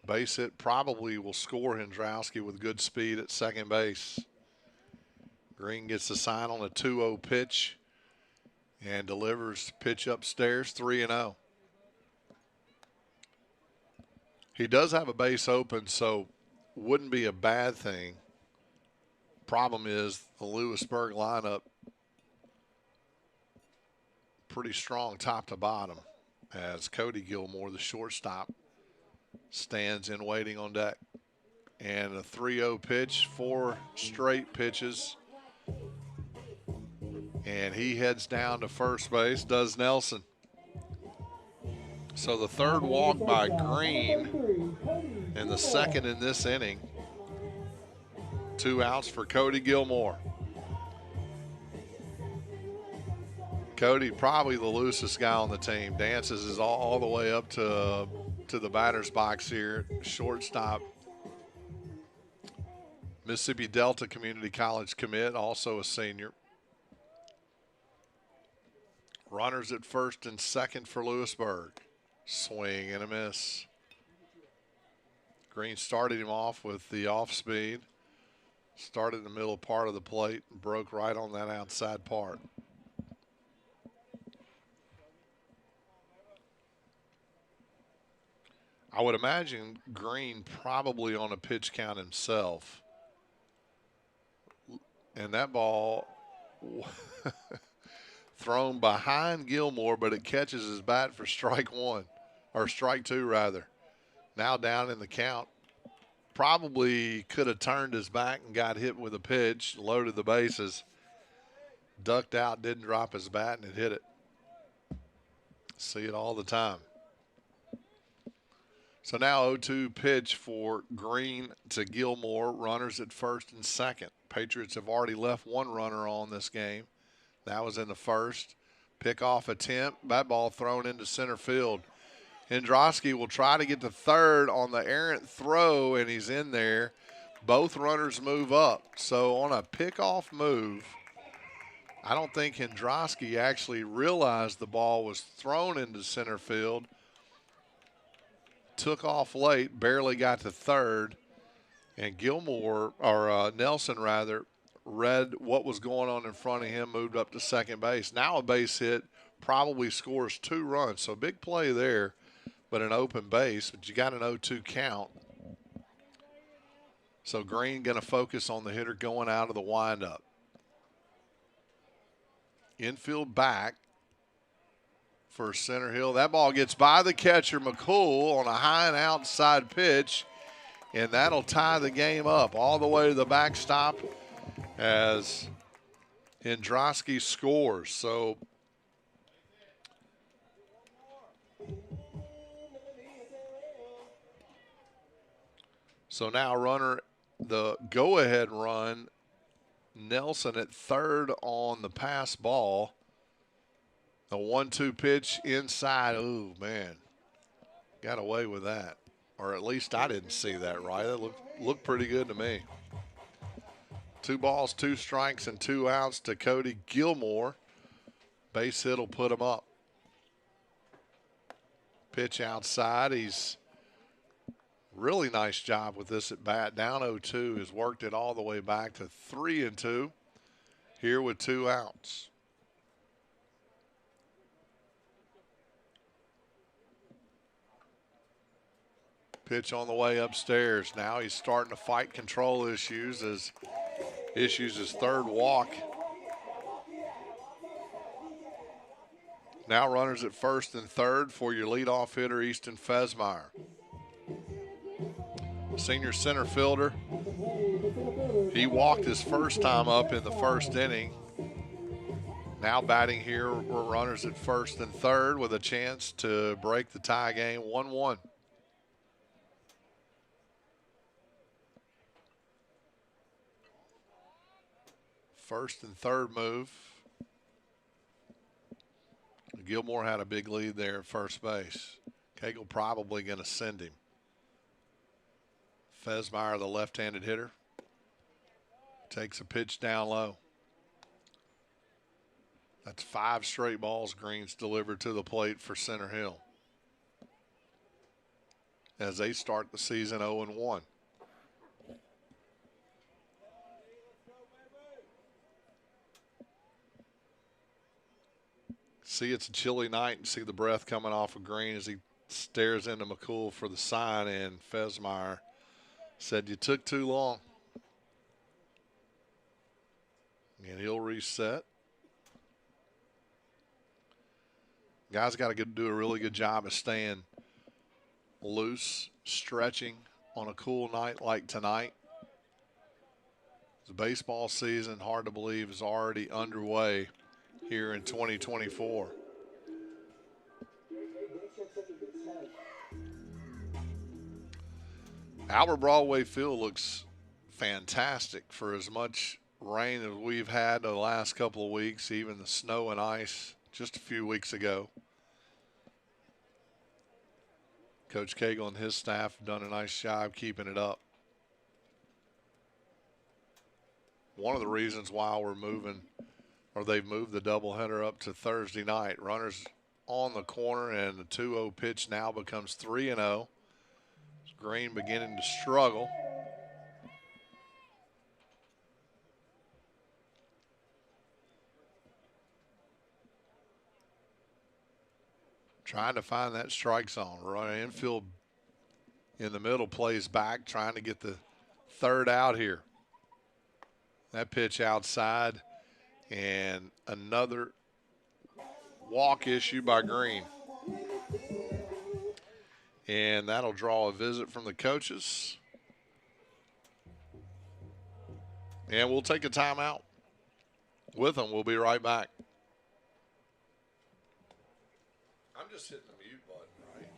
Base hit probably will score Hendrowski with good speed at second base. Green gets the sign on a 2-0 pitch and delivers pitch upstairs, 3-0. He does have a base open, so wouldn't be a bad thing. Problem is the Lewisburg lineup pretty strong top to bottom as Cody Gilmore, the shortstop, stands in waiting on deck. And a 3-0 pitch, 4 straight pitches. And he heads down to first base, does Nelson. So the third walk by Green and the second in this inning. 2 outs for Cody Gilmore. Cody, probably the loosest guy on the team. Dances is all the way up to the batter's box here. Shortstop. Mississippi Delta Community College commit, also a senior. Runners at first and second for Lewisburg. Swing and a miss. Green started him off with the off speed. Started in the middle part of the plate and broke right on that outside part. I would imagine Green probably on a pitch count himself. And that ball thrown behind Gilmore, but it catches his bat for strike 1, or strike 2 rather. Now down in the count. Probably could have turned his back and got hit with a pitch, loaded the bases, ducked out, didn't drop his bat, and it hit it. See it all the time. So now 0-2 pitch for Green to Gilmore. Runners at first and second. Patriots have already left 1 runner on this game. That was in the first. Pickoff attempt. That ball thrown into center field. Hendrowski will try to get to third on the errant throw, and he's in there. Both runners move up. So on a pickoff move, I don't think Hendrowski actually realized the ball was thrown into center field. Took off late, barely got to third, and Gilmore, or Nelson rather, read what was going on in front of him, moved up to second base. Now a base hit, probably scores 2 runs. So big play there, but an open base, but you got an 0-2 count. So Green going to focus on the hitter going out of the windup. Infield back, for Center Hill. That ball gets by the catcher, McCool, on a high and outside pitch, and that'll tie the game up all the way to the backstop as Hendrosky scores. So now the go-ahead run, Nelson at third on the pass ball. The 1-2 pitch inside. Ooh, man. Got away with that. Or at least I didn't see that right. That looked pretty good to me. 2 balls, 2 strikes, and 2 outs to Cody Gilmore. Base hit will put him up. Pitch outside. He's really nice job with this at bat. Down 0-2. Has worked it all the way back to 3-2 here with 2 outs. Pitch on the way upstairs. Now he's starting to fight control issues as issues his third walk. Now runners at first and third for your leadoff hitter, Easton Fesmeyer. Senior center fielder. He walked his first time up in the first inning. Now batting here were runners at first and third with a chance to break the tie game 1-1. First and third move. Gilmore had a big lead there at first base. Cagle probably going to send him. Fesmeyer, the left-handed hitter, takes a pitch down low. That's 5 straight balls Green's delivered to the plate for Center Hill as they start the season 0-1. See, it's a chilly night and see the breath coming off of Green as he stares into McCool for the sign, and Fesmeyer said, "You took too long." And he'll reset. Guys got to do a really good job of staying loose, stretching on a cool night like tonight. The baseball season, hard to believe, is already underway here in 2024. Albert Broadway Field looks fantastic for as much rain as we've had the last couple of weeks, even the snow and ice just a few weeks ago. Coach Cagle and his staff have done a nice job keeping it up. One of the reasons why they've moved the doubleheader up to Thursday night. Runners on the corner, and the 2-0 pitch now becomes 3-0. Green beginning to struggle. Trying to find that strike zone. Running infield in the middle, plays back, trying to get the third out here. That pitch outside, and another walk issue by Green. And that'll draw a visit from the coaches. And we'll take a timeout with them. We'll be right back. I'm just hitting the mute button, right?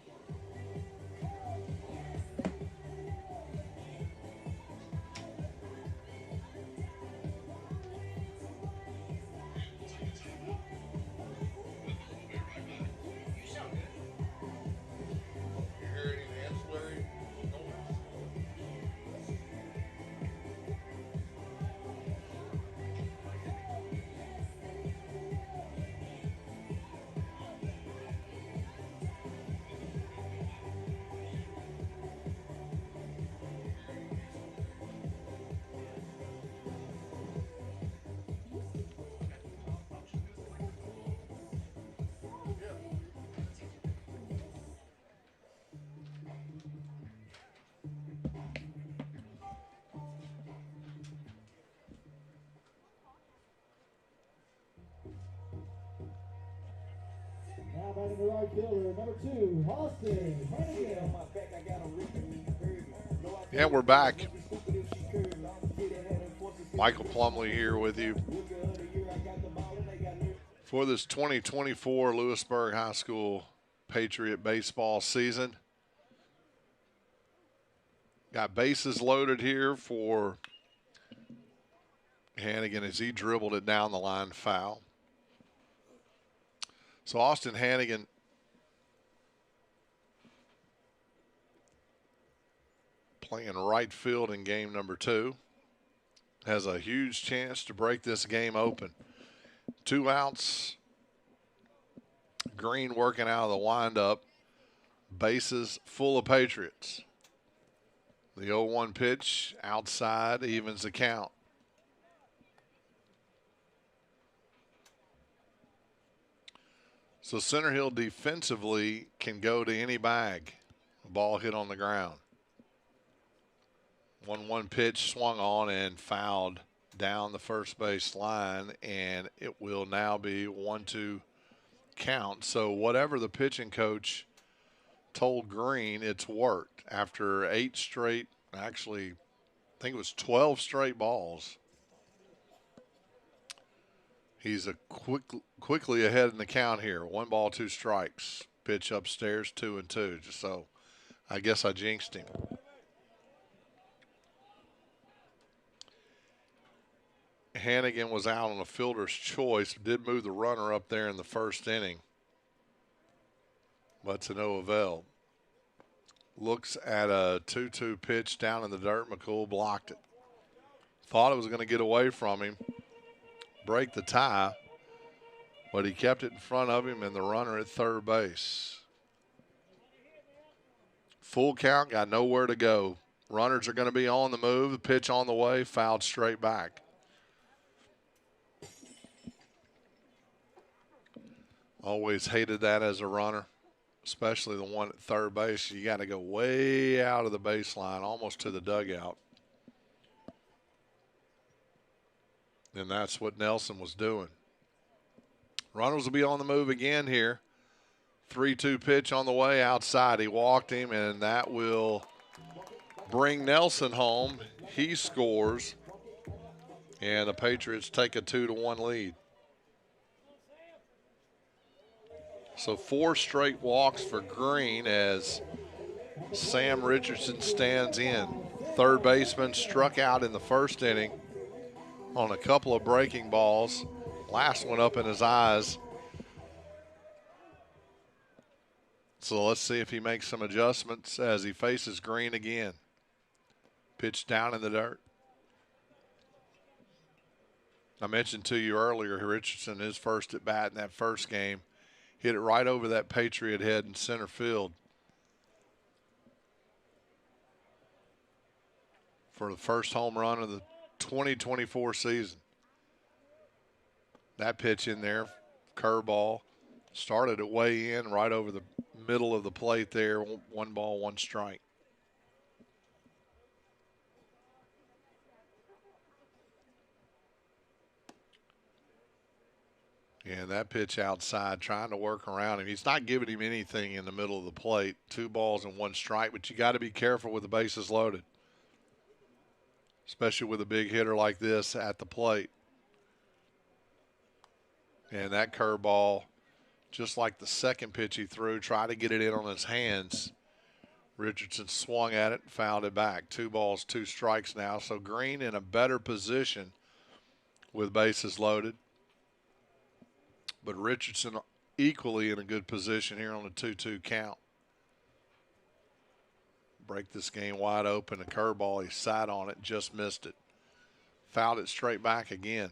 finding the right fielder, number 2, Austin Hannigan. Yeah, we're back. Michael Plumley here with you for this 2024 Lewisburg High School Patriot baseball season. Got bases loaded here for Hannigan as he dribbled it down the line, foul. So Austin Hannigan playing right field in game number 2. Has a huge chance to break this game open. 2 outs. Green working out of the windup. Bases full of Patriots. The 0-1 pitch outside evens the count. So Center Hill defensively can go to any bag. Ball hit on the ground. 1-1 pitch swung on and fouled down the first base line, and it will now be 1-2 count. So whatever the pitching coach told Green, it's worked. After 8 straight, actually, I think it was 12 straight balls. He's quickly ahead in the count here. 1 ball, 2 strikes. Pitch upstairs, 2-2. Just so I guess I jinxed him. Hannigan was out on a fielder's choice. Did move the runner up there in the first inning. But to no avail. Looks at a 2-2 pitch down in the dirt. McCool blocked it. Thought it was going to get away from him. Break the tie. But he kept it in front of him and the runner at third base. Full count, got nowhere to go. Runners are going to be on the move. The pitch on the way, fouled straight back. Always hated that as a runner, especially the one at third base. You got to go way out of the baseline, almost to the dugout. And that's what Nelson was doing. Runners will be on the move again here. 3-2 pitch on the way outside. He walked him, and that will bring Nelson home. He scores, and the Patriots take a 2-1 lead. So 4 straight walks for Green as Sam Richardson stands in. Third baseman struck out in the first inning on a couple of breaking balls. Last one up in his eyes. So let's see if he makes some adjustments as he faces Green again. Pitch down in the dirt. I mentioned to you earlier, Richardson, his first at bat in that first game, hit it right over that Patriot head in center field for the first home run of the 2024 season. That pitch in there, curveball, started it way in, right over the middle of the plate there. 1 ball, 1 strike. And that pitch outside, trying to work around him. He's not giving him anything in the middle of the plate. 2 balls and 1 strike, but you got to be careful with the bases loaded, especially with a big hitter like this at the plate. And that curveball, just like the second pitch he threw, tried to get it in on his hands. Richardson swung at it and fouled it back. 2 balls, 2 strikes now. So Green in a better position with bases loaded. But Richardson equally in a good position here on a 2-2 count. Break this game wide open. A curveball, he sat on it, just missed it. Fouled it straight back again.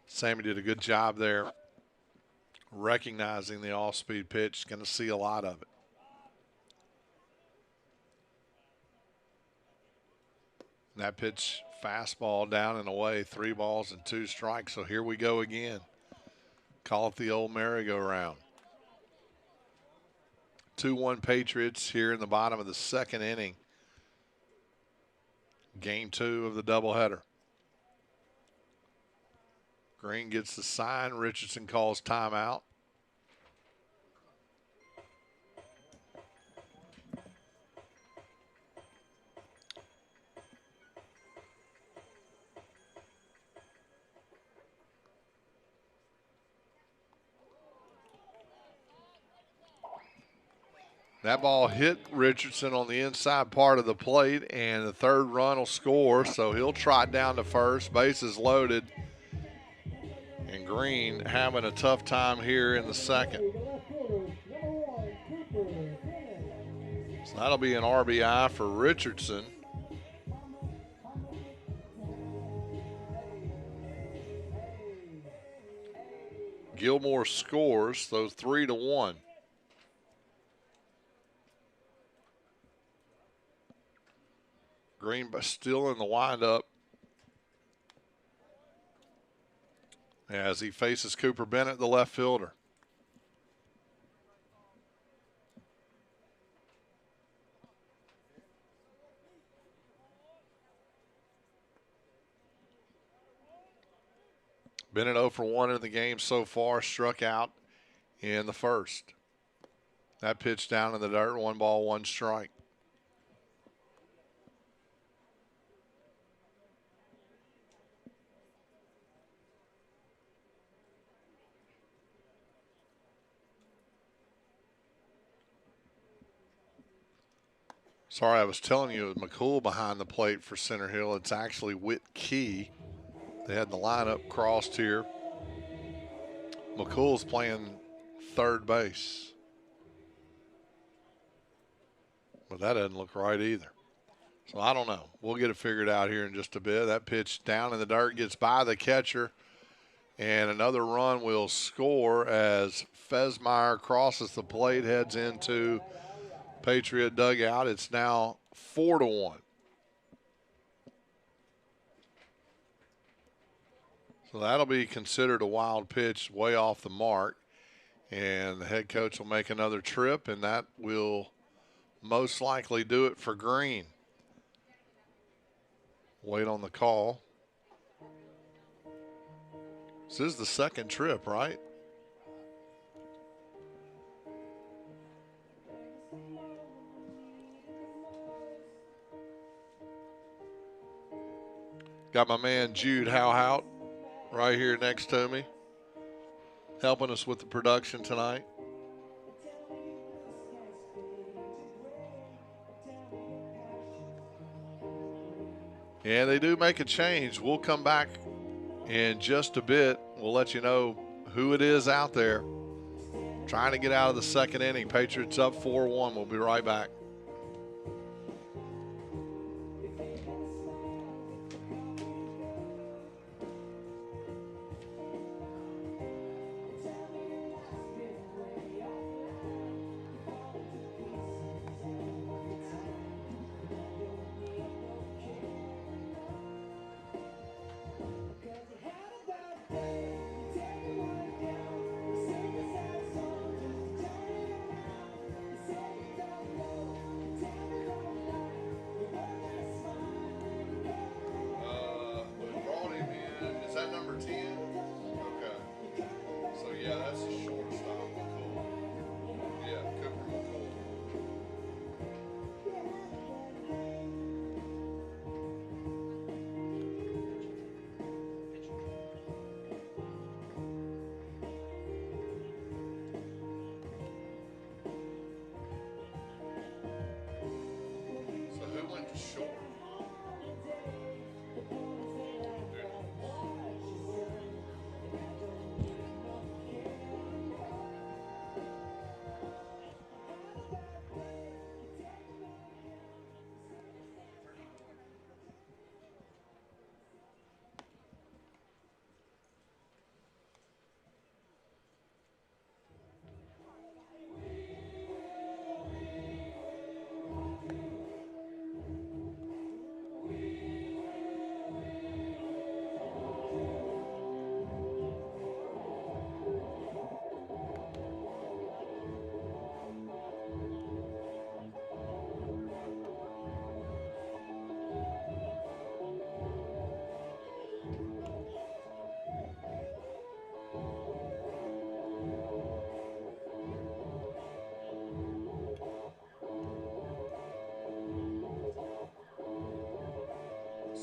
Sammy did a good job there recognizing the off-speed pitch. Going to see a lot of it. And that pitch, fastball down and away, 3 balls and 2 strikes. So here we go again. Call it the old merry-go-round. 2-1 Patriots here in the bottom of the second inning. Game 2 of the doubleheader. Green gets the sign. Richardson calls timeout. That ball hit Richardson on the inside part of the plate, and the third run will score, so he'll trot down to first. Bases loaded, and Green having a tough time here in the second. So that'll be an RBI for Richardson. Gilmore scores, so 3-1. Green still in the windup as he faces Cooper Bennett, the left fielder. Bennett 0 for 1 in the game so far, struck out in the first. That pitch down in the dirt, 1 ball, 1 strike. Sorry, I was telling you it was McCool behind the plate for Center Hill. It's actually Whit Key. They had the lineup crossed here. McCool's playing third base. But that doesn't look right either. So I don't know. We'll get it figured out here in just a bit. That pitch down in the dirt gets by the catcher. And another run will score as Fesmeyer crosses the plate, heads into Patriot dugout. It's now 4-1. So that'll be considered a wild pitch, way off the mark. And the head coach will make another trip, and that will most likely do it for Green. Wait on the call. This is the second trip, right? Got my man Jude Howhout right here next to me, helping us with the production tonight. And they do make a change. We'll come back in just a bit. We'll let you know who it is out there trying to get out of the second inning. Patriots up 4-1. We'll be right back.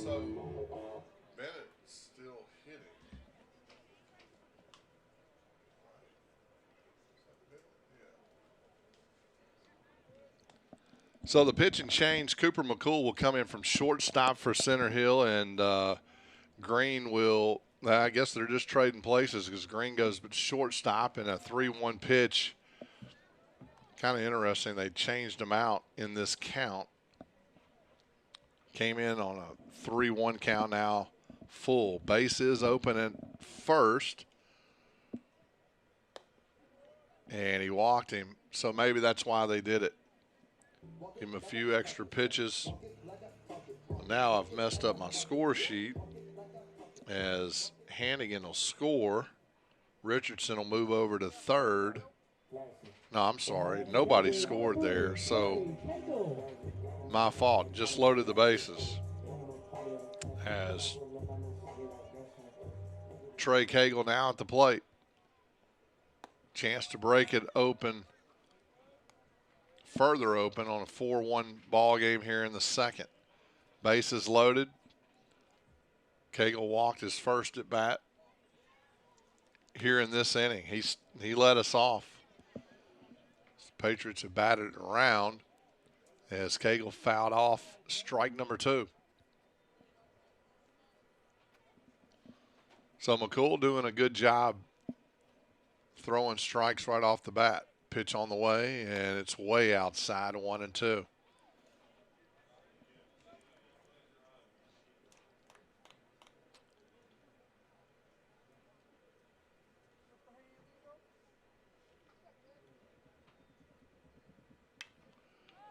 So Bennett's still hitting. So the pitching change, Cooper McCool will come in from shortstop for Center Hill, and Green will, I guess they're just trading places because Green goes shortstop in a 3-1 pitch. Kind of interesting. They changed him out in this count. Came in on a 3-1 count now, full. Base is open at first. And he walked him, so maybe that's why they did it. Give him a few extra pitches. Now I've messed up my score sheet as Hannigan will score. Richardson will move over to third. No, I'm sorry. Nobody scored there, so my fault. Just loaded the bases. Has Trey Cagle now at the plate. Chance to break it open, further open on a 4-1 ball game here in the second. Bases loaded. Cagle walked his first at bat here in this inning. He let us off. Patriots have batted it around as Cagle fouled off strike number 2. So McCool doing a good job throwing strikes right off the bat. Pitch on the way, and it's way outside, 1-2.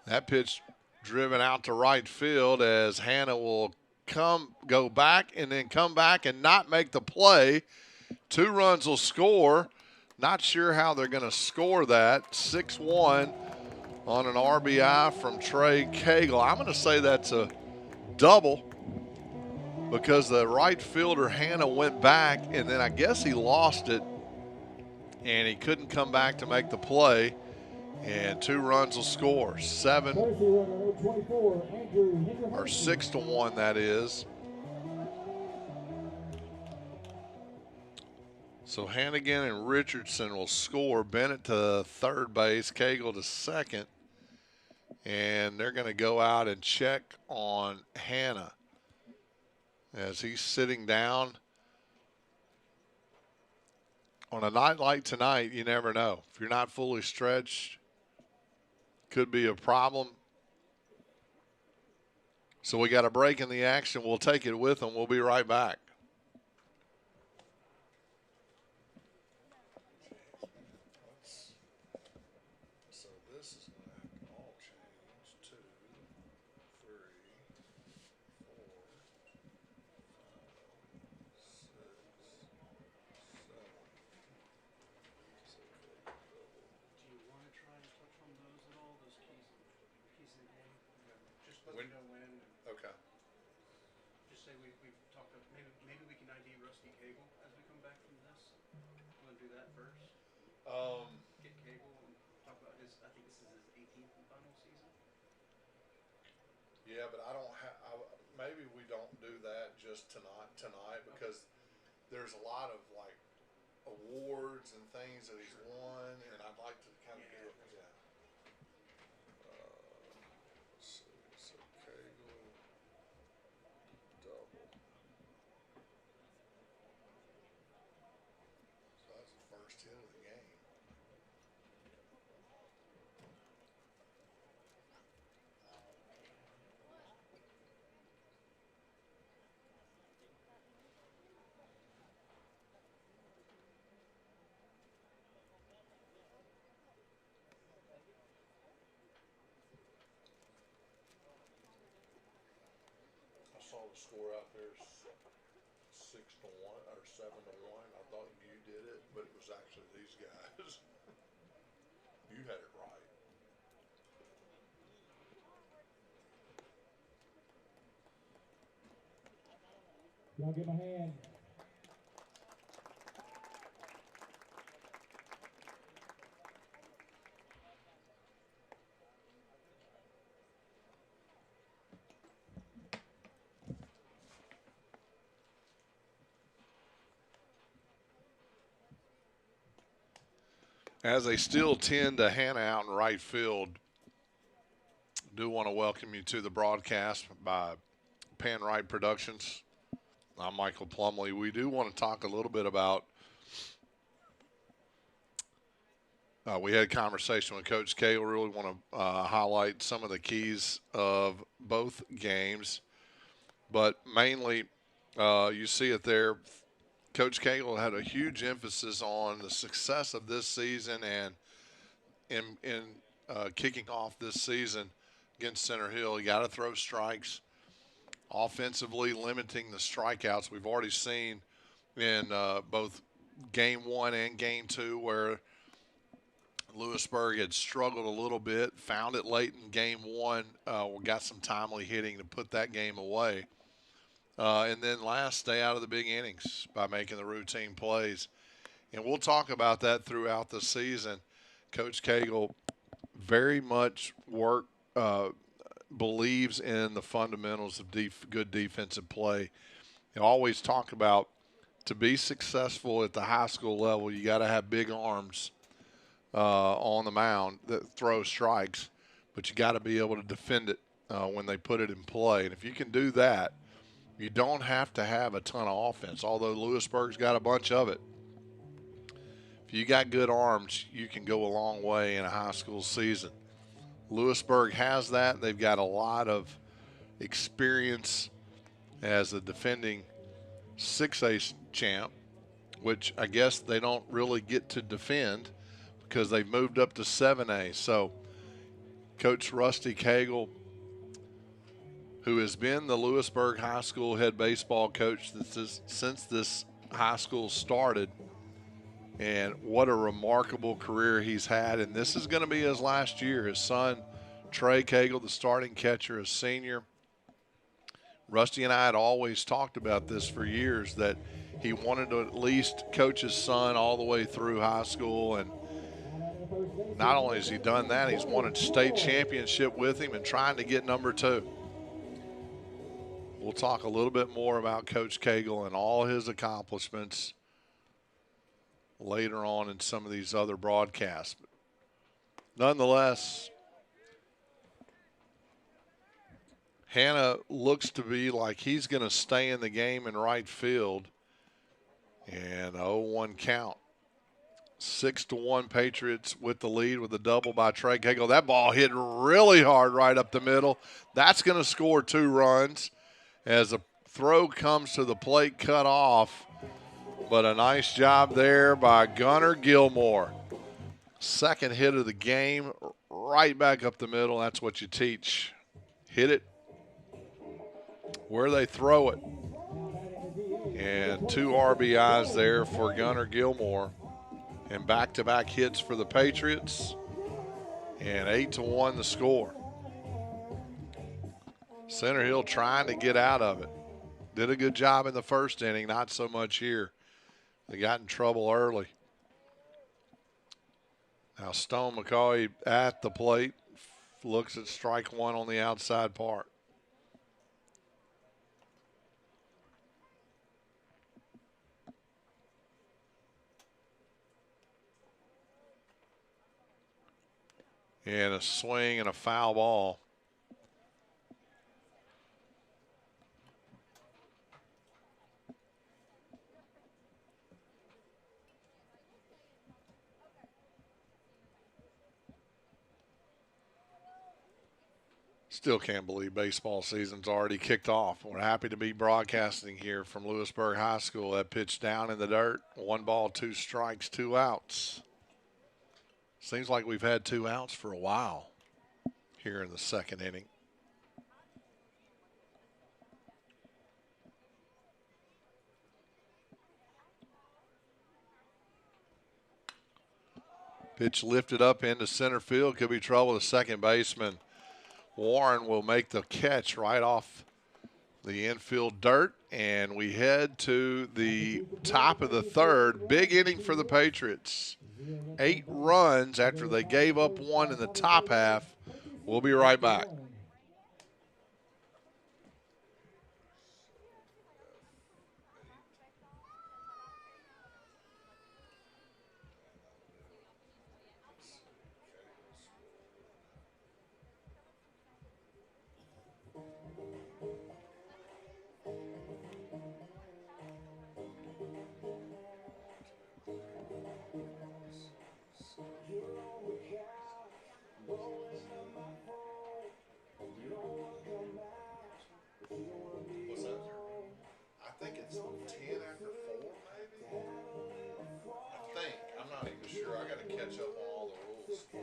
That pitch driven out to right field as Hannah will go back and then come back and not make the play. 2 runs will score. Not sure how they're going to score that. 6-1 on an RBI from Trey Cagle. I'm going to say that's a double because the right fielder Hannah went back and then I guess he lost it and he couldn't come back to make the play. And 2 runs will score. 6-1, that is. So Hannigan and Richardson will score. Bennett to third base, Cagle to second. And they're going to go out and check on Hannah as he's sitting down. On a night like tonight, you never know. If you're not fully stretched, could be a problem. So we got a break in the action. We'll take it with them. We'll be right back. So this is going to all change. 2, 3, 4, 5, 6, 7. When? Okay. Just say we've talked about maybe we can ID Rusty Cagle as we come back from this. Want to do that first? Get Cagle and talk about his. I think this is his 18th and final season. Yeah, but I don't have. Maybe we don't do that just tonight because there's a lot of like awards and things that he's won, and I'd like to kind of do it. Yeah. Let's see. So Cagle double. So that's the first hit of the game. I saw the score out there, 6-1 or 7-1. I thought you did it, but it was actually these guys. You had it right. Y'all give him a hand. As they still tend to hand out in right field, I do want to welcome you to the broadcast by PanRight Productions. I'm Michael Plumley. We do want to talk a little bit about we had a conversation with Coach K. We really want to highlight some of the keys of both games. But mainly, you see it there, Coach Cagle had a huge emphasis on the success of this season and in kicking off this season against Center Hill. You got to throw strikes. Offensively, limiting the strikeouts. We've already seen in both Game 1 and Game 2 where Lewisburg had struggled a little bit, found it late in Game 1, got some timely hitting to put that game away. And then last, stay out of the big innings by making the routine plays. And we'll talk about that throughout the season. Coach Cagle very much believes in the fundamentals of good defensive play. They always talk about to be successful at the high school level, you got to have big arms on the mound that throw strikes, but you got to be able to defend it when they put it in play. And if you can do that, you don't have to have a ton of offense, although Lewisburg's got a bunch of it. If you got good arms, you can go a long way in a high school season. Lewisburg has that. They've got a lot of experience as a defending 6A champ, which I guess they don't really get to defend because they've moved up to 7A. So Coach Rusty Cagle, who has been the Lewisburg High School head baseball coach since this high school started, and what a remarkable career he's had. And this is going to be his last year. His son, Trey Cagle, the starting catcher, is senior. Rusty and I had always talked about this for years, that he wanted to at least coach his son all the way through high school. And not only has he done that, he's won a state championship with him and trying to get number 2. We'll talk a little bit more about Coach Cagle and all his accomplishments later on in some of these other broadcasts. But nonetheless, Hannah looks to be like he's going to stay in the game in right field. And 0-1 count. 6-1 Patriots with the lead with a double by Trey Cagle. That ball hit really hard right up the middle. That's going to score 2 runs as a throw comes to the plate cut off. But a nice job there by Gunnar Gilmore. Second hit of the game, right back up the middle. That's what you teach. Hit it where they throw it. And 2 RBIs there for Gunnar Gilmore. And back-to-back hits for the Patriots. And 8-1 the score. Center Hill trying to get out of it. Did a good job in the first inning, not so much here. They got in trouble early. Now Stone McCoy at the plate, looks at strike 1 on the outside part. And a swing and a foul ball. Still can't believe baseball season's already kicked off. We're happy to be broadcasting here from Lewisburg High School. That pitch down in the dirt. 1 ball, 2 strikes, 2 outs. Seems like we've had 2 outs for a while here in the second inning. Pitch lifted up into center field. Could be trouble. The second baseman, Warren, will make the catch right off the infield dirt. And we head to the top of the third. Big inning for the Patriots. 8 runs after they gave up 1 in the top half. We'll be right back. What's that? I think it's 10 after 4, maybe? I think. I'm not even sure. I got to catch up on all the rules, too.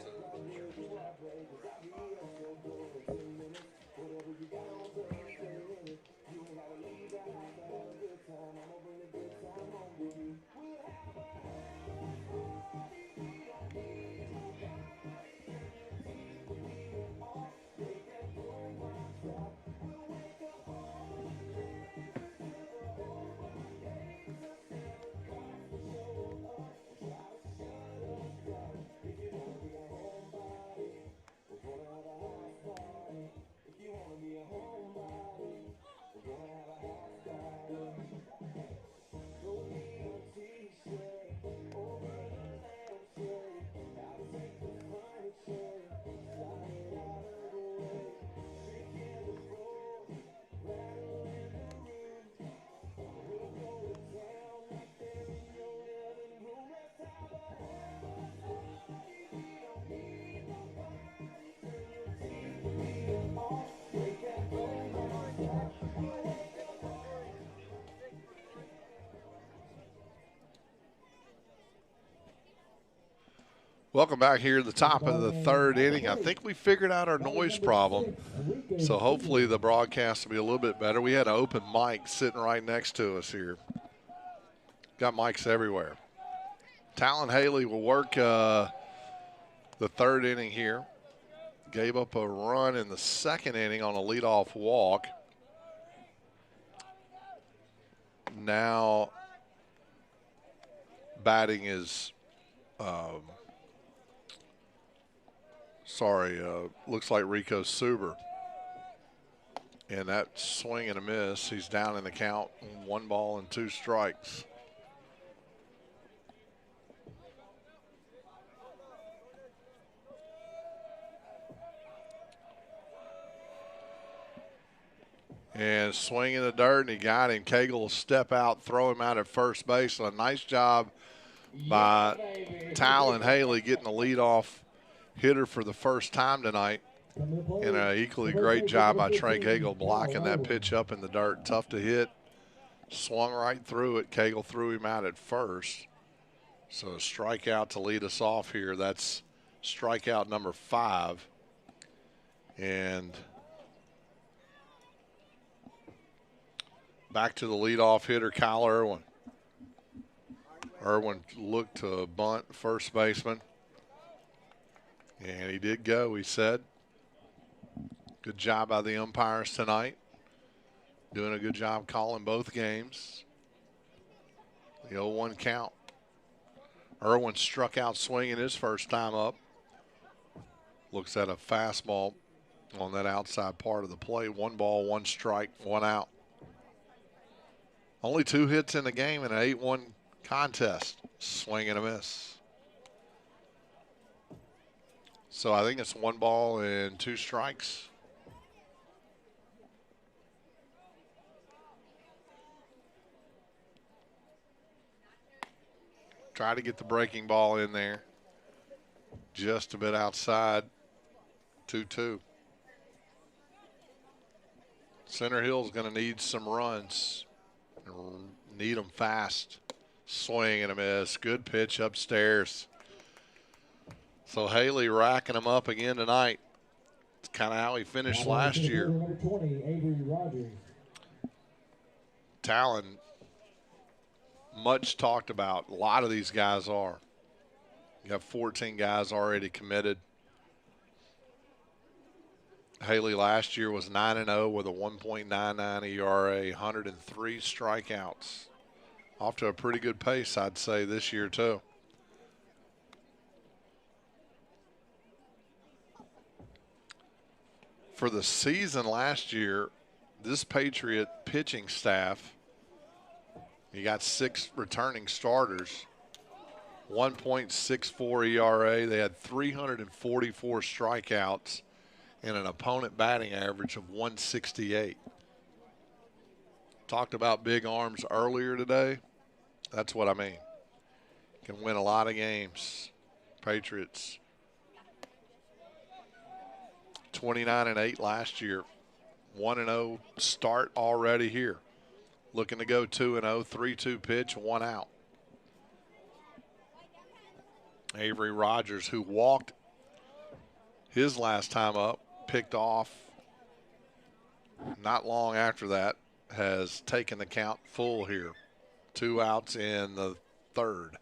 Welcome back here at the top of the third inning. I think we figured out our noise problem, so hopefully the broadcast will be a little bit better. We had an open mic sitting right next to us here. Got mics everywhere. Talon Haley will work the third inning here. Gave up a run in the second inning on a leadoff walk. Now batting is looks like Rico Suber. And that swing and a miss. He's down in the count, 1 ball and 2 strikes. And swing in the dirt, and he got him. Cagle will step out, throw him out at first base. So a nice job by Talon Haley getting the leadoff hitter for the first time tonight. And an equally great job by Trey Cagle blocking that pitch up in the dirt. Tough to hit. Swung right through it. Cagle threw him out at first. So a strikeout to lead us off here. That's strikeout number 5. And back to the leadoff hitter, Kyle Irwin. Irwin looked to bunt first baseman. And he did go, he said. Good job by the umpires tonight. Doing a good job calling both games. The 0-1 count. Irwin struck out swinging his first time up. Looks at a fastball on that outside part of the plate. 1 ball, 1 strike, 1 out. Only 2 hits in the game in an 8-1 contest. Swing and a miss. So I think it's 1 ball and 2 strikes. Try to get the breaking ball in there. Just a bit outside. 2-2. Center Hill's going to need some runs. Need them fast. Swing and a miss. Good pitch upstairs. So Haley racking them up again tonight. It's kind of how he finished last year. Number 20, Avery Rogers. Talon, much talked about. A lot of these guys are. You have 14 guys already committed. Haley last year was 9-0 with a 1.99 ERA, 103 strikeouts. Off to a pretty good pace, I'd say, this year too. For the season last year, this Patriot pitching staff, you got 6 returning starters, 1.64 ERA. They had 344 strikeouts and an opponent batting average of 168. Talked about big arms earlier today. That's what I mean. Can win a lot of games. Patriots 29-8 last year. 1-0 start already here. Looking to go 2-0, 3-2 pitch, 1 out. Avery Rogers, who walked his last time up, picked off not long after that, has taken the count full here. 2 outs in the third.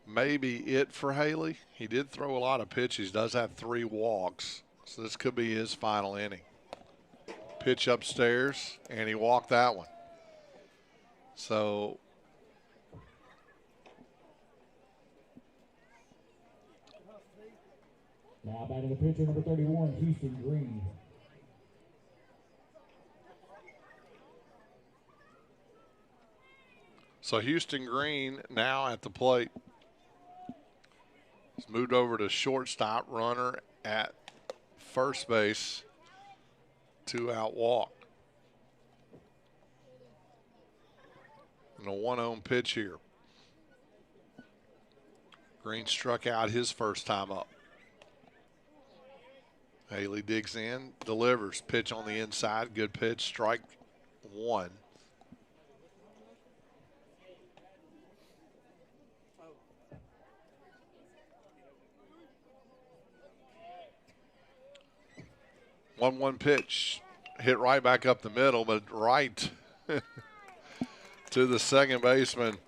Maybe it for Haley. He did throw a lot of pitches, does have 3 walks, so this could be his final inning. Pitch upstairs, and he walked that one. So now batting the pitcher, number 31, Houston Green. So Houston Green now at the plate. He's moved over to shortstop, runner at first base, 2-out walk. And a 1-0 pitch here. Green struck out his first time up. Haley digs in, delivers, pitch on the inside, good pitch, strike 1. One pitch, hit right back up the middle, but right to the second baseman.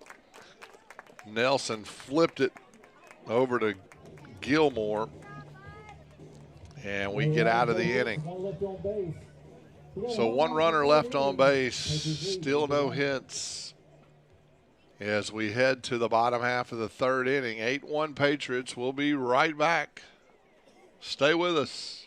Nelson flipped it over to Gilmore, and we get out of the inning. So 1 runner left on base, still no hits as we head to the bottom half of the third inning. 8-1 Patriots. We'll be right back. Stay with us.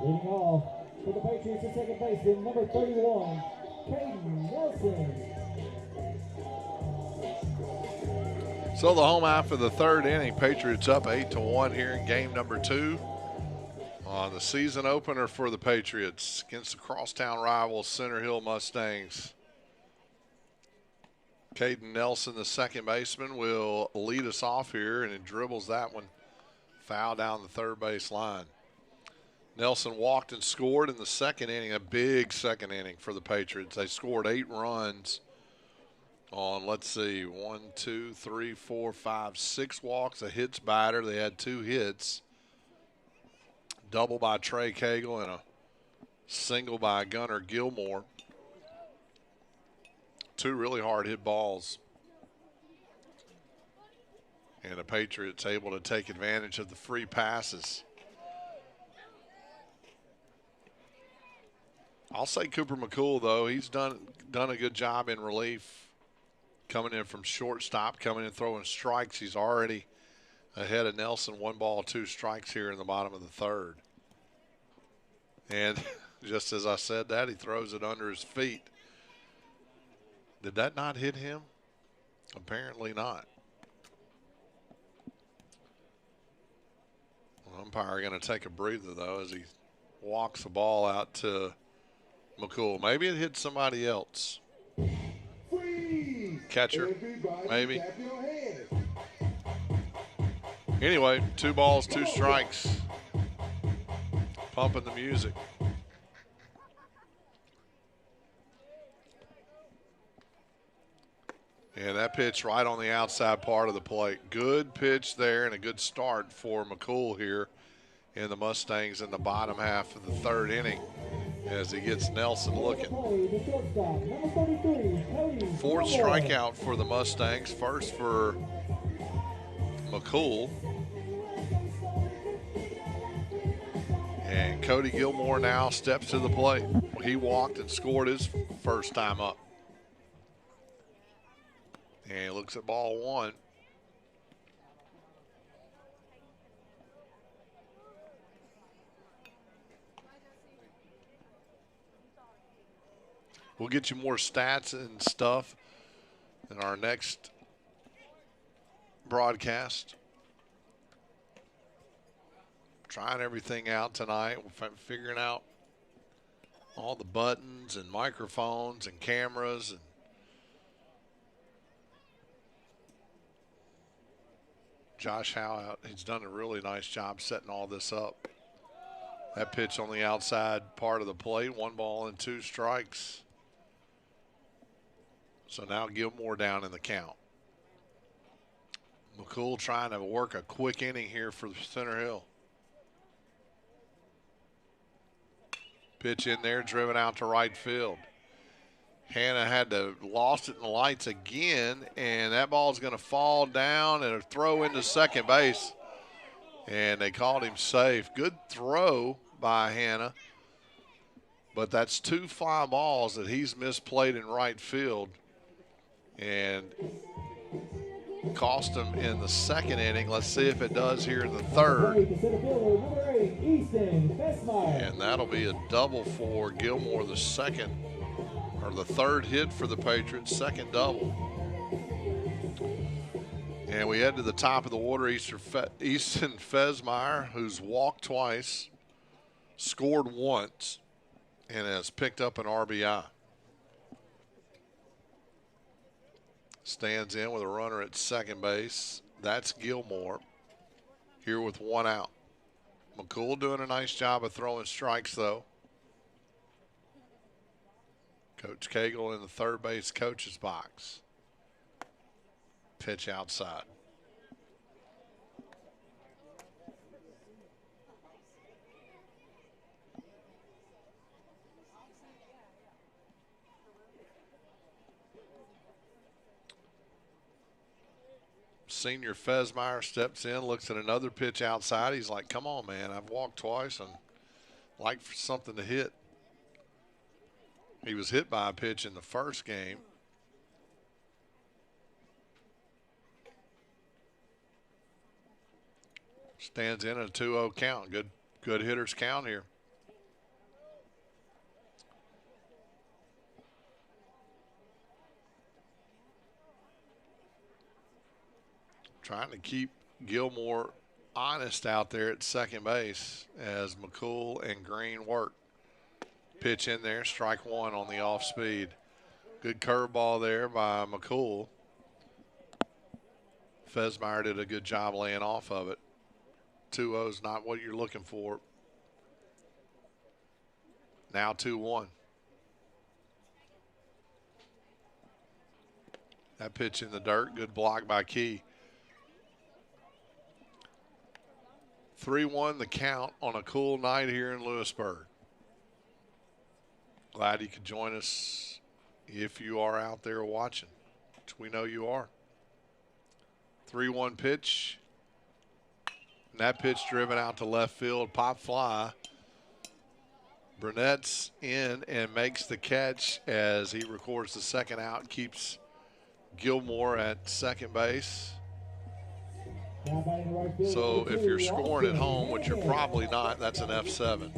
Leading off for the Patriots at second baseman, number 31, Caden Nelson. So the home half of the third inning, Patriots up 8-1 here in game number 2 on the season opener for the Patriots against the crosstown rivals Center Hill Mustangs. Caden Nelson, the second baseman, will lead us off here, and it dribbles that one foul down the third base line. Nelson walked and scored in the second inning, a big second inning for the Patriots. They scored 8 runs on, let's see, 1, 2, 3, 4, 5, 6 walks, a hits batter. They had 2 hits, double by Trey Cagle and a single by Gunnar Gilmore. 2 really hard hit balls. And the Patriots able to take advantage of the free passes. I'll say Cooper McCool, though, he's done a good job in relief, coming in from shortstop, coming in throwing strikes. He's already ahead of Nelson. 1 ball, 2 strikes here in the bottom of the third. And just as I said that, he throws it under his feet. Did that not hit him? Apparently not. Umpire going to take a breather, though, as he walks the ball out to McCool. Maybe it hit somebody else. Catcher, maybe. Anyway, 2 balls, 2 strikes. Pumping the music. And that pitch right on the outside part of the plate. Good pitch there and a good start for McCool here in the Mustangs in the bottom half of the third inning as he gets Nelson looking. 4th strikeout for the Mustangs. First for McCool. And Cody Gilmore now steps to the plate. He walked and scored his first time up. And he looks at ball 1. We'll get you more stats and stuff in our next broadcast. Trying everything out tonight. We're figuring out all the buttons and microphones and cameras and Josh Howe, he's done a really nice job setting all this up. That pitch on the outside part of the plate, 1 ball and 2 strikes. So now Gilmore down in the count. McCool trying to work a quick inning here for Center Hill. Pitch in there, driven out to right field. Hannah had to lost it in the lights again, and that ball's going to fall down and a throw into second base. And they called him safe. Good throw by Hannah, but that's 2 fly balls that he's misplayed in right field and cost him in the second inning. Let's see if it does here in the third. And that'll be a double for Gilmore, the second. Or the third hit for the Patriots, second double. And we head to the top of the order. Easton Fesmeyer, who's walked twice, scored once, and has picked up an RBI. Stands in with a runner at second base. That's Gilmore here with 1 out. McCool doing a nice job of throwing strikes, though. Coach Cagle in the third base coach's box. Pitch outside. Senior Fesmeyer steps in, looks at another pitch outside. He's like, come on, man. I've walked twice and like for something to hit. He was hit by a pitch in the first game. Stands in at a 2-0 count. Good hitters count here. Trying to keep Gilmore honest out there at second base as McCool and Green work. Pitch in there, strike 1 on the off speed. Good curveball there by McCool. Fesmeyer did a good job laying off of it. 2-0's not what you're looking for. Now 2-1. That pitch in the dirt, good block by Key. 3-1 the count on a cool night here in Lewisburg. Glad you could join us if you are out there watching, which we know you are. 3-1 pitch. And that pitch driven out to left field, pop fly. Burnett's in and makes the catch as he records the second out, keeps Gilmore at second base. Now batting the right field, So number if you're 2, scoring at Austin home, which you're Hannigan. probably not, that's an F7.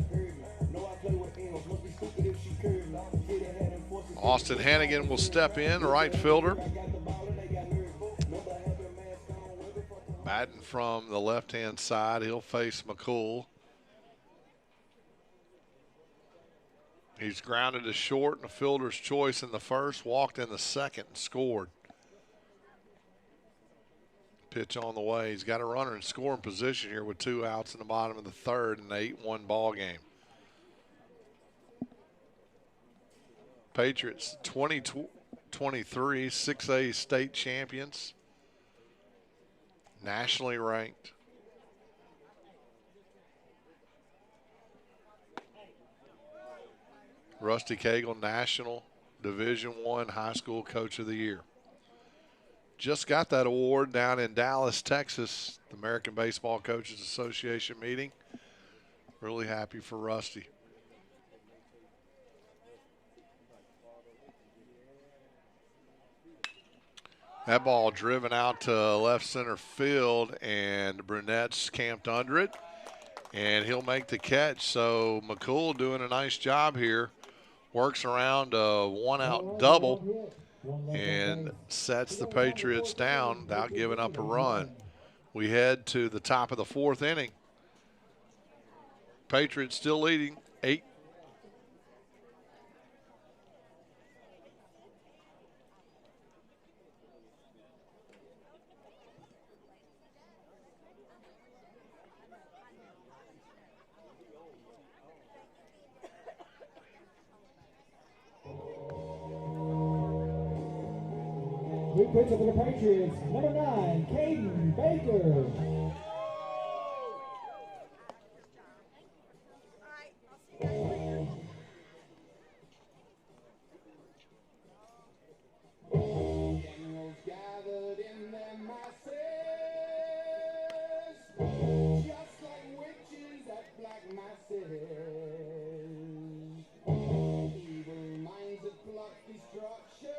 Austin Hannigan will step in, right fielder. Batting from the left-hand side, he'll face McCool. He's grounded to short and a fielder's choice in the first, walked in the second and scored. Pitch on the way. He's got a runner in scoring position here with 2 outs in the bottom of the third in an 8-1 ball game. Patriots 2023 6A state champions, nationally ranked. Rusty Cagle, National Division I High School Coach of the Year. Just got that award down in Dallas, Texas, the American Baseball Coaches Association meeting. Really happy for Rusty. That ball driven out to left center field, and Brunett's camped under it, and he'll make the catch. So McCool doing a nice job here. Works around a 1-out double and sets the Patriots down without giving up a run. We head to the top of the 4th inning. Patriots still leading 8. New pitcher for the Patriots, number 9, Caden Baker. Gathered in their masses, just like witches at black masses. Evil minds that plot destruction,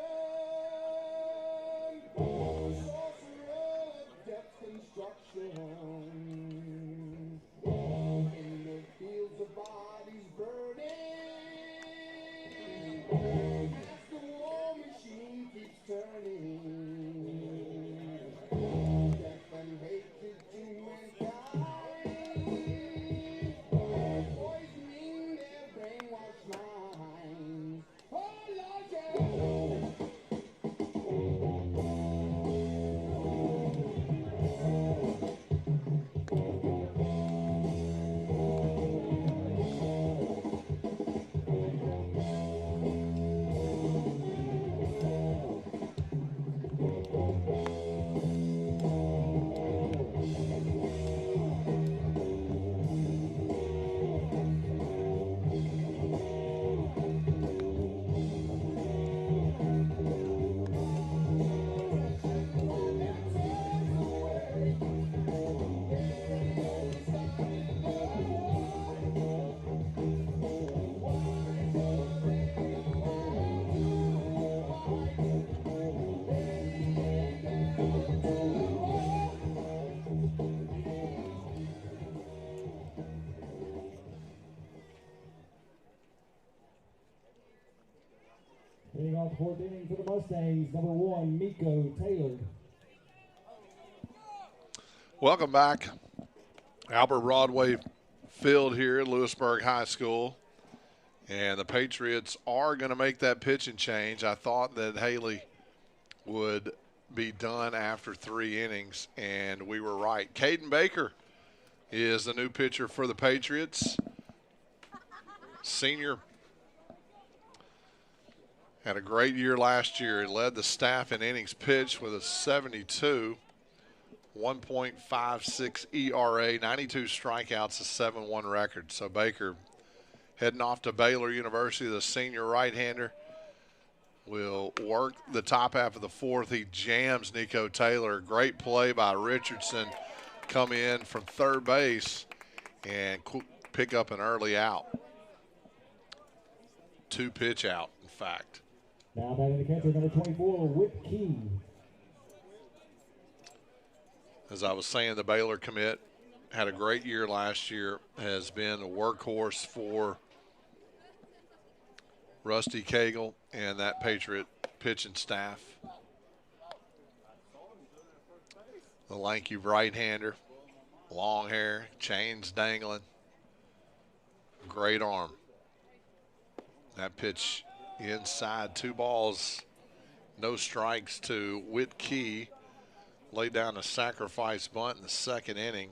sorcerer of death construction. In the fields of bodies burning, as the war machine keeps turning. Death and hatred to mankind, poisoning their brainwashed minds. Oh Lord, yeah. Hitting off the 4th inning for the Mustangs, number 1, Miko Taylor. Welcome back. Albert Broadway field here at Lewisburg High School. And the Patriots are going to make that pitching change. I thought that Haley would be done after 3 innings, and we were right. Caden Baker is the new pitcher for the Patriots. Senior. Had a great year last year. He led the staff in innings pitched with a 72, 1.56 ERA, 92 strikeouts, a 7-1 record. So Baker heading off to Baylor University, the senior right-hander, will work the top half of the 4th. He jams Nico Taylor. Great play by Richardson. Come in from third base and pick up an early out. 2 pitch out, in fact. Now batting the catcher, number 24, Whip Key. As I was saying, the Baylor commit had a great year last year, has been a workhorse for Rusty Cagle and that Patriot pitching staff. The lanky right-hander, long hair, chains dangling, great arm. That pitch inside, 2 balls, no strikes to Whit Key. Laid down a sacrifice bunt in the second inning.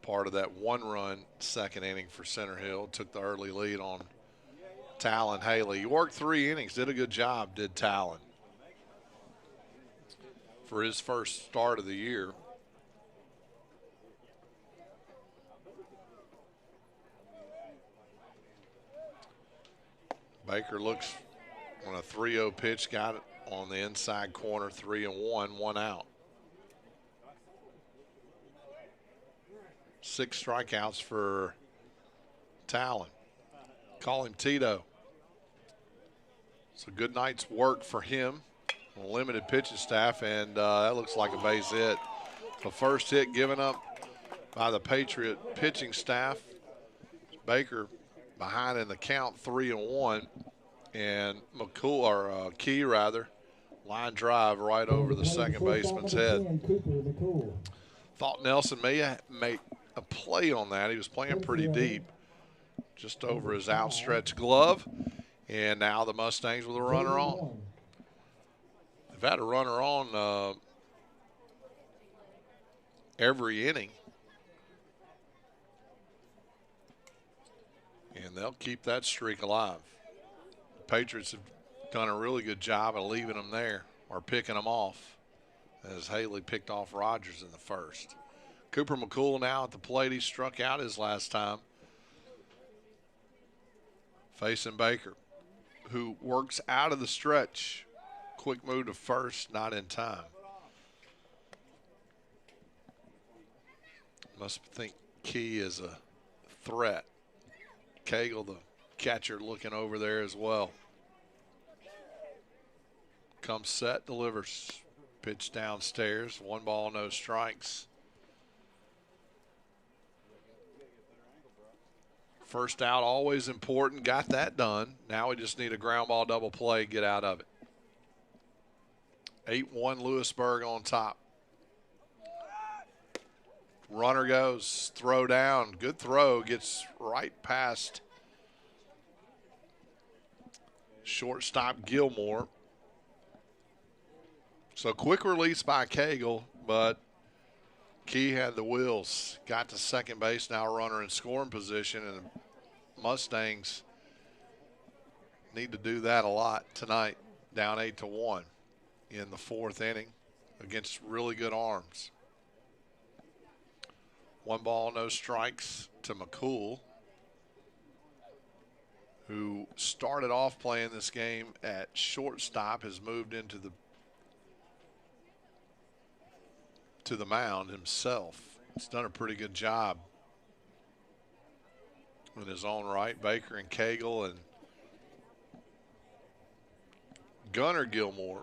Part of that 1-run second inning for Center Hill. Took the early lead on Talon Haley. He worked 3 innings, did a good job, did Talon. For his first start of the year. Baker looks on a 3-0 pitch, got it on the inside corner, 3-1, 1 out. 6 strikeouts for Talon. Call him Tito. It's a good night's work for him. A limited pitching staff, and that looks like a base hit. The first hit given up by the Patriot pitching staff. Baker behind in the count, 3-1, and Key line drive right over the second baseman's head. Thought Nelson may make a play on that. He was playing pretty deep, just over his outstretched glove, and now the Mustangs with a runner on. They've had a runner on every inning. And they'll keep that streak alive. The Patriots have done a really good job of leaving them there or picking them off, as Haley picked off Rogers in the first. Cooper McCool now at the plate. He struck out his last time. Facing Baker, who works out of the stretch. Quick move to first, not in time. Must think Key is a threat. Cagle, the catcher, looking over there as well. Comes set, delivers. Pitch downstairs. 1 ball, no strikes. First out, always important. Got that done. Now we just need a ground ball double play, get out of it. 8-1 Lewisburg on top. Runner goes, throw down. Good throw, gets right past shortstop Gilmore. So quick release by Cagle, but Key had the wheels. Got to second base, now runner in scoring position, and the Mustangs need to do that a lot tonight, down 8-1 in the 4th inning against really good arms. 1 ball, no strikes to McCool, who started off playing this game at shortstop, has moved into the mound himself. He's done a pretty good job in his own right. Baker and Cagle and Gunnar Gilmore,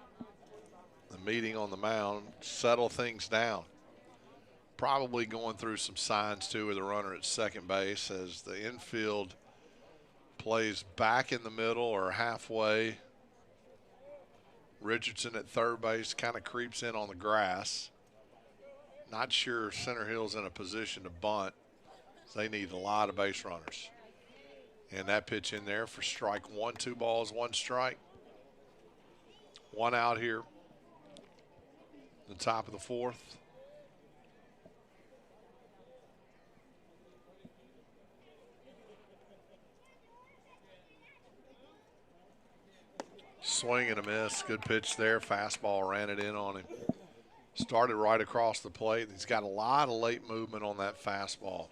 the meeting on the mound, settle things down. Probably going through some signs too with the runner at second base as the infield plays back in the middle or halfway. Richardson at third base kind of creeps in on the grass. Not sure Center Hill's in a position to bunt. They need a lot of base runners. And that pitch in there for strike 1, 2 balls, 1 strike. 1 out here. The top of the 4th. Swing and a miss. Good pitch there. Fastball ran it in on him. Started right across the plate. He's got a lot of late movement on that fastball.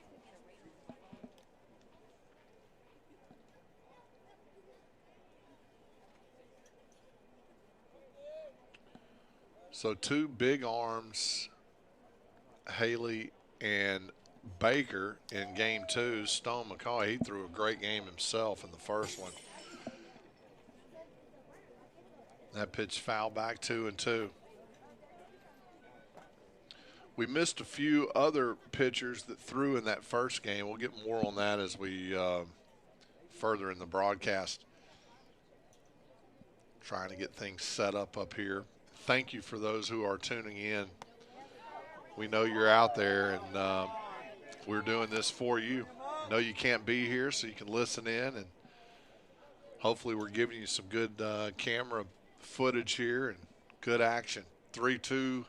So 2 big arms, Haley and Baker in game 2. Stone McCoy, he threw a great game himself in the first one. That pitch foul back, 2-2. we missed a few other pitchers that threw in that first game. We'll get more on that as we further in the broadcast. Trying to get things set up here. Thank you for those who are tuning in. We know you're out there, and we're doing this for you. Know you can't be here, so you can listen in, and hopefully we're giving you some good camera footage here and good action. 3-2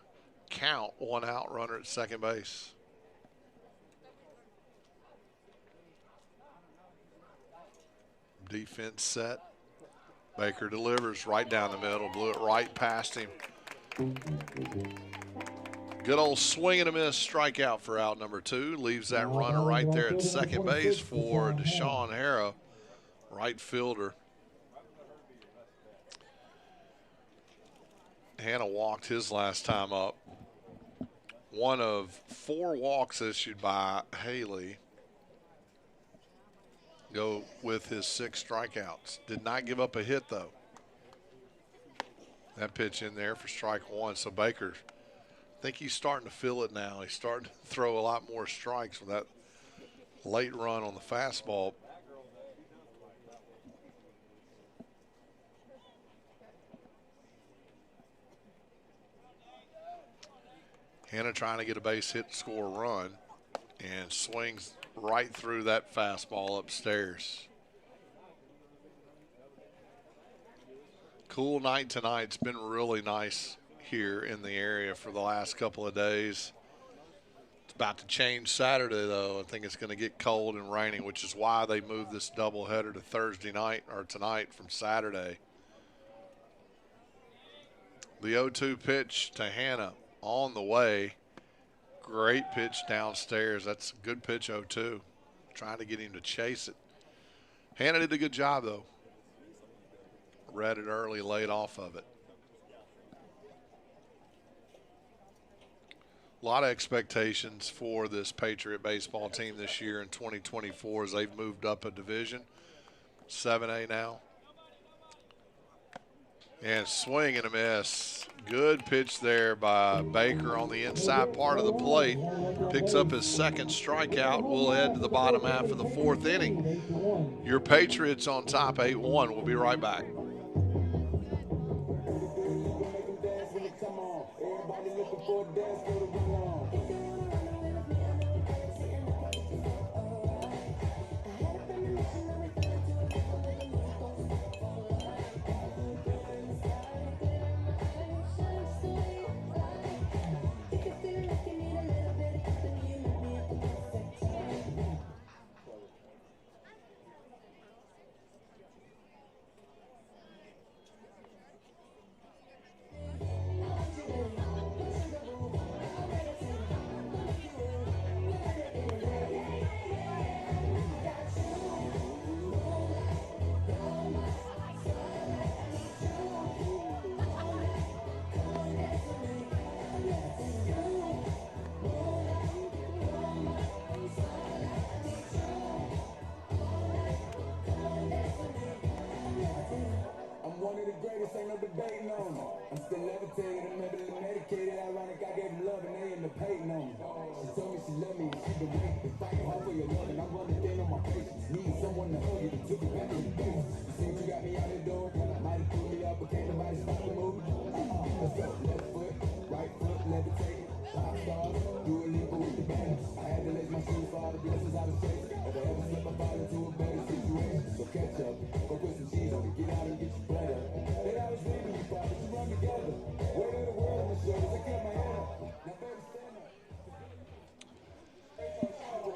count, 1 out, runner at second base. Defense set. Baker delivers right down the middle, blew it right past him. Good old swing and a miss strikeout for out number 2. Leaves that runner right there at second base for Deshaun Harrah, right fielder. Hannah walked his last time up. One of 4 walks issued by Haley. Go with his 6 strikeouts. Did not give up a hit, though. That pitch in there for strike 1. So Baker, I think he's starting to feel it now. He's starting to throw a lot more strikes with that late run on the fastball. Hannah trying to get a base hit, score a run, and swings right through that fastball upstairs. Cool night tonight. It's been really nice here in the area for the last couple of days. It's about to change Saturday, though. I think it's going to get cold and raining, which is why they moved this doubleheader to Thursday night or tonight from Saturday. The 0-2 pitch to Hannah on the way. Great pitch downstairs. That's a good pitch, 0-2. Trying to get him to chase it. Hannah did a good job, though. Read it early, laid off of it. A lot of expectations for this Patriot baseball team this year in 2024 as they've moved up a division. 7A now. And swing and a miss. Good pitch there by Baker on the inside part of the plate. Picks up his second strikeout. We'll head to the bottom half of the 4th inning. Your Patriots on top, 8-1. We'll be right back.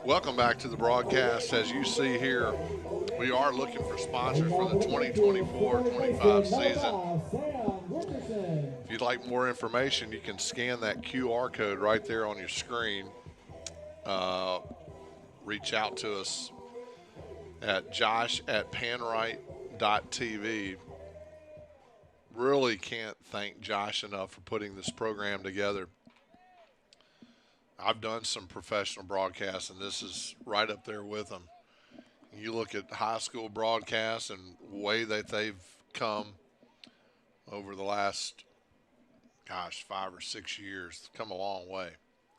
Welcome back to the broadcast. As you see here, we are looking for sponsors for the 2024-25 season. If you'd like more information, you can scan that QR code right there on your screen. Reach out to us at josh@panright.tv. Really can't thank Josh enough for putting this program together. I've done some professional broadcasts, and this is right up there with them. You look at high school broadcasts and the way that they've come over the last, 5 or 6 years, come a long way.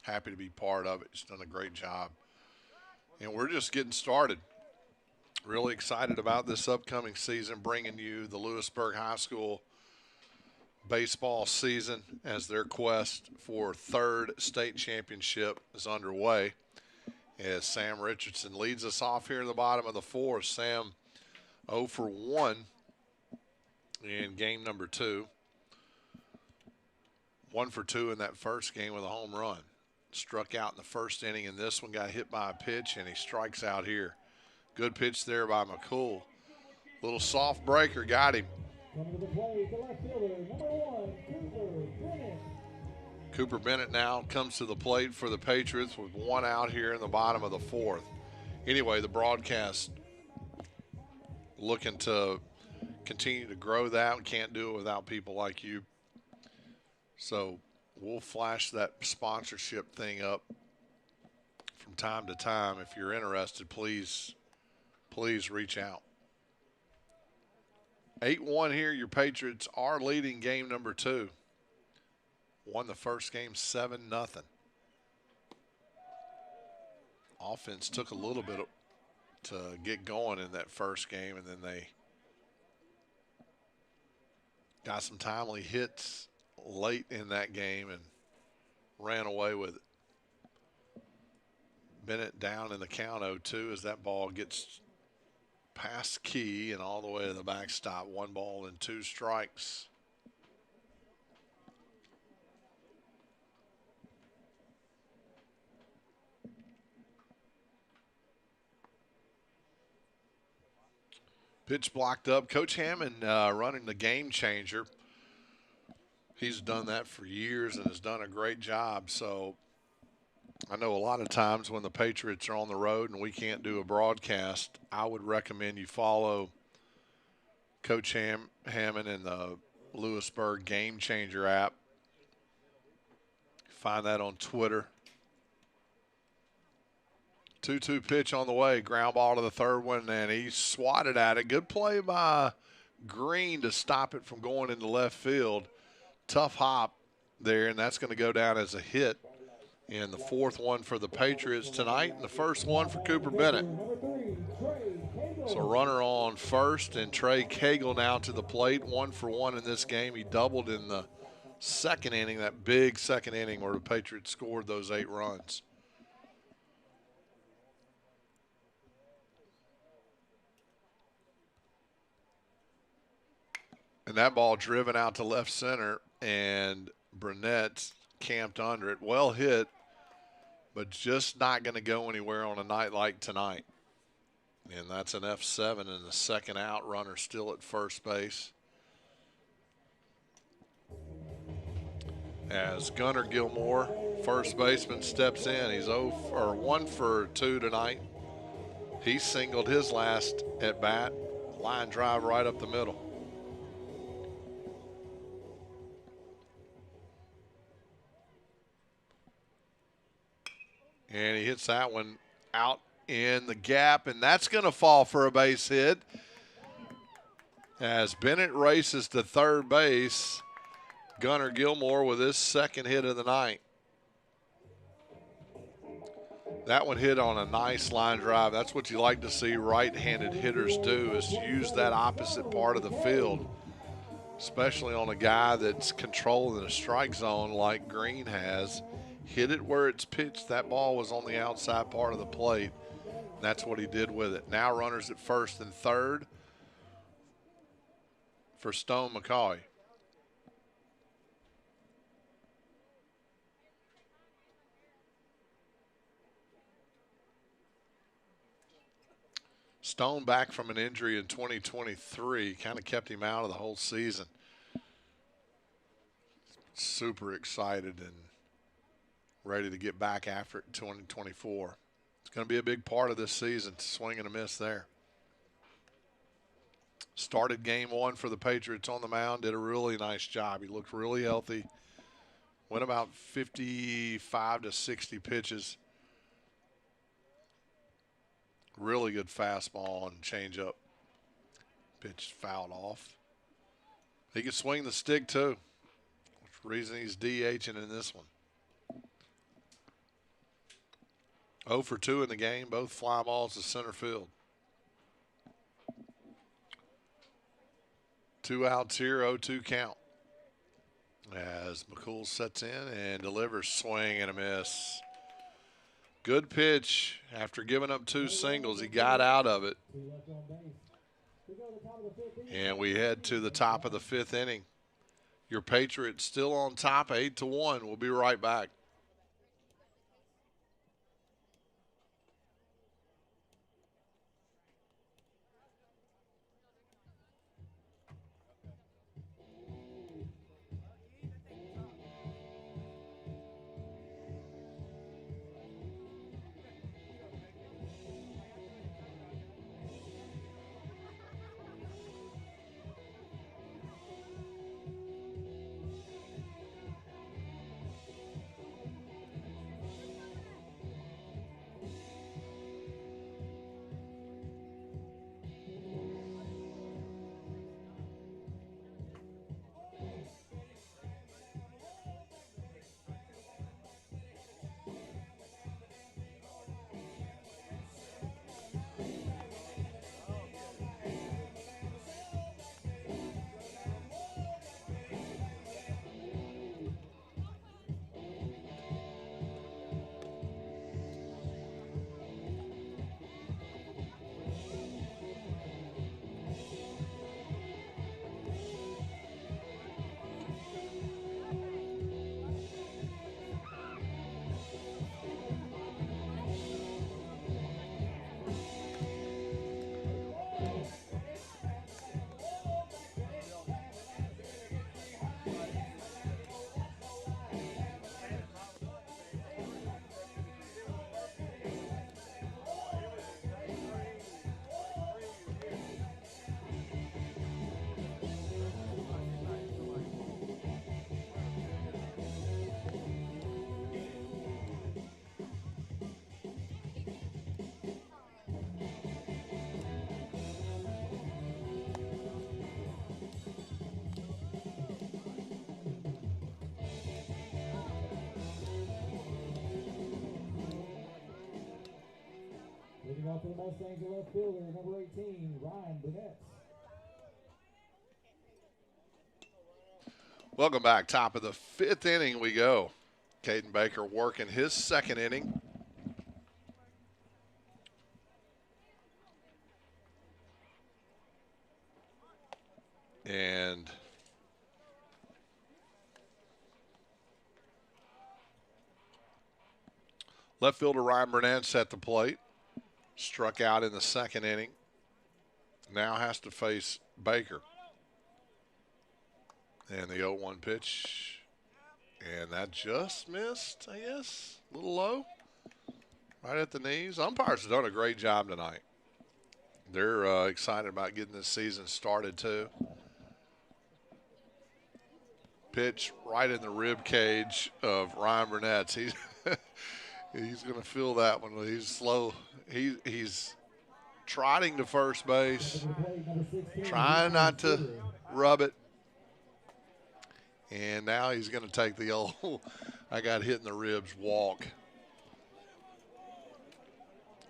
happy to be part of it. He's done a great job. And we're just getting started. Really excited about this upcoming season, bringing you the Lewisburg High School baseball season as their quest for third state championship is underway. As Sam Richardson leads us off here in the bottom of the fourth. Sam 0 for 1 in game number 2. 1 for 2 in that first game with a home run. Struck out in the first inning, and this one got hit by a pitch, and he strikes out here. Good pitch there by McCool. Little soft breaker got him. Coming to the plate, the left fielder, number 1, Cooper Bennett. Cooper Bennett now comes to the plate for the Patriots with 1 out here in the bottom of the fourth. Anyway, the broadcast looking to continue to grow that. We can't do it without people like you. So we'll flash that sponsorship thing up from time to time. If you're interested, please reach out. 8-1 here. Your Patriots are leading game number 2. Won the first game 7-0. Offense took a little bit to get going in that first game, and then they got some timely hits late in that game and ran away with it. Bennett down in the count 0-2 as that ball gets past Key and all the way to the backstop. 1 ball and 2 strikes. Pitch blocked up. Coach Hammond running the game changer. He's done that for years and has done a great job. So I know a lot of times when the Patriots are on the road and we can't do a broadcast, I would recommend you follow Coach Hammond in the Lewisburg Game Changer app. Find that on Twitter. 2-2 pitch on the way. Ground ball to the third one, and he swatted at it. Good play by Green to stop it from going into left field. Tough hop there, and that's going to go down as a hit. And the 4th one for the Patriots tonight, and the first one for Cooper Bennett. So runner on first, and Trey Cagle now to the plate. 1 for 1 in this game. He doubled in the second inning, that big second inning where the Patriots scored those 8 runs. And that ball driven out to left center, and Burnett camped under it. Well hit, but just not going to go anywhere on a night like tonight. And that's an F7 and the second out. Runner still at first base. As Gunnar Gilmore, first baseman, steps in. He's 1 for 2 tonight. He singled his last at bat. Line drive right up the middle. And he hits that one out in the gap, and that's going to fall for a base hit. As Bennett races to third base, Gunnar Gilmore with his second hit of the night. That one hit on a nice line drive. That's what you like to see right-handed hitters do, is use that opposite part of the field, especially on a guy that's controlling a strike zone like Green has. Hit it where it's pitched. That ball was on the outside part of the plate. That's what he did with it. Now runners at first and third for Stone McCoy. Stone back from an injury in 2023. Kind of kept him out of the whole season. Super excited and ready to get back after it in 2024. It's going to be a big part of this season, swing and a miss there. Started game 1 for the Patriots on the mound, did a really nice job. He looked really healthy. Went about 55 to 60 pitches. Really good fastball and changeup. Pitch fouled off. He can swing the stick too. Which reason he's DHing in this one. 0 for 2 in the game, both fly balls to center field. 2 outs here, 0-2 count. As McCool sets in and delivers, swing and a miss. Good pitch. After giving up 2 singles, he got out of it. And we head to the top of the 5th inning. Your Patriots still on top, 8-1. We'll be right back. Leading off for the Mustangs, the left fielder, number 18, Ryan Burnett. Welcome back. Top of the 5th inning we go. Caden Baker working his 2nd inning. And left fielder Ryan Burnett's at the plate. Struck out in the 2nd inning. Now has to face Baker. And the 0-1 pitch. And that just missed, I guess. A little low. Right at the knees. Umpires have done a great job tonight. They're excited about getting this season started, too. Pitch right in the rib cage of Ryan Burnett's. He's going to feel that one. He's slow. He's trotting to first base, trying not to rub it. And now he's going to take the old I got hit in the ribs walk.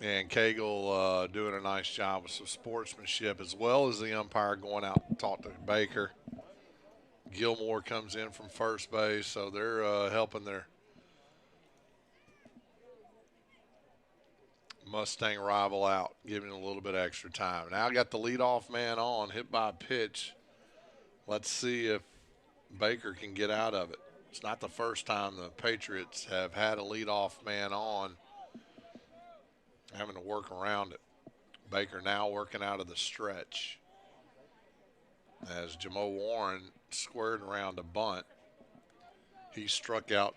And Cagle doing a nice job with some sportsmanship, as well as the umpire going out and talk to Baker. Gilmore comes in from first base, so they're helping their Mustang rival out, giving him a little bit extra time. Now got the leadoff man on, hit by a pitch. Let's see if Baker can get out of it. It's not the first time the Patriots have had a leadoff man on, having to work around it. Baker now working out of the stretch as Jamo Warren squared around a bunt. He struck out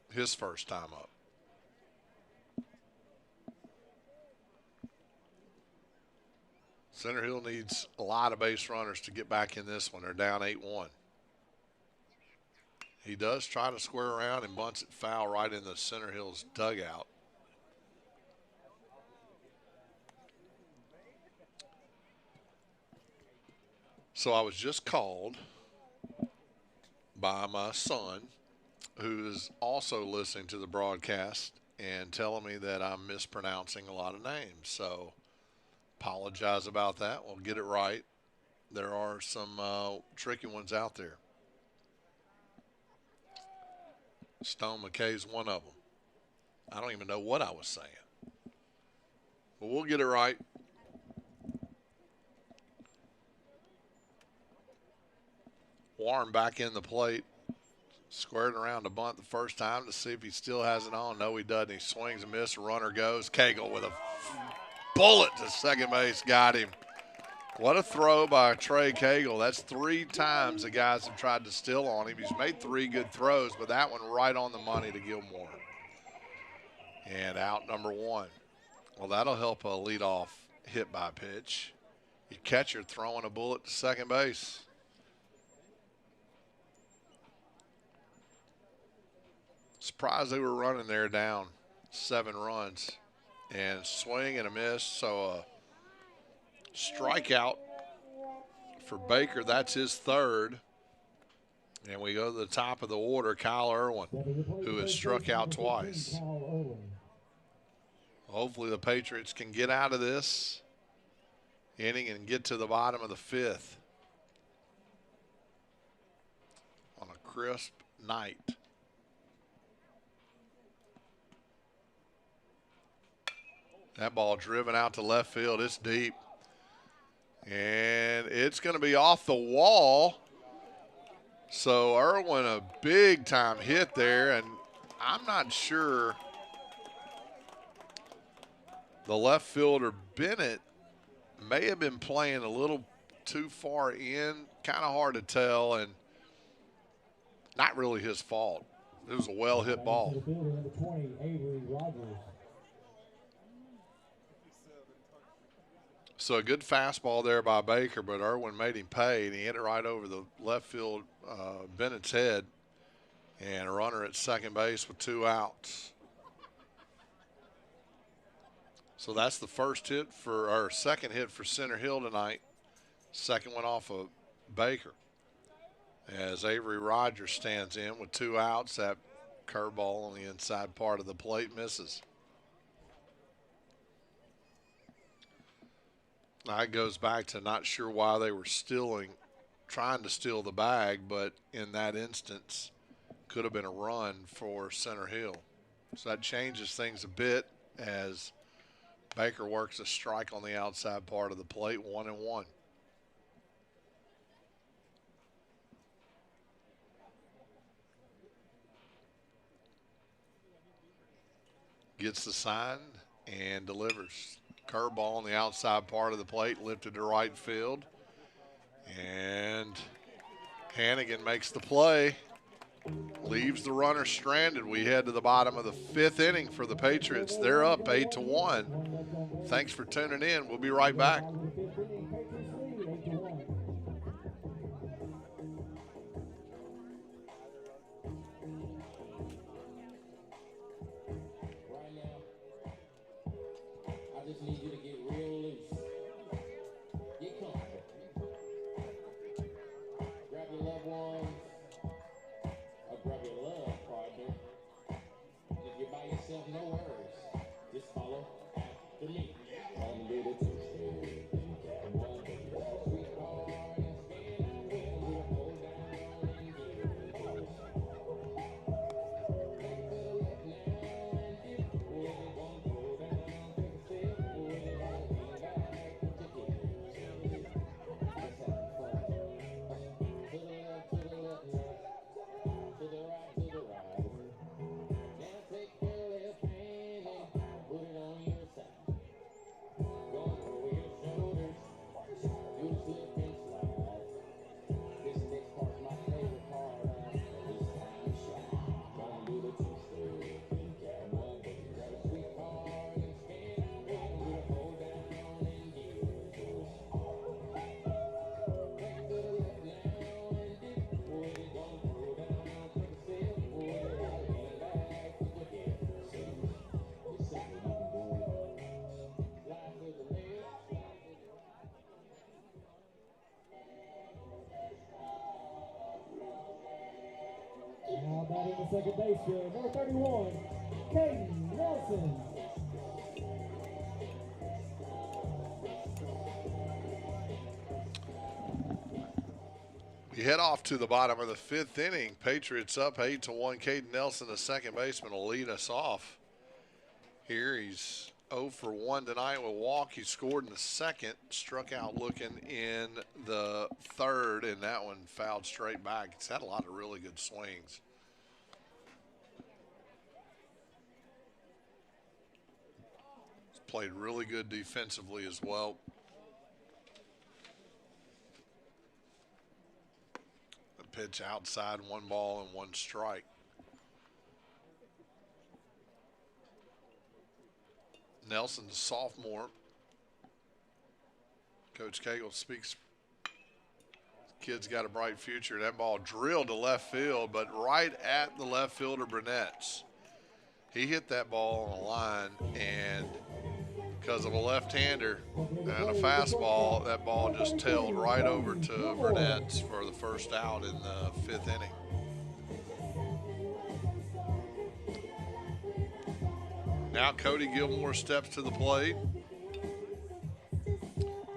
his first time up. Center Hill needs a lot of base runners to get back in this one. They're down 8-1. He does try to square around and bunts it foul right in the Center Hill's dugout. So I was just called by my son, who is also listening to the broadcast, and telling me that I'm mispronouncing a lot of names. So apologize about that. We'll get it right. There are some tricky ones out there. Stone McKay's one of them. I don't even know what I was saying. But we'll get it right. Warren back in the plate. Squared around to bunt the first time to see if he still has it on. No, he doesn't. He swings and misses. Runner goes. Cagle with a bullet to second base. Got him. What a throw by Trey Cagle. That's 3 times the guys have tried to steal on him. He's made 3 good throws, but that one right on the money to Gilmore. And out number 1. Well, that'll help a leadoff hit by pitch. Your catcher throwing a bullet to second base. Surprised they were running there down 7 runs. And swing and a miss, so a strikeout for Baker. That's his 3rd. And we go to the top of the order, Kyle Irwin, who has struck out twice. Hopefully the Patriots can get out of this inning and get to the bottom of the 5th on a crisp night. That ball driven out to left field. It's deep. And it's going to be off the wall. So Irwin, a big-time hit there, and I'm not sure the left fielder, Bennett, may have been playing a little too far in. Kind of hard to tell, and not really his fault. It was a well-hit ball. So a good fastball there by Baker, but Irwin made him pay, and he hit it right over the left field Bennett's head, and a runner at second base with 2 outs. So that's the second hit for Center Hill tonight. Second one off of Baker. As Avery Rogers stands in with 2 outs, that curveball on the inside part of the plate misses. That goes back to not sure why they were trying to steal the bag, but in that instance, could have been a run for Center Hill. So that changes things a bit as Baker works a strike on the outside part of the plate, 1-1. Gets the sign and delivers. Curveball on the outside part of the plate, lifted to right field. And Hannigan makes the play. Leaves the runner stranded. We head to the bottom of the 5th inning for the Patriots. They're up 8-1. Thanks for tuning in. We'll be right back. Now batting the second baseman, number 31, Caden Nelson. You head off to the bottom of the 5th inning. Patriots up 8-1. Caden Nelson, the second baseman, will lead us off. Here he's 0 for 1 tonight with a walk. He scored in the second, struck out looking in the third, and that one fouled straight back. He's had a lot of really good swings. He's played really good defensively as well. The pitch outside, 1 ball and 1 strike. Nelson's a sophomore. Coach Cagle speaks. Kid's got a bright future. That ball drilled to left field, but right at the left fielder Burnett's. He hit that ball on the line, and because of a left-hander and a fastball, that ball just tailed right over to Burnett's for the first out in the 5th inning. Now Cody Gilmore steps to the plate.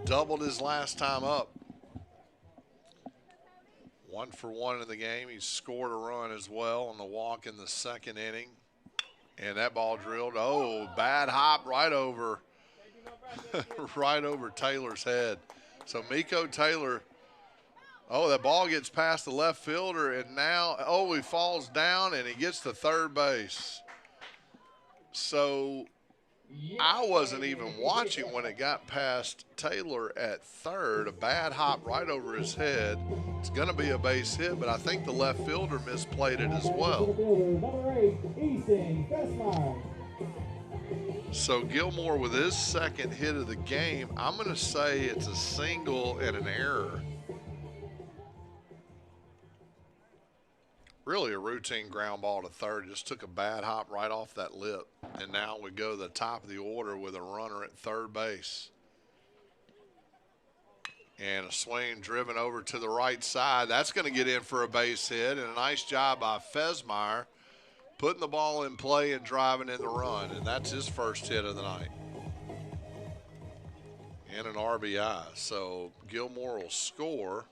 Doubled his last time up. 1 for 1 in the game. He scored a run as well on the walk in the 2nd inning. And that ball drilled. Oh, bad hop right over right over Taylor's head. So Miko Taylor, that ball gets past the left fielder, and now, he falls down and he gets to third base. So I wasn't even watching when it got past Taylor at third. A bad hop right over his head. It's going to be a base hit, but I think the left fielder misplayed it as well. So Gilmore with his second hit of the game, I'm going to say it's a single and an error. Really a routine ground ball to third. Just took a bad hop right off that lip. And now we go to the top of the order with a runner at third base. And a swing driven over to the right side. That's going to get in for a base hit. And a nice job by Fesmeyer putting the ball in play and driving in the run. And that's his first hit of the night. And an RBI. So Gilmore will score.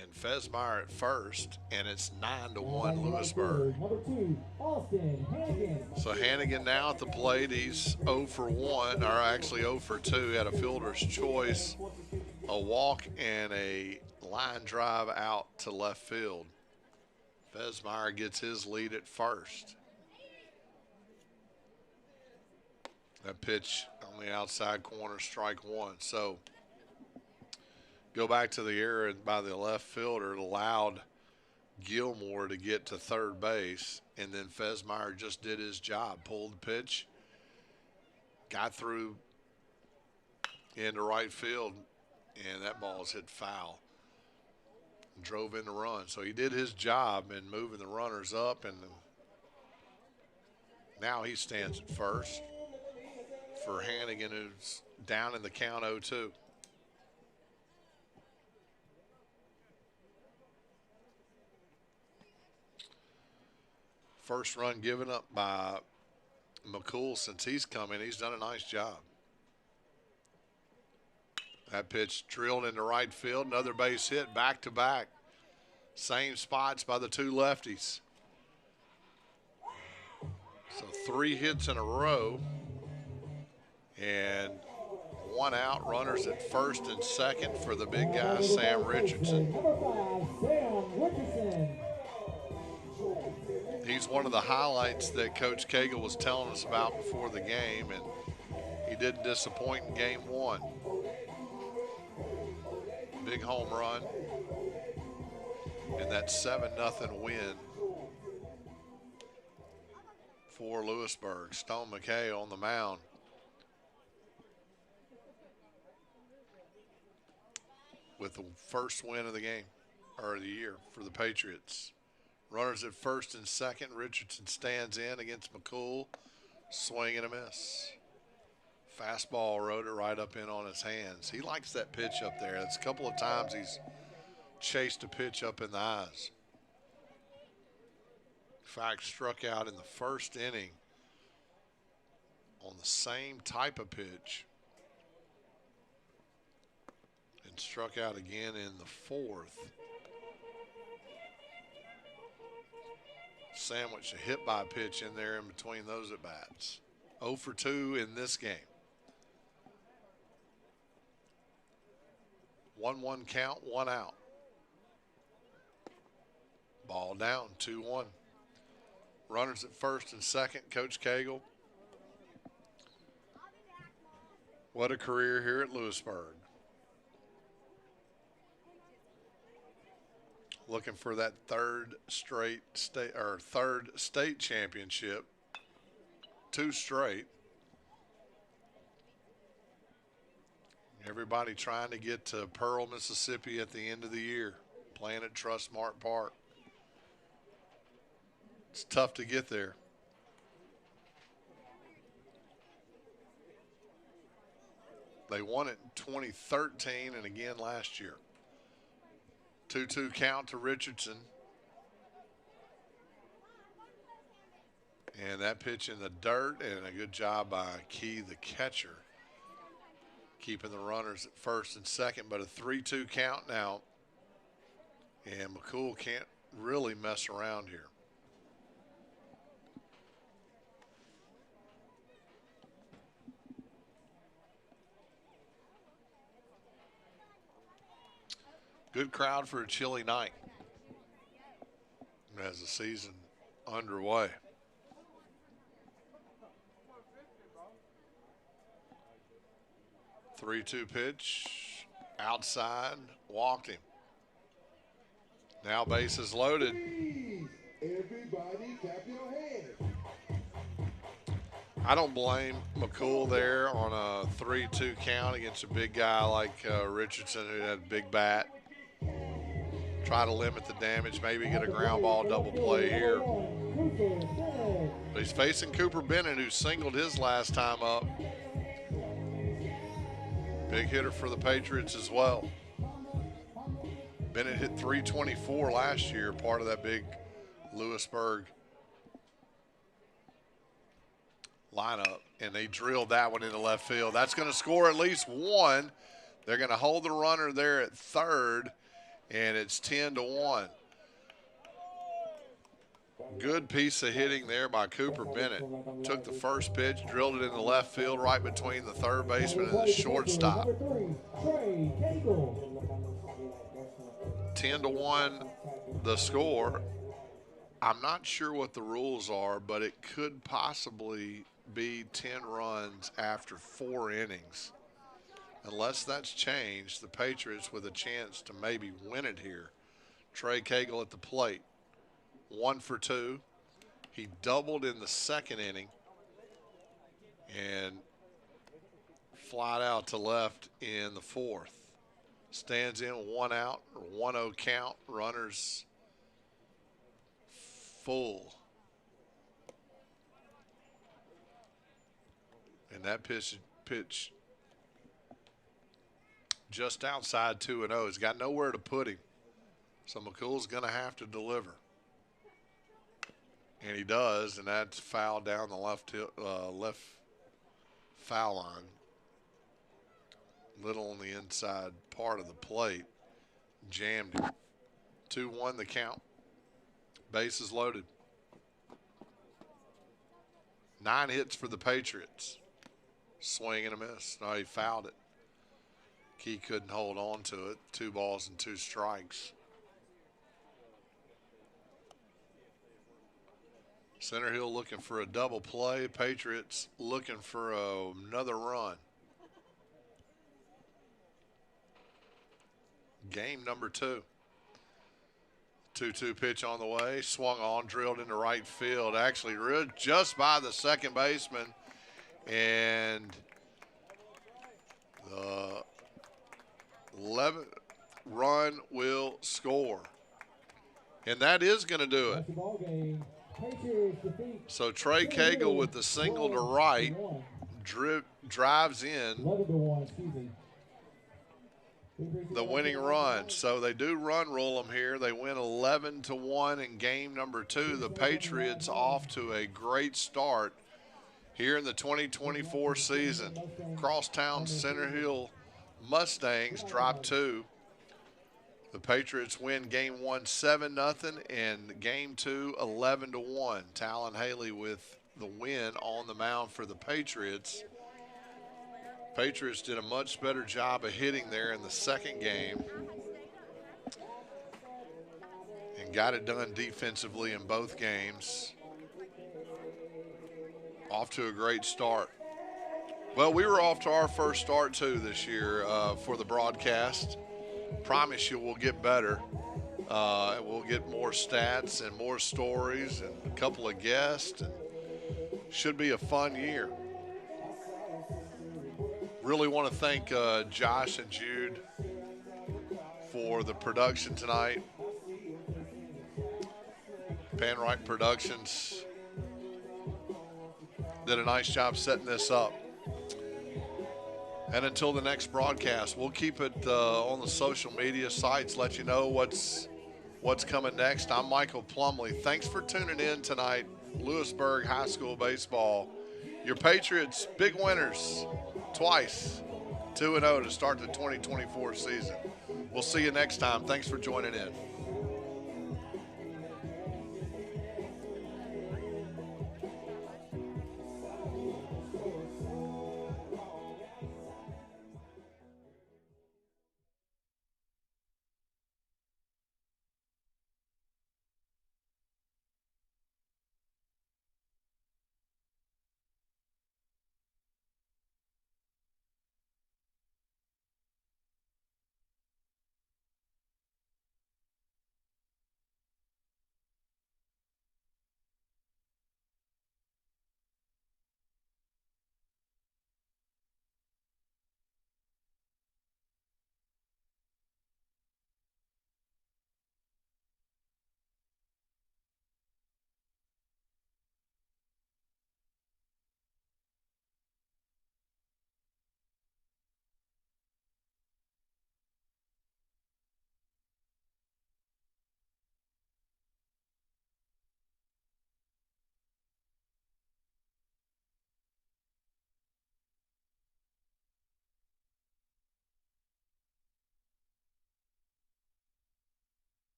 And Fesmeyer at first, and it's 9-1 Lewisburg. Number 2, Austin Hannigan. So Hannigan now at the plate. He's 0 for 1, or actually 0 for 2. He had a fielder's choice, a walk, and a line drive out to left field. Fesmeyer gets his lead at first. That pitch on the outside corner, strike 1. So go back to the error by the left fielder. It allowed Gilmore to get to third base, and then Fesmeyer just did his job. Pulled the pitch, got through into right field, and that ball's hit foul. Drove in the run. So he did his job in moving the runners up, and now he stands at first for Hannigan, who's down in the count 0-2. First run given up by McCool since he's come in. He's done a nice job. That pitch drilled into right field. Another base hit back to back. Same spots by the two lefties. So 3 hits in a row. And 1 out. Runners at first and second for the big guy, Sam Richardson. Number 5, Sam Richardson. He's one of the highlights that Coach Cagle was telling us about before the game, and he didn't disappoint in game 1. Big home run, and that 7-0 win for Lewisburg. Stone McKay on the mound. With the first win of the game, or the year, for the Patriots. Runners at first and second. Richardson stands in against McCool. Swing and a miss. Fastball rode it right up in on his hands. He likes that pitch up there. That's a couple of times he's chased a pitch up in the eyes. In fact, struck out in the first inning on the same type of pitch. and struck out again in the fourth. Sandwich a hit by pitch in there in between those at bats. 0 for 2 in this game. 1-1 count, 1 out. Ball down, 2-1. Runners at first and second, Coach Cagle. What a career here at Lewisburg. Looking for that third state championship. 2 straight. Everybody trying to get to Pearl, Mississippi at the end of the year, playing at Trustmark Park. It's tough to get there. They won it in 2013 and again last year. 2-2 count to Richardson. And that pitch in the dirt, and a good job by Key, the catcher, keeping the runners at first and second, but a 3-2 count now. And McCool can't really mess around here. Good crowd for a chilly night as the season underway. Three-two pitch, outside, walked him. Now bases loaded. Please, everybody clap your hands. I don't blame McCool there on a 3-2 count against a big guy like Richardson, who had a big bat. Try to limit the damage, maybe get a ground ball double play here. But he's facing Cooper Bennett, who singled his last time up. Big hitter for the Patriots as well. Bennett hit .324 last year, part of that big Lewisburg lineup, and they drilled that one into left field. That's going to score at least one. They're going to hold the runner there at third, and it's 10-1. Good piece of hitting there by Cooper Bennett. Took the first pitch, drilled it into left field right between the third baseman and the shortstop. 10-1 the score. I'm not sure what the rules are, but it could possibly be 10 runs after 4 innings. Unless that's changed, the Patriots with a chance to maybe win it here. Trey Cagle at the plate. 1 for 2. He doubled in the second inning and flied out to left in the fourth. Stands in 1 out, or 1-0 count. Runners full. And that pitch just outside 2-0. He's got nowhere to put him. So McCool's going to have to deliver. And he does, and that's foul down the left foul line. Little on the inside part of the plate. Jammed him. 2-1 the count. Bases loaded. 9 hits for the Patriots. Swing and a miss. No, he fouled it. Key couldn't hold on to it. 2 balls and 2 strikes. Center Hill looking for a double play. Patriots looking for another run. Game number 2. 2-2 pitch on the way. Swung on, drilled into right field. Actually, just by the second baseman. And the 11th run will score. And that is going to do it. So Trey Cagle with the single to right drives in the winning run. So they do run rule them here. They win 11-1 in game number 2. The Patriots off to a great start here in the 2024 season. Crosstown Center Hill Mustangs drop 2. The Patriots win game 1 7-0 and game 2 11-1. Talon Haley with the win on the mound for the Patriots. Patriots did a much better job of hitting there in the second game and got it done defensively in both games. Off to a great start. Well, we were off to our first start too this year for the broadcast. Promise you we'll get better. We'll get more stats and more stories and a couple of guests. And should be a fun year. Really want to thank Josh and Jude for the production tonight. PanRight Productions did a nice job setting this up. And until the next broadcast, we'll keep it on the social media sites, let you know what's coming next. I'm Michael Plumley. Thanks for tuning in tonight. Lewisburg High School Baseball. Your Patriots, big winners twice, 2-0 to start the 2024 season. We'll see you next time. Thanks for joining in.